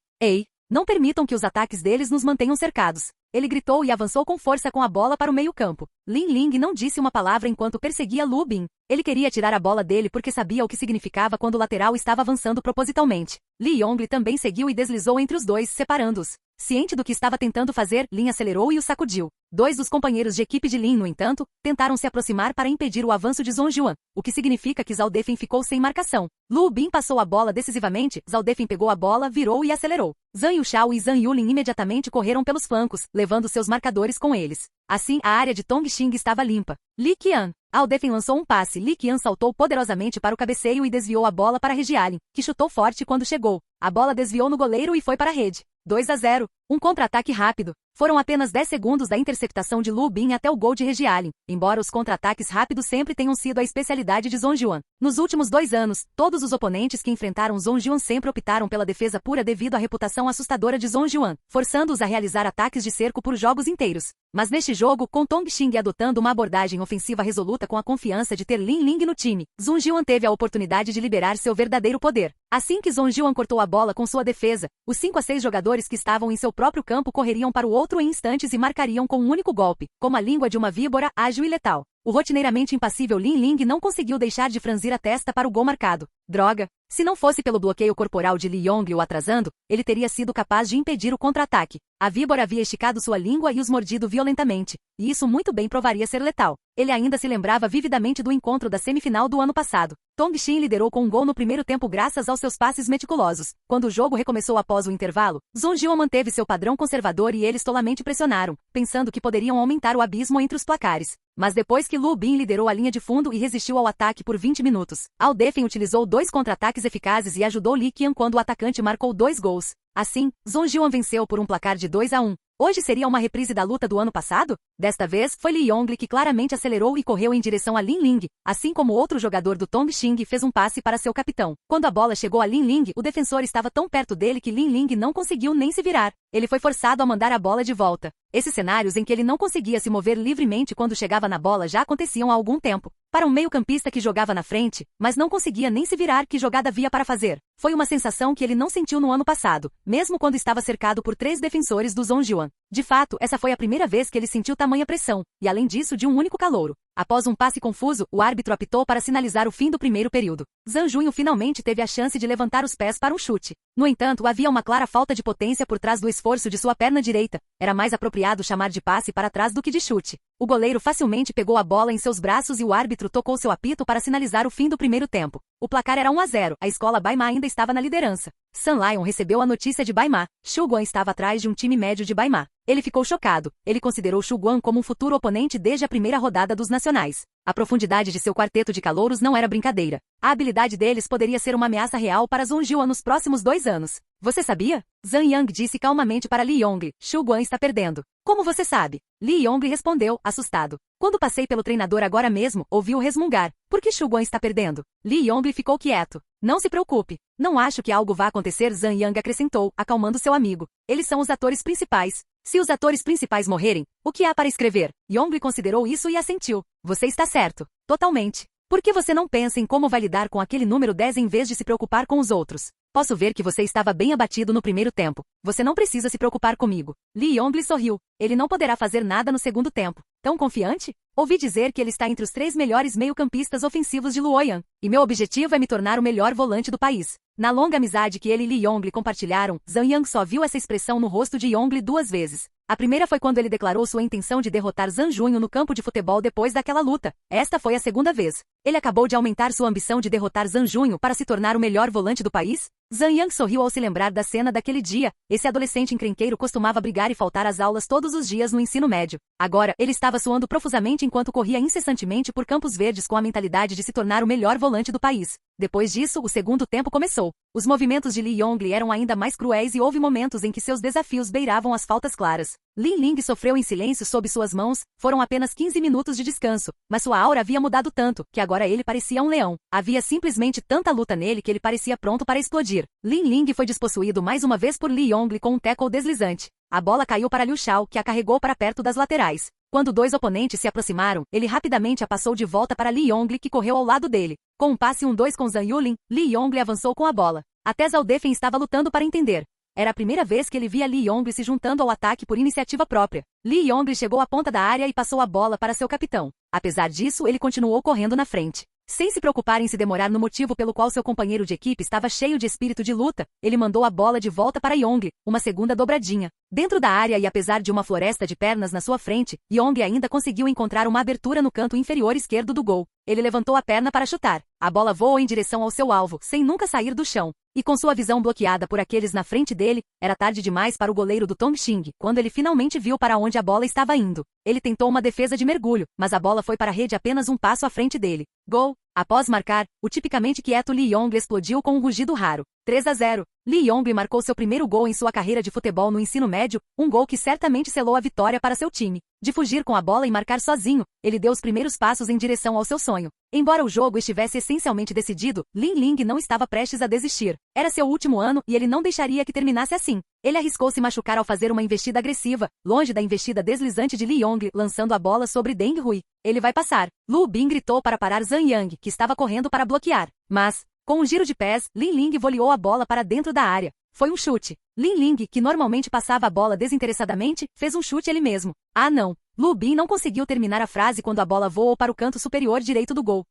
Não permitam que os ataques deles nos mantenham cercados. Ele gritou e avançou com força com a bola para o meio-campo. Lin Ling não disse uma palavra enquanto perseguia Lu Bin. Ele queria tirar a bola dele porque sabia o que significava quando o lateral estava avançando propositalmente. Li Yongli também seguiu e deslizou entre os dois, separando-os. Ciente do que estava tentando fazer, Lin acelerou e o sacudiu. Dois dos companheiros de equipe de Lin, no entanto, tentaram se aproximar para impedir o avanço de Zhongjuan, o que significa que Zhao Defeng ficou sem marcação. Lu Bin passou a bola decisivamente, Zhao Defeng pegou a bola, virou e acelerou. Zhang Yuxiao e Zhang Yulin imediatamente correram pelos flancos, levando seus marcadores com eles. Assim, a área de Tongxing estava limpa. Li Qian. Zhao Defeng lançou um passe, Li Qian saltou poderosamente para o cabeceio e desviou a bola para Regialin, que chutou forte quando chegou. A bola desviou no goleiro e foi para a rede. 2-0. Um contra-ataque rápido. Foram apenas 10 segundos da interceptação de Lu Bin até o gol de Regialin, embora os contra-ataques rápidos sempre tenham sido a especialidade de Zhongjuan. Nos últimos 2 anos, todos os oponentes que enfrentaram Zhongjuan sempre optaram pela defesa pura devido à reputação assustadora de Zhongjuan, forçando-os a realizar ataques de cerco por jogos inteiros. Mas neste jogo, com Tongxing adotando uma abordagem ofensiva resoluta com a confiança de ter Lin Ling no time, Zhongjuan teve a oportunidade de liberar seu verdadeiro poder. Assim que Zhongjuan cortou a bola com sua defesa, os 5 a 6 jogadores que estavam em seu próprio campo correriam para o outro em instantes e marcariam com um único golpe, como a língua de uma víbora, ágil e letal. O rotineiramente impassível Lin Ling não conseguiu deixar de franzir a testa para o gol marcado. Droga! Se não fosse pelo bloqueio corporal de Li Yong o atrasando, ele teria sido capaz de impedir o contra-ataque. A víbora havia esticado sua língua e os mordido violentamente, e isso muito bem provaria ser letal. Ele ainda se lembrava vividamente do encontro da semifinal do ano passado. Tongxing liderou com um gol no primeiro tempo graças aos seus passes meticulosos. Quando o jogo recomeçou após o intervalo, Zhongjuan manteve seu padrão conservador e eles tolamente pressionaram, pensando que poderiam aumentar o abismo entre os placares. Mas depois que Lu Bin liderou a linha de fundo e resistiu ao ataque por 20 minutos, Zhao Defeng utilizou 2 contra-ataques eficazes e ajudou Li Qian quando o atacante marcou 2 gols. Assim, Zhongjuan venceu por um placar de 2-1. Hoje seria uma reprise da luta do ano passado? Desta vez, foi Li Yongli que claramente acelerou e correu em direção a Lin Ling, assim como outro jogador do Tongxing fez um passe para seu capitão. Quando a bola chegou a Lin Ling, o defensor estava tão perto dele que Lin Ling não conseguiu nem se virar. Ele foi forçado a mandar a bola de volta. Esses cenários em que ele não conseguia se mover livremente quando chegava na bola já aconteciam há algum tempo. Para um meio-campista que jogava na frente, mas não conseguia nem se virar, que jogada havia para fazer? Foi uma sensação que ele não sentiu no ano passado, mesmo quando estava cercado por 3 defensores do Zhongjuan. De fato, essa foi a primeira vez que ele sentiu tamanha pressão, e além disso de um único calouro. Após um passe confuso, o árbitro apitou para sinalizar o fim do primeiro período. Zhang Junho finalmente teve a chance de levantar os pés para um chute. No entanto, havia uma clara falta de potência por trás do esforço de sua perna direita. Era mais apropriado chamar de passe para trás do que de chute. O goleiro facilmente pegou a bola em seus braços e o árbitro tocou seu apito para sinalizar o fim do primeiro tempo. O placar era 1-0, a escola Baima ainda estava na liderança. Sun Lion recebeu a notícia de Baima. Shu Guan estava atrás de um time médio de Baima. Ele ficou chocado. Ele considerou Shu Guan como um futuro oponente desde a primeira rodada dos nacionais. A profundidade de seu quarteto de calouros não era brincadeira. A habilidade deles poderia ser uma ameaça real para Zhongjuan nos próximos 2 anos. Você sabia? Zhang Yang disse calmamente para Li Yongli. Shu Guan está perdendo. Como você sabe? Li Yongli respondeu, assustado. Quando passei pelo treinador agora mesmo, ouvi-o resmungar. Por que Shu Guan está perdendo? Li Yongli ficou quieto. Não se preocupe. Não acho que algo vá acontecer, Zhang Yang acrescentou, acalmando seu amigo. Eles são os atores principais. Se os atores principais morrerem, o que há para escrever? Yongli considerou isso e assentiu. Você está certo. Totalmente. Por que você não pensa em como vai lidar com aquele número 10 em vez de se preocupar com os outros? Posso ver que você estava bem abatido no primeiro tempo. Você não precisa se preocupar comigo. Li Yongli sorriu. Ele não poderá fazer nada no segundo tempo. Tão confiante? Ouvi dizer que ele está entre os 3 melhores meio-campistas ofensivos de Luoyang. E meu objetivo é me tornar o melhor volante do país. Na longa amizade que ele e Li Yongli compartilharam, Zhang Yang só viu essa expressão no rosto de Yongli 2 vezes. A primeira foi quando ele declarou sua intenção de derrotar Zhang Junho no campo de futebol depois daquela luta. Esta foi a segunda vez. Ele acabou de aumentar sua ambição de derrotar Zhang Junho para se tornar o melhor volante do país? Zhang Yang sorriu ao se lembrar da cena daquele dia. Esse adolescente encrenqueiro costumava brigar e faltar às aulas todos os dias no ensino médio. Agora, ele estava suando profusamente enquanto corria incessantemente por campos verdes com a mentalidade de se tornar o melhor volante do país. Depois disso, o segundo tempo começou. Os movimentos de Li Yongli eram ainda mais cruéis e houve momentos em que seus desafios beiravam as faltas claras. Lin Ling sofreu em silêncio sob suas mãos. Foram apenas 15 minutos de descanso, mas sua aura havia mudado tanto, que agora ele parecia um leão. Havia simplesmente tanta luta nele que ele parecia pronto para explodir. Lin Ling foi despossuído mais uma vez por Li Yongli com um tackle deslizante. A bola caiu para Liu Shao, que a carregou para perto das laterais. Quando 2 oponentes se aproximaram, ele rapidamente a passou de volta para Li Yongli, que correu ao lado dele. Com um passe 1-2 com Zhang Yulin, Li Yongli avançou com a bola. Até Zhao Defen estava lutando para entender. Era a primeira vez que ele via Li Yongli se juntando ao ataque por iniciativa própria. Li Yongli chegou à ponta da área e passou a bola para seu capitão. Apesar disso, ele continuou correndo na frente. Sem se preocupar em se demorar no motivo pelo qual seu companheiro de equipe estava cheio de espírito de luta, ele mandou a bola de volta para Yongli, uma segunda dobradinha. Dentro da área e apesar de uma floresta de pernas na sua frente, Yongli ainda conseguiu encontrar uma abertura no canto inferior esquerdo do gol. Ele levantou a perna para chutar. A bola voou em direção ao seu alvo, sem nunca sair do chão. E com sua visão bloqueada por aqueles na frente dele, era tarde demais para o goleiro do Tongxing, quando ele finalmente viu para onde a bola estava indo. Ele tentou uma defesa de mergulho, mas a bola foi para a rede apenas um passo à frente dele. Gol! Após marcar, o tipicamente quieto Li Yongli explodiu com um rugido raro. 3-0. Li Yongli marcou seu primeiro gol em sua carreira de futebol no ensino médio, um gol que certamente selou a vitória para seu time. De fugir com a bola e marcar sozinho, ele deu os primeiros passos em direção ao seu sonho. Embora o jogo estivesse essencialmente decidido, Lin Ling não estava prestes a desistir. Era seu último ano e ele não deixaria que terminasse assim. Ele arriscou se machucar ao fazer uma investida agressiva, longe da investida deslizante de Li Yongli, lançando a bola sobre Deng Hui. Ele vai passar. Lu Bin gritou para parar Zhang Yang, que estava correndo para bloquear. Mas, com um giro de pés, Lin Ling voleou a bola para dentro da área. Foi um chute. Lin Ling, que normalmente passava a bola desinteressadamente, fez um chute ele mesmo. Ah não! Lu Bin não conseguiu terminar a frase quando a bola voou para o canto superior direito do gol.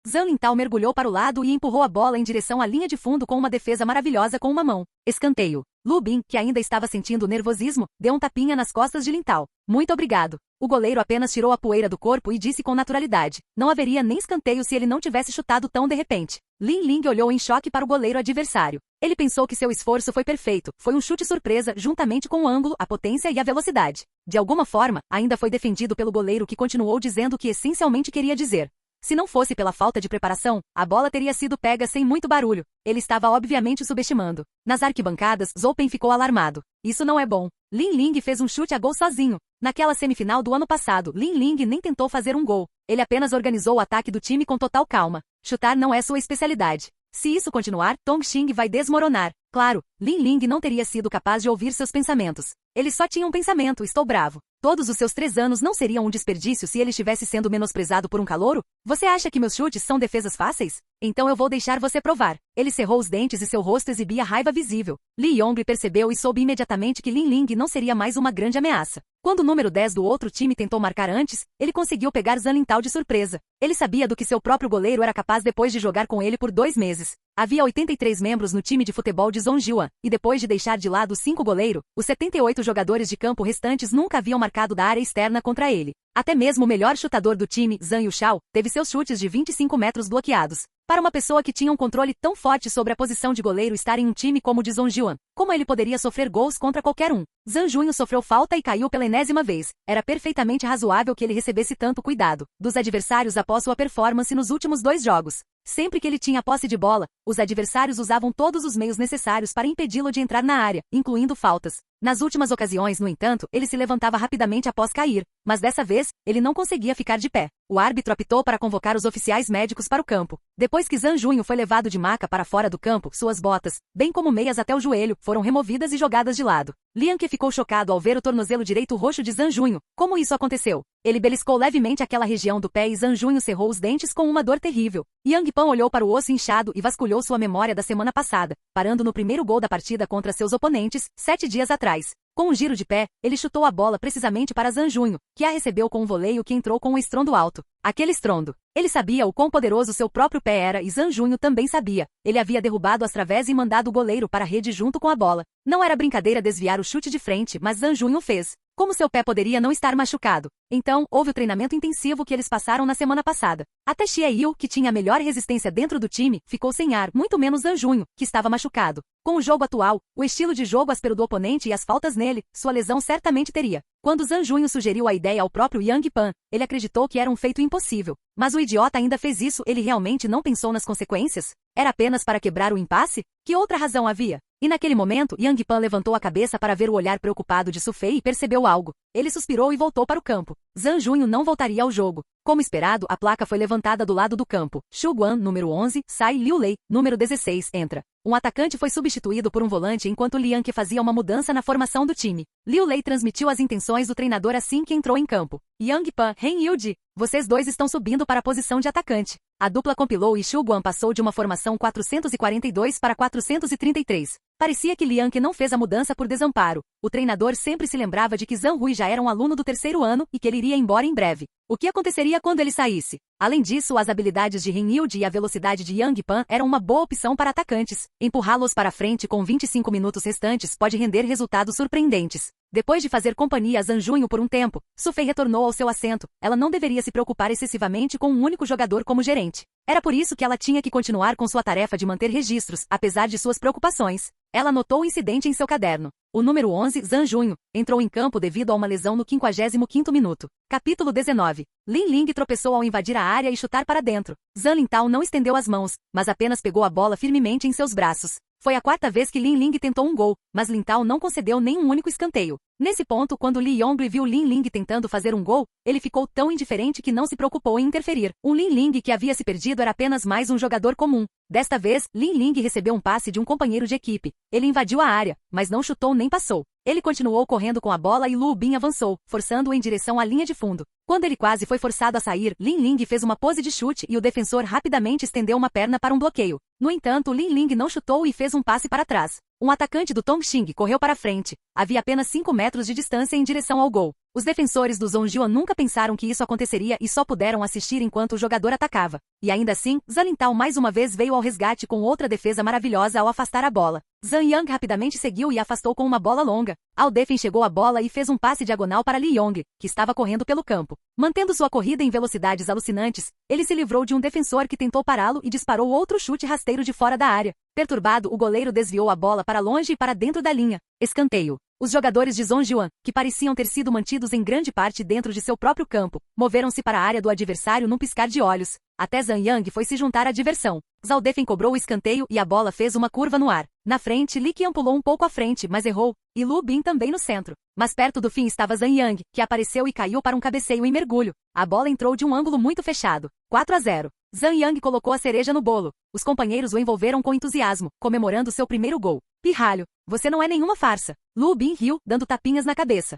Zhang Lintao mergulhou para o lado e empurrou a bola em direção à linha de fundo com uma defesa maravilhosa com uma mão. Escanteio. Lu Bin, que ainda estava sentindo nervosismo, deu um tapinha nas costas de Lintao. Muito obrigado. O goleiro apenas tirou a poeira do corpo e disse com naturalidade. Não haveria nem escanteio se ele não tivesse chutado tão de repente. Lin Ling olhou em choque para o goleiro adversário. Ele pensou que seu esforço foi perfeito. Foi um chute surpresa, juntamente com o ângulo, a potência e a velocidade. De alguma forma, ainda foi defendido pelo goleiro, que continuou dizendo o que essencialmente queria dizer. Se não fosse pela falta de preparação, a bola teria sido pega sem muito barulho. Ele estava obviamente subestimando. Nas arquibancadas, Zhou Pen ficou alarmado. Isso não é bom. Lin Ling fez um chute a gol sozinho. Naquela semifinal do ano passado, Lin Ling nem tentou fazer um gol. Ele apenas organizou o ataque do time com total calma. Chutar não é sua especialidade. Se isso continuar, Tongxing vai desmoronar. Claro, Lin Ling não teria sido capaz de ouvir seus pensamentos. Ele só tinha um pensamento: estou bravo. Todos os seus 3 anos não seriam um desperdício se ele estivesse sendo menosprezado por um calouro? Você acha que meus chutes são defesas fáceis? Então eu vou deixar você provar. Ele cerrou os dentes e seu rosto exibia raiva visível. Li Yongli percebeu e soube imediatamente que Lin Ling não seria mais uma grande ameaça. Quando o número 10 do outro time tentou marcar antes, ele conseguiu pegar Zhang Lintao de surpresa. Ele sabia do que seu próprio goleiro era capaz depois de jogar com ele por 2 meses. Havia 83 membros no time de futebol de Zhongjuan, e depois de deixar de lado 5 goleiros, os 78 jogadores de campo restantes nunca haviam marcado da área externa contra ele. Até mesmo o melhor chutador do time, Zhang Yuxiao, teve seus chutes de 25 metros bloqueados. Para uma pessoa que tinha um controle tão forte sobre a posição de goleiro estar em um time como o de Zhongjuan, como ele poderia sofrer gols contra qualquer um? Zhang Junho sofreu falta e caiu pela enésima vez. Era perfeitamente razoável que ele recebesse tanto cuidado dos adversários após sua performance nos últimos 2 jogos. Sempre que ele tinha posse de bola, os adversários usavam todos os meios necessários para impedi-lo de entrar na área, incluindo faltas. Nas últimas ocasiões, no entanto, ele se levantava rapidamente após cair, mas dessa vez, ele não conseguia ficar de pé. O árbitro apitou para convocar os oficiais médicos para o campo. Depois que Zhang Junho foi levado de maca para fora do campo, suas botas, bem como meias até o joelho, foram removidas e jogadas de lado. Liang Ke ficou chocado ao ver o tornozelo direito roxo de Zhang Junho. Como isso aconteceu? Ele beliscou levemente aquela região do pé e Zhang Junho cerrou os dentes com uma dor terrível. Yang Pan olhou para o osso inchado e vasculhou sua memória da semana passada, parando no primeiro gol da partida contra seus oponentes, 7 dias atrás. Com um giro de pé, ele chutou a bola precisamente para Zhang Junho, que a recebeu com um voleio que entrou com um estrondo alto. Aquele estrondo. Ele sabia o quão poderoso seu próprio pé era e Zhang Junho também sabia. Ele havia derrubado as través e mandado o goleiro para a rede junto com a bola. Não era brincadeira desviar o chute de frente, mas Zhang Junho fez. Como seu pé poderia não estar machucado? Então, houve o treinamento intensivo que eles passaram na semana passada. Até Xie Yu, que tinha a melhor resistência dentro do time, ficou sem ar, muito menos Zhang Junho, que estava machucado. Com o jogo atual, o estilo de jogo áspero do oponente e as faltas nele, sua lesão certamente teria. Quando Zhang Junho sugeriu a ideia ao próprio Yang Pan, ele acreditou que era um feito impossível. Mas o idiota ainda fez isso, ele realmente não pensou nas consequências? Era apenas para quebrar o impasse? Que outra razão havia? E naquele momento, Yang Pan levantou a cabeça para ver o olhar preocupado de Su Fei e percebeu algo. Ele suspirou e voltou para o campo. Zhang Junho não voltaria ao jogo. Como esperado, a placa foi levantada do lado do campo. Xu Guan, número 11, sai. Liu Lei, número 16, entra. Um atacante foi substituído por um volante enquanto Liang Ke fazia uma mudança na formação do time. Liu Lei transmitiu as intenções do treinador assim que entrou em campo. Yang Pan, Ren Yuji, vocês dois estão subindo para a posição de atacante. A dupla compilou e Xu Guan passou de uma formação 442 para 433. Parecia que Liang Ke não fez a mudança por desamparo. O treinador sempre se lembrava de que Zhang Rui já era um aluno do 3º ano e que ele iria embora em breve. O que aconteceria quando ele saísse? Além disso, as habilidades de Ren Yuji e a velocidade de Yang Pan eram uma boa opção para atacantes. Empurrá-los para frente com 25 minutos restantes pode render resultados surpreendentes. Depois de fazer companhia a Zhang Junho por um tempo, Su Fei retornou ao seu assento. Ela não deveria se preocupar excessivamente com um único jogador como gerente. Era por isso que ela tinha que continuar com sua tarefa de manter registros, apesar de suas preocupações. Ela anotou o incidente em seu caderno. O número 11, Zhang Junho, entrou em campo devido a uma lesão no 55º minuto. Capítulo 19. Lin Ling tropeçou ao invadir a área e chutar para dentro. Zhang Lintao não estendeu as mãos, mas apenas pegou a bola firmemente em seus braços. Foi a 4ª vez que Lin Ling tentou um gol, mas Lintao não concedeu nem um único escanteio. Nesse ponto, quando Li Yongli viu Lin Ling tentando fazer um gol, ele ficou tão indiferente que não se preocupou em interferir. Um Lin Ling que havia se perdido era apenas mais um jogador comum. Desta vez, Lin Ling recebeu um passe de um companheiro de equipe. Ele invadiu a área, mas não chutou nem passou. Ele continuou correndo com a bola e Lu Bin avançou, forçando-o em direção à linha de fundo. Quando ele quase foi forçado a sair, Lin Ling fez uma pose de chute e o defensor rapidamente estendeu uma perna para um bloqueio. No entanto, Lin Ling não chutou e fez um passe para trás. Um atacante do Tongxing correu para frente. Havia apenas 5 metros de distância em direção ao gol. Os defensores do Zhongjuan nunca pensaram que isso aconteceria e só puderam assistir enquanto o jogador atacava. E ainda assim, Zhang Lintao mais uma vez veio ao resgate com outra defesa maravilhosa ao afastar a bola. Zhang Yang rapidamente seguiu e afastou com uma bola longa. Ao Defen chegou a bola e fez um passe diagonal para Li Yong, que estava correndo pelo campo. Mantendo sua corrida em velocidades alucinantes, ele se livrou de um defensor que tentou pará-lo e disparou outro chute rasteiro de fora da área. Perturbado, o goleiro desviou a bola para longe e para dentro da linha. Escanteio. Os jogadores de Zhongjuan, que pareciam ter sido mantidos em grande parte dentro de seu próprio campo, moveram-se para a área do adversário num piscar de olhos. Até Zhang Yang foi se juntar à diversão. Zhao Defen cobrou o escanteio e a bola fez uma curva no ar. Na frente, Li Qian pulou um pouco à frente, mas errou, e Lu Bin também no centro. Mas perto do fim estava Zhang Yang, que apareceu e caiu para um cabeceio em mergulho. A bola entrou de um ângulo muito fechado. 4-0. Zhang Yang colocou a cereja no bolo. Os companheiros o envolveram com entusiasmo, comemorando seu primeiro gol. Pirralho, você não é nenhuma farsa. Lu Bin riu, dando tapinhas na cabeça.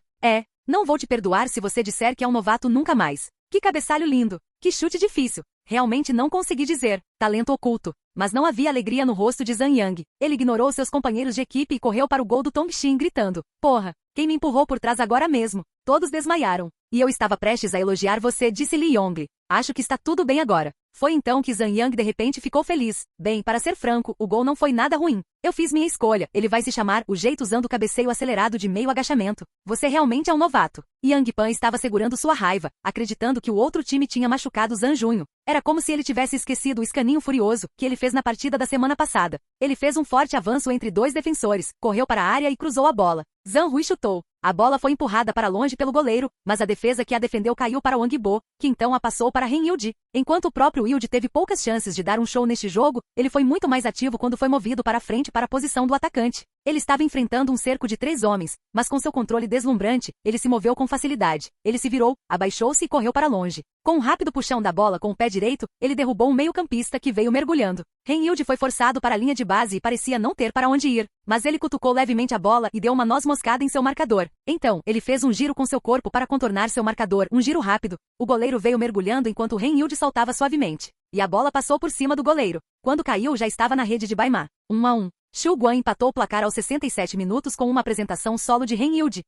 Não vou te perdoar se você disser que é um novato nunca mais. Que cabeçalho lindo. Que chute difícil. Realmente não consegui dizer. Talento oculto. Mas não havia alegria no rosto de Zhang Yang. Ele ignorou seus companheiros de equipe e correu para o gol do Tongxin gritando. Porra, quem me empurrou por trás agora mesmo? Todos desmaiaram. E eu estava prestes a elogiar você, disse Li Yongli. Acho que está tudo bem agora. Foi então que Zhang Yang de repente ficou feliz. Bem, para ser franco, o gol não foi nada ruim. Eu fiz minha escolha. Ele vai se chamar o jeito usando o cabeceio acelerado de meio agachamento. Você realmente é um novato. Yang Pan estava segurando sua raiva, acreditando que o outro time tinha machucado Zhang Junho. Era como se ele tivesse esquecido o escaninho furioso que ele fez na partida da semana passada. Ele fez um forte avanço entre dois defensores, correu para a área e cruzou a bola. Zhang Hui chutou. A bola foi empurrada para longe pelo goleiro, mas a defesa que a defendeu caiu para Wang Bo, que então a passou para Ren Yildi. Enquanto o próprio Yildi teve poucas chances de dar um show neste jogo, ele foi muito mais ativo quando foi movido para a frente para a posição do atacante. Ele estava enfrentando um cerco de 3 homens, mas com seu controle deslumbrante, ele se moveu com facilidade. Ele se virou, abaixou-se e correu para longe. Com um rápido puxão da bola com o pé direito, ele derrubou um meio-campista que veio mergulhando. Ren Yildi foi forçado para a linha de base e parecia não ter para onde ir, mas ele cutucou levemente a bola e deu uma noz moscada em seu marcador. Então, ele fez um giro com seu corpo para contornar seu marcador, um giro rápido. O goleiro veio mergulhando enquanto Ren Yildi saltava suavemente. E a bola passou por cima do goleiro. Quando caiu, já estava na rede de Baima. 1-1. Xu Guan empatou o placar aos 67 minutos com uma apresentação solo de Ren Yildi.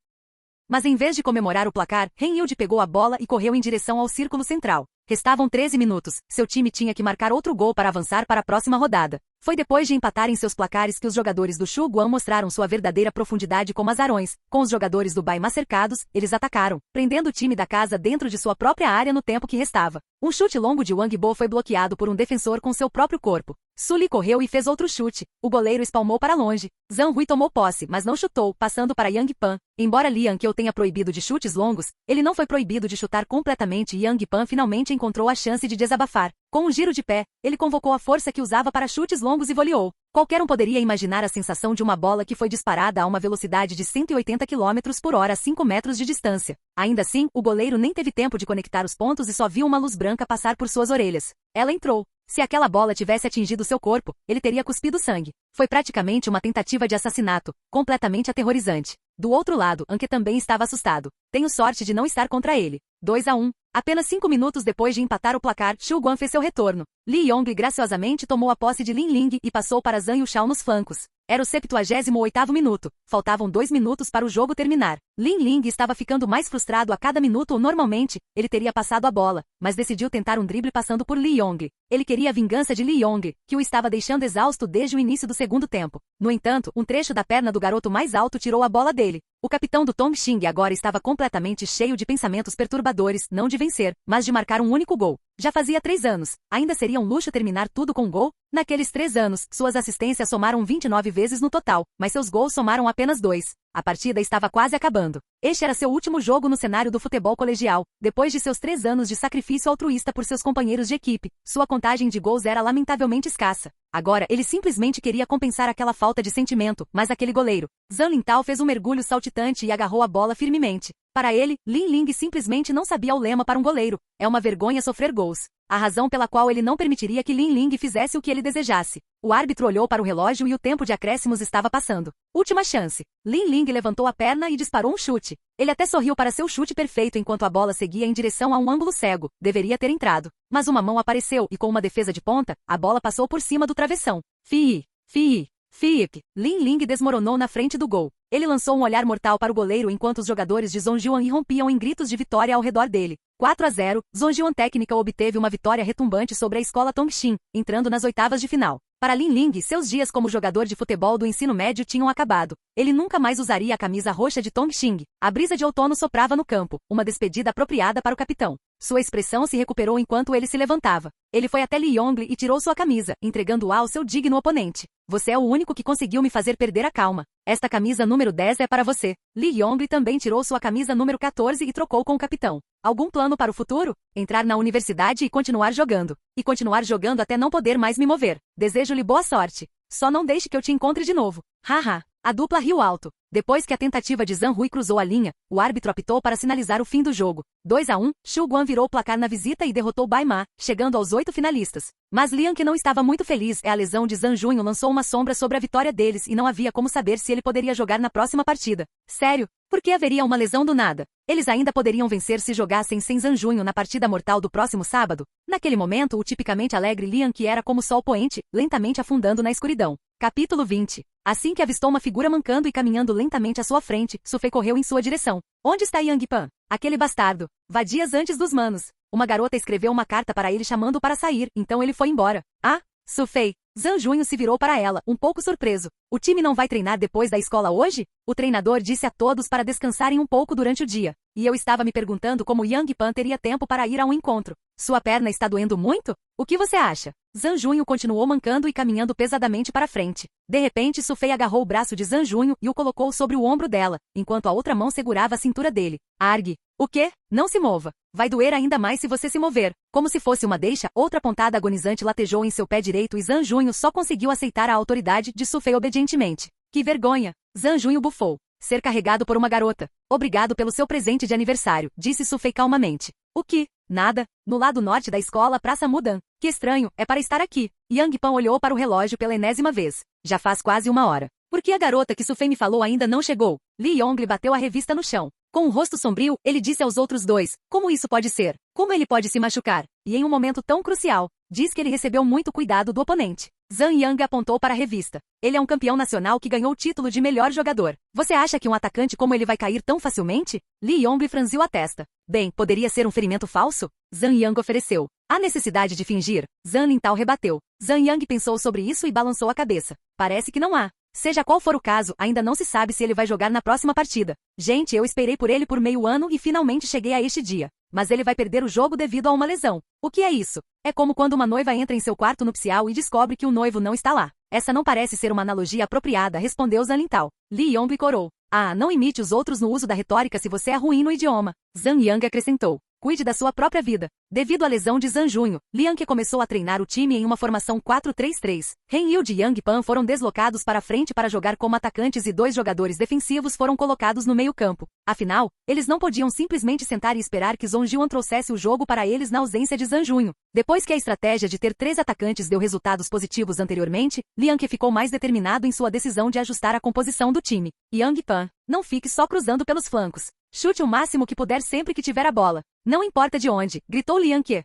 Mas em vez de comemorar o placar, Ren Yildi pegou a bola e correu em direção ao círculo central. Restavam 13 minutos. Seu time tinha que marcar outro gol para avançar para a próxima rodada. Foi depois de empatarem seus placares que os jogadores do Xu Guan mostraram sua verdadeira profundidade como azarões. Com os jogadores do Baima cercados, eles atacaram, prendendo o time da casa dentro de sua própria área no tempo que restava. Um chute longo de Wang Bo foi bloqueado por um defensor com seu próprio corpo. Su Li correu e fez outro chute. O goleiro espalmou para longe. Zhang Hui tomou posse, mas não chutou, passando para Yang Pan. Embora Liang Qiu tenha proibido de chutes longos, ele não foi proibido de chutar completamente e Yang Pan finalmente encontrou a chance de desabafar. Com um giro de pé, ele convocou a força que usava para chutes longos e voleou. Qualquer um poderia imaginar a sensação de uma bola que foi disparada a uma velocidade de 180 km por hora a 5 metros de distância. Ainda assim, o goleiro nem teve tempo de conectar os pontos e só viu uma luz branca passar por suas orelhas. Ela entrou. Se aquela bola tivesse atingido seu corpo, ele teria cuspido sangue. Foi praticamente uma tentativa de assassinato, completamente aterrorizante. Do outro lado, Anke também estava assustado. Tenho sorte de não estar contra ele. 2-1. Apenas 5 minutos depois de empatar o placar, Xu Guan fez seu retorno. Li Yongli graciosamente tomou a posse de Lin Ling e passou para Zhang Yushao nos flancos. Era o 78º minuto. Faltavam 2 minutos para o jogo terminar. Lin Ling estava ficando mais frustrado a cada minuto. Normalmente, ele teria passado a bola, mas decidiu tentar um drible passando por Li Yongli. Ele queria a vingança de Li Yongli, que o estava deixando exausto desde o início do segundo tempo. No entanto, um trecho da perna do garoto mais alto tirou a bola dele. O capitão do Tongxing agora estava completamente cheio de pensamentos perturbadores, não de vencer, mas de marcar um único gol. Já fazia 3 anos. Ainda seria um luxo terminar tudo com um gol? Naqueles 3 anos, suas assistências somaram 29 vezes no total, mas seus gols somaram apenas 2. A partida estava quase acabando. Este era seu último jogo no cenário do futebol colegial. Depois de seus 3 anos de sacrifício altruísta por seus companheiros de equipe, sua contagem de gols era lamentavelmente escassa. Agora, ele simplesmente queria compensar aquela falta de sentimento, mas aquele goleiro. Zhang Lintao fez um mergulho saltitante e agarrou a bola firmemente. Para ele, Lin Ling simplesmente não sabia o lema para um goleiro. É uma vergonha sofrer gols. A razão pela qual ele não permitiria que Lin Ling fizesse o que ele desejasse. O árbitro olhou para o relógio e o tempo de acréscimos estava passando. Última chance. Lin Ling levantou a perna e disparou um chute. Ele até sorriu para seu chute perfeito enquanto a bola seguia em direção a um ângulo cego. Deveria ter entrado. Mas uma mão apareceu e com uma defesa de ponta, a bola passou por cima do travessão. Fiip. Lin Ling desmoronou na frente do gol. Ele lançou um olhar mortal para o goleiro enquanto os jogadores de Zhongjuan irrompiam em gritos de vitória ao redor dele. 4-0, Zhongjuan Técnica obteve uma vitória retumbante sobre a escola Tongxin, entrando nas oitavas de final. Para Lin Ling, seus dias como jogador de futebol do ensino médio tinham acabado. Ele nunca mais usaria a camisa roxa de Tongxing. A brisa de outono soprava no campo, uma despedida apropriada para o capitão. Sua expressão se recuperou enquanto ele se levantava. Ele foi até Lee Yongli e tirou sua camisa, entregando-a ao seu digno oponente. Você é o único que conseguiu me fazer perder a calma. Esta camisa número 10 é para você. Lee Yongli também tirou sua camisa número 14 e trocou com o capitão. Algum plano para o futuro? Entrar na universidade e continuar jogando. E continuar jogando até não poder mais me mover. Desejo-lhe boa sorte. Só não deixe que eu te encontre de novo. Haha. A dupla riu alto. Depois que a tentativa de Zhang Hui cruzou a linha, o árbitro apitou para sinalizar o fim do jogo. 2-1, Xu Guan virou o placar na visita e derrotou Bai Ma, chegando aos 8 finalistas. Mas Liang, que não estava muito feliz, a lesão de Zhang Junho lançou uma sombra sobre a vitória deles e não havia como saber se ele poderia jogar na próxima partida. Sério? Por que haveria uma lesão do nada? Eles ainda poderiam vencer se jogassem sem Zhang Junho na partida mortal do próximo sábado? Naquele momento, o tipicamente alegre Liang era como sol poente, lentamente afundando na escuridão. Capítulo 20. Assim que avistou uma figura mancando e caminhando lentamente à sua frente, Su Fei correu em sua direção. Onde está Yang Pan? Aquele bastardo. Vadias antes dos manos. Uma garota escreveu uma carta para ele chamando-o para sair, então ele foi embora. Ah? Su Fei. Zhang Junho se virou para ela, um pouco surpreso. O time não vai treinar depois da escola hoje? O treinador disse a todos para descansarem um pouco durante o dia. E eu estava me perguntando como Yang Pan teria tempo para ir a um encontro. Sua perna está doendo muito? O que você acha? Zhang Junho continuou mancando e caminhando pesadamente para frente. De repente, Su Fei agarrou o braço de Zhang Junho e o colocou sobre o ombro dela, enquanto a outra mão segurava a cintura dele. Argue. O quê? Não se mova. Vai doer ainda mais se você se mover. Como se fosse uma deixa, outra pontada agonizante latejou em seu pé direito e Zhang Junho só conseguiu aceitar a autoridade de Su Fei obedientemente. Que vergonha! Zhang Junho bufou. Ser carregado por uma garota. Obrigado pelo seu presente de aniversário, disse Su Fei calmamente. O que? Nada. No lado norte da escola Praça Mudan. Que estranho, é para estar aqui. Yang Pan olhou para o relógio pela enésima vez. Já faz quase 1 hora. Por que a garota que Su Fei me falou ainda não chegou? Li Yongli bateu a revista no chão. Com um rosto sombrio, ele disse aos outros dois, como isso pode ser? Como ele pode se machucar? E em um momento tão crucial, diz que ele recebeu muito cuidado do oponente. Zhang Yang apontou para a revista. Ele é um campeão nacional que ganhou o título de melhor jogador. Você acha que um atacante como ele vai cair tão facilmente? Li Yongli franziu a testa. Bem, poderia ser um ferimento falso? Zhang Yang ofereceu. Há necessidade de fingir? Zhang Lintao rebateu. Zhang Yang pensou sobre isso e balançou a cabeça. Parece que não há. Seja qual for o caso, ainda não se sabe se ele vai jogar na próxima partida. Gente, eu esperei por ele por meio ano e finalmente cheguei a este dia. Mas ele vai perder o jogo devido a uma lesão. O que é isso? É como quando uma noiva entra em seu quarto nupcial e descobre que o noivo não está lá. Essa não parece ser uma analogia apropriada, respondeu Zhang Lintao. Li Yongli corou. Ah, não imite os outros no uso da retórica se você é ruim no idioma. Zhang Yang acrescentou. Cuide da sua própria vida. Devido à lesão de Zhang Junho, Liang começou a treinar o time em uma formação 4-3-3. Ren Yu e Yang Pan foram deslocados para a frente para jogar como atacantes e 2 jogadores defensivos foram colocados no meio-campo. Afinal, eles não podiam simplesmente sentar e esperar que Zhang Jian trouxesse o jogo para eles na ausência de Zhang Junho. Depois que a estratégia de ter 3 atacantes deu resultados positivos anteriormente, Liang ficou mais determinado em sua decisão de ajustar a composição do time. Yang Pan, não fique só cruzando pelos flancos. Chute o máximo que puder sempre que tiver a bola. Não importa de onde, gritou Liang Ke.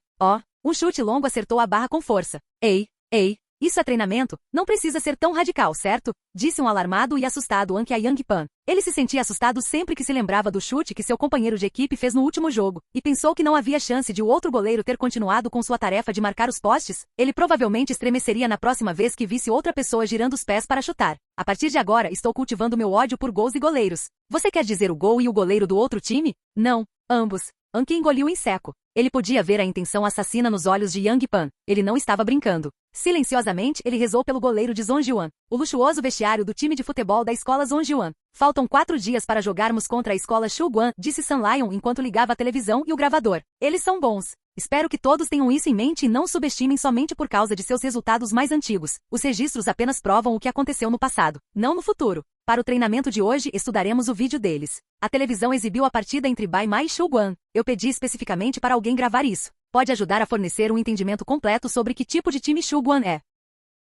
Um chute longo acertou a barra com força. Ei, isso é treinamento? Não precisa ser tão radical, certo? Disse um alarmado e assustado Anki a Yang Pan. Ele se sentia assustado sempre que se lembrava do chute que seu companheiro de equipe fez no último jogo, e pensou que não havia chance de o outro goleiro ter continuado com sua tarefa de marcar os postes. Ele provavelmente estremeceria na próxima vez que visse outra pessoa girando os pés para chutar. A partir de agora, estou cultivando meu ódio por gols e goleiros. Você quer dizer o gol e o goleiro do outro time? Não, ambos. Anki engoliu em seco. Ele podia ver a intenção assassina nos olhos de Yang Pan. Ele não estava brincando. Silenciosamente, ele rezou pelo goleiro de Zhang Jian, o luxuoso vestiário do time de futebol da escola Zhang Jian. Faltam 4 dias para jogarmos contra a escola Shu Guan, disse Sun Lion enquanto ligava a televisão e o gravador. Eles são bons. Espero que todos tenham isso em mente e não subestimem somente por causa de seus resultados mais antigos. Os registros apenas provam o que aconteceu no passado, não no futuro. Para o treinamento de hoje, estudaremos o vídeo deles. A televisão exibiu a partida entre Bai Ma e Shu Guan. Eu pedi especificamente para alguém gravar isso. Pode ajudar a fornecer um entendimento completo sobre que tipo de time Shu Guan é.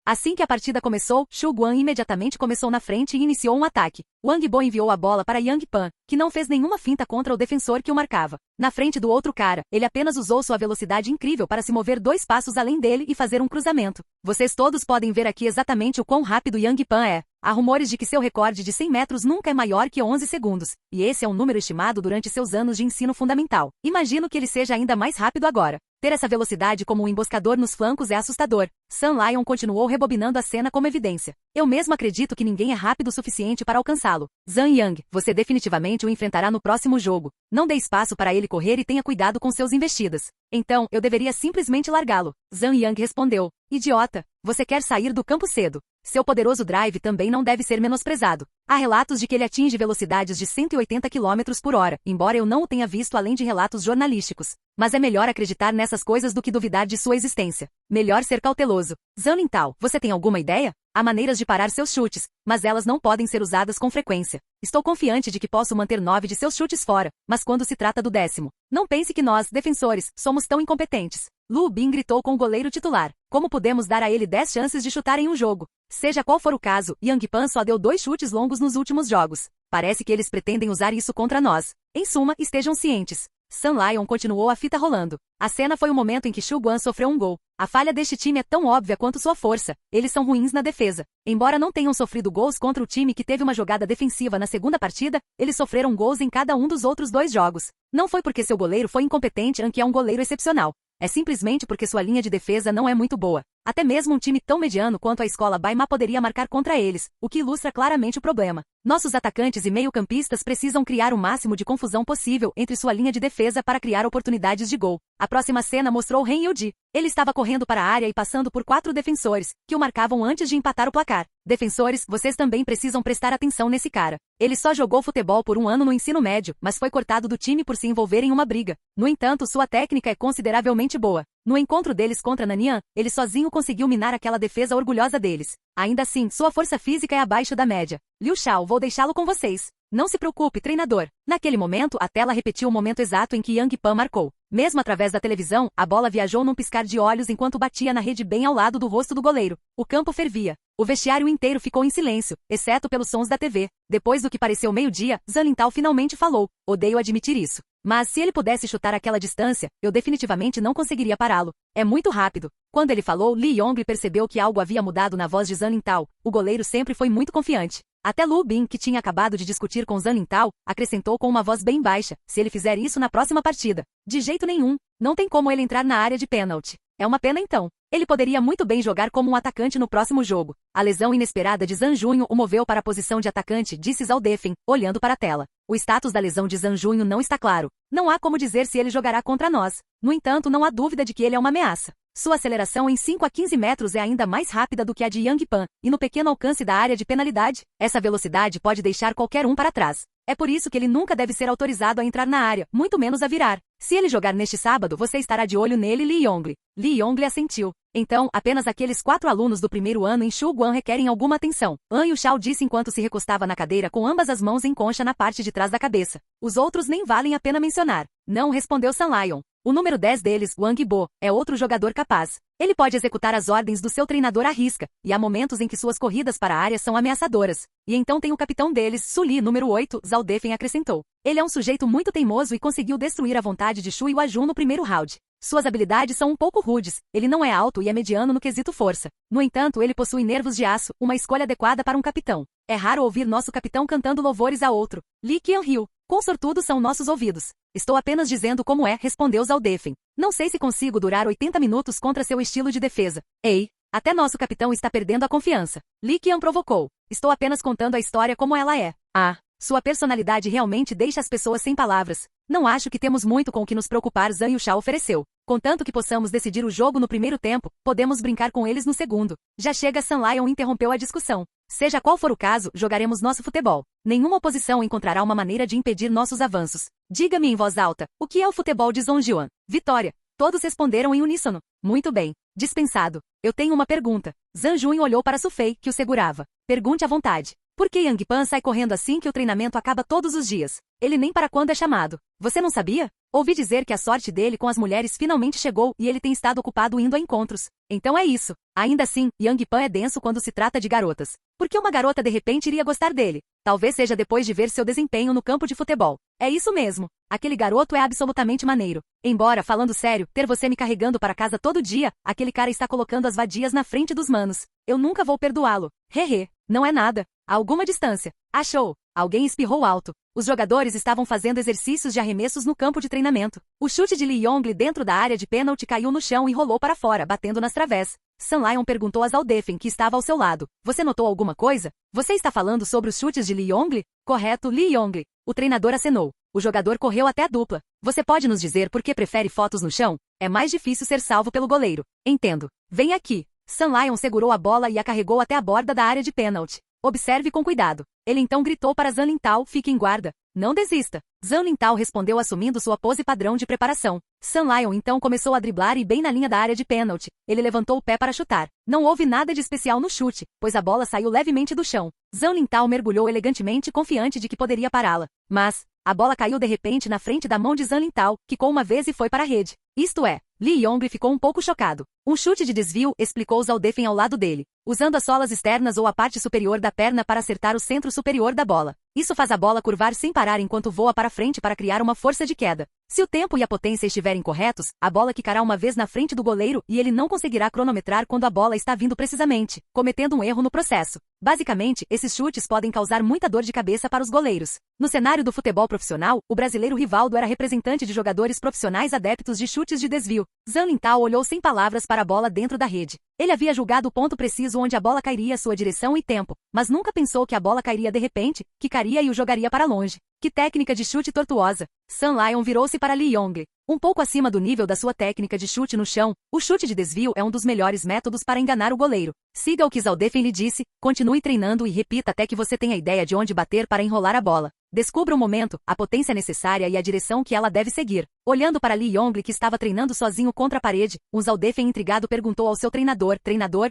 Assim que a partida começou, Shu Guan imediatamente começou na frente e iniciou um ataque. Wang Bo enviou a bola para Yang Pan, que não fez nenhuma finta contra o defensor que o marcava. Na frente do outro cara, ele apenas usou sua velocidade incrível para se mover 2 passos além dele e fazer um cruzamento. Vocês todos podem ver aqui exatamente o quão rápido Yang Pan é. Há rumores de que seu recorde de 100 metros nunca é maior que 11 segundos, e esse é um número estimado durante seus anos de ensino fundamental. Imagino que ele seja ainda mais rápido agora. Ter essa velocidade como um emboscador nos flancos é assustador. Sun Lion continuou rebobinando a cena como evidência. Eu mesmo acredito que ninguém é rápido o suficiente para alcançá-lo. Zhang Yang, você definitivamente o enfrentará no próximo jogo. Não dê espaço para ele correr e tenha cuidado com seus investidas. Então, eu deveria simplesmente largá-lo. Zhang Yang respondeu. Idiota, você quer sair do campo cedo. Seu poderoso drive também não deve ser menosprezado. Há relatos de que ele atinge velocidades de 180 km por hora, embora eu não o tenha visto além de relatos jornalísticos. Mas é melhor acreditar nessas coisas do que duvidar de sua existência. Melhor ser cauteloso. Zhang Lintao, você tem alguma ideia? Há maneiras de parar seus chutes, mas elas não podem ser usadas com frequência. Estou confiante de que posso manter 9 de seus chutes fora, mas quando se trata do 10º, não pense que nós, defensores, somos tão incompetentes. Lu Bin gritou com o goleiro titular. Como podemos dar a ele 10 chances de chutar em um jogo? Seja qual for o caso, Yang Pan só deu 2 chutes longos nos últimos jogos. Parece que eles pretendem usar isso contra nós. Em suma, estejam cientes. Sun Lion continuou a fita rolando. A cena foi o momento em que Xu Guan sofreu um gol. A falha deste time é tão óbvia quanto sua força. Eles são ruins na defesa. Embora não tenham sofrido gols contra o time que teve uma jogada defensiva na segunda partida, eles sofreram gols em cada um dos outros 2 jogos. Não foi porque seu goleiro foi incompetente, que é um goleiro excepcional. É simplesmente porque sua linha de defesa não é muito boa. Até mesmo um time tão mediano quanto a escola Baima poderia marcar contra eles, o que ilustra claramente o problema. Nossos atacantes e meio-campistas precisam criar o máximo de confusão possível entre sua linha de defesa para criar oportunidades de gol. A próxima cena mostrou Ren Yuji. Ele estava correndo para a área e passando por 4 defensores, que o marcavam antes de empatar o placar. Defensores, vocês também precisam prestar atenção nesse cara. Ele só jogou futebol por 1 ano no ensino médio, mas foi cortado do time por se envolver em uma briga. No entanto, sua técnica é consideravelmente boa. No encontro deles contra Nanian, ele sozinho conseguiu minar aquela defesa orgulhosa deles. Ainda assim, sua força física é abaixo da média. Liu Xiao, vou deixá-lo com vocês. Não se preocupe, treinador. Naquele momento, a tela repetiu o momento exato em que Yang Pan marcou. Mesmo através da televisão, a bola viajou num piscar de olhos enquanto batia na rede bem ao lado do rosto do goleiro. O campo fervia. O vestiário inteiro ficou em silêncio, exceto pelos sons da TV. Depois do que pareceu meio-dia, Zhang Lintao finalmente falou. Odeio admitir isso. Mas se ele pudesse chutar aquela distância, eu definitivamente não conseguiria pará-lo. É muito rápido. Quando ele falou, Li Yongli percebeu que algo havia mudado na voz de Zhang Lintao. O goleiro sempre foi muito confiante. Até Lu Bin, que tinha acabado de discutir com Zhang Lintao, acrescentou com uma voz bem baixa, se ele fizer isso na próxima partida. De jeito nenhum. Não tem como ele entrar na área de pênalti. É uma pena então. Ele poderia muito bem jogar como um atacante no próximo jogo. A lesão inesperada de Zhang Junho o moveu para a posição de atacante, disse Zhao Defen, olhando para a tela. O status da lesão de Zhang Junho não está claro. Não há como dizer se ele jogará contra nós. No entanto, não há dúvida de que ele é uma ameaça. Sua aceleração em 5 a 15 metros é ainda mais rápida do que a de Yang Pan, e no pequeno alcance da área de penalidade, essa velocidade pode deixar qualquer um para trás. É por isso que ele nunca deve ser autorizado a entrar na área, muito menos a virar. Se ele jogar neste sábado, você estará de olho nele, Li Yongli. Li Yongli assentiu. Então, apenas aqueles 4 alunos do primeiro ano em Xu Guan requerem alguma atenção. An Yuxiao disse enquanto se recostava na cadeira com ambas as mãos em concha na parte de trás da cabeça. Os outros nem valem a pena mencionar. Não, respondeu Sun Lion. O número 10 deles, Wang Bo, é outro jogador capaz. Ele pode executar as ordens do seu treinador à risca, e há momentos em que suas corridas para a área são ameaçadoras. E então tem o capitão deles, Suli, número 8, Zhao Defen acrescentou. Ele é um sujeito muito teimoso e conseguiu destruir a vontade de Shu Yuajun no primeiro round. Suas habilidades são um pouco rudes, ele não é alto e é mediano no quesito força. No entanto, ele possui nervos de aço, uma escolha adequada para um capitão. É raro ouvir nosso capitão cantando louvores a outro. Li Qianryu. Quão sortudos são nossos ouvidos. Estou apenas dizendo como é, respondeu Zhao Defen. Não sei se consigo durar 80 minutos contra seu estilo de defesa. Ei, até nosso capitão está perdendo a confiança. Li Qian provocou. Estou apenas contando a história como ela é. Ah, sua personalidade realmente deixa as pessoas sem palavras. Não acho que temos muito com o que nos preocupar, Zhang Yuxiao ofereceu. Contanto que possamos decidir o jogo no primeiro tempo, podemos brincar com eles no segundo. Já chega, Sun Lion interrompeu a discussão. Seja qual for o caso, jogaremos nosso futebol. Nenhuma oposição encontrará uma maneira de impedir nossos avanços. Diga-me em voz alta, o que é o futebol de Zhongjuan? Vitória. Todos responderam em uníssono. Muito bem. Dispensado. Eu tenho uma pergunta. Zhang Junho olhou para Su Fei, que o segurava. Pergunte à vontade. Por que Yang Pan sai correndo assim que o treinamento acaba todos os dias? Ele nem para quando é chamado. Você não sabia? Ouvi dizer que a sorte dele com as mulheres finalmente chegou e ele tem estado ocupado indo a encontros. Então é isso. Ainda assim, Yang Pan é denso quando se trata de garotas. Por que uma garota de repente iria gostar dele? Talvez seja depois de ver seu desempenho no campo de futebol. É isso mesmo. Aquele garoto é absolutamente maneiro. Embora, falando sério, ter você me carregando para casa todo dia, aquele cara está colocando as vadias na frente dos manos. Eu nunca vou perdoá-lo. Hehe. Não é nada. A alguma distância. Achou. Alguém espirrou alto. Os jogadores estavam fazendo exercícios de arremessos no campo de treinamento. O chute de Lee Yongli dentro da área de pênalti caiu no chão e rolou para fora, batendo nas través. Sun Lion perguntou a Zaldefen, que estava ao seu lado. Você notou alguma coisa? Você está falando sobre os chutes de Lee Yongli? Correto, Lee Yongli. O treinador acenou. O jogador correu até a dupla. Você pode nos dizer por que prefere fotos no chão? É mais difícil ser salvo pelo goleiro. Entendo. Vem aqui. Sun Lion segurou a bola e a carregou até a borda da área de pênalti. Observe com cuidado. Ele então gritou para Zhang Lintao, fique em guarda. Não desista. Zhang Lintao respondeu assumindo sua pose padrão de preparação. Sun Lion então começou a driblar e bem na linha da área de pênalti. Ele levantou o pé para chutar. Não houve nada de especial no chute, pois a bola saiu levemente do chão. Zhang Lintao mergulhou elegantemente confiante de que poderia pará-la. Mas, a bola caiu de repente na frente da mão de Zhang Lintao, quicou uma vez e foi para a rede. Isto é, Lee Yongli ficou um pouco chocado. Um chute de desvio, explicou Zaldefen ao lado dele, usando as solas externas ou a parte superior da perna para acertar o centro superior da bola. Isso faz a bola curvar sem parar enquanto voa para frente para criar uma força de queda. Se o tempo e a potência estiverem corretos, a bola quicará uma vez na frente do goleiro e ele não conseguirá cronometrar quando a bola está vindo precisamente, cometendo um erro no processo. Basicamente, esses chutes podem causar muita dor de cabeça para os goleiros. No cenário do futebol profissional, o brasileiro Rivaldo era representante de jogadores profissionais adeptos de chutes de desvio. Zhang Lintao olhou sem palavras para a bola dentro da rede. Ele havia julgado o ponto preciso onde a bola cairia, sua direção e tempo, mas nunca pensou que a bola cairia de repente, quicaria e o jogaria para longe. Que técnica de chute tortuosa! Sun Lion virou-se para Lee Yongli. Um pouco acima do nível da sua técnica de chute no chão, o chute de desvio é um dos melhores métodos para enganar o goleiro. Siga o que Zaldefen lhe disse, continue treinando e repita até que você tenha ideia de onde bater para enrolar a bola. Descubra o momento, a potência necessária e a direção que ela deve seguir. Olhando para Lee Yongli que estava treinando sozinho contra a parede, um Zaldefen intrigado perguntou ao seu treinador,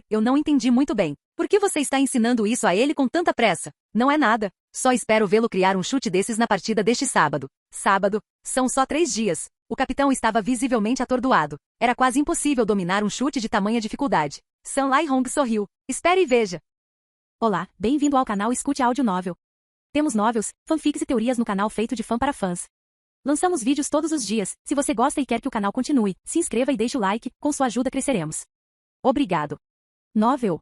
eu não entendi muito bem. Por que você está ensinando isso a ele com tanta pressa? Não é nada. Só espero vê-lo criar um chute desses na partida deste sábado. Sábado? São só 3 dias. O capitão estava visivelmente atordoado. Era quase impossível dominar um chute de tamanha dificuldade. Sun Lion sorriu. Espere e veja. Olá, bem-vindo ao canal Escute Áudio Novel. Temos novels, fanfics e teorias no canal feito de fã para fãs. Lançamos vídeos todos os dias. Se você gosta e quer que o canal continue, se inscreva e deixe o like, com sua ajuda cresceremos. Obrigado. Novel.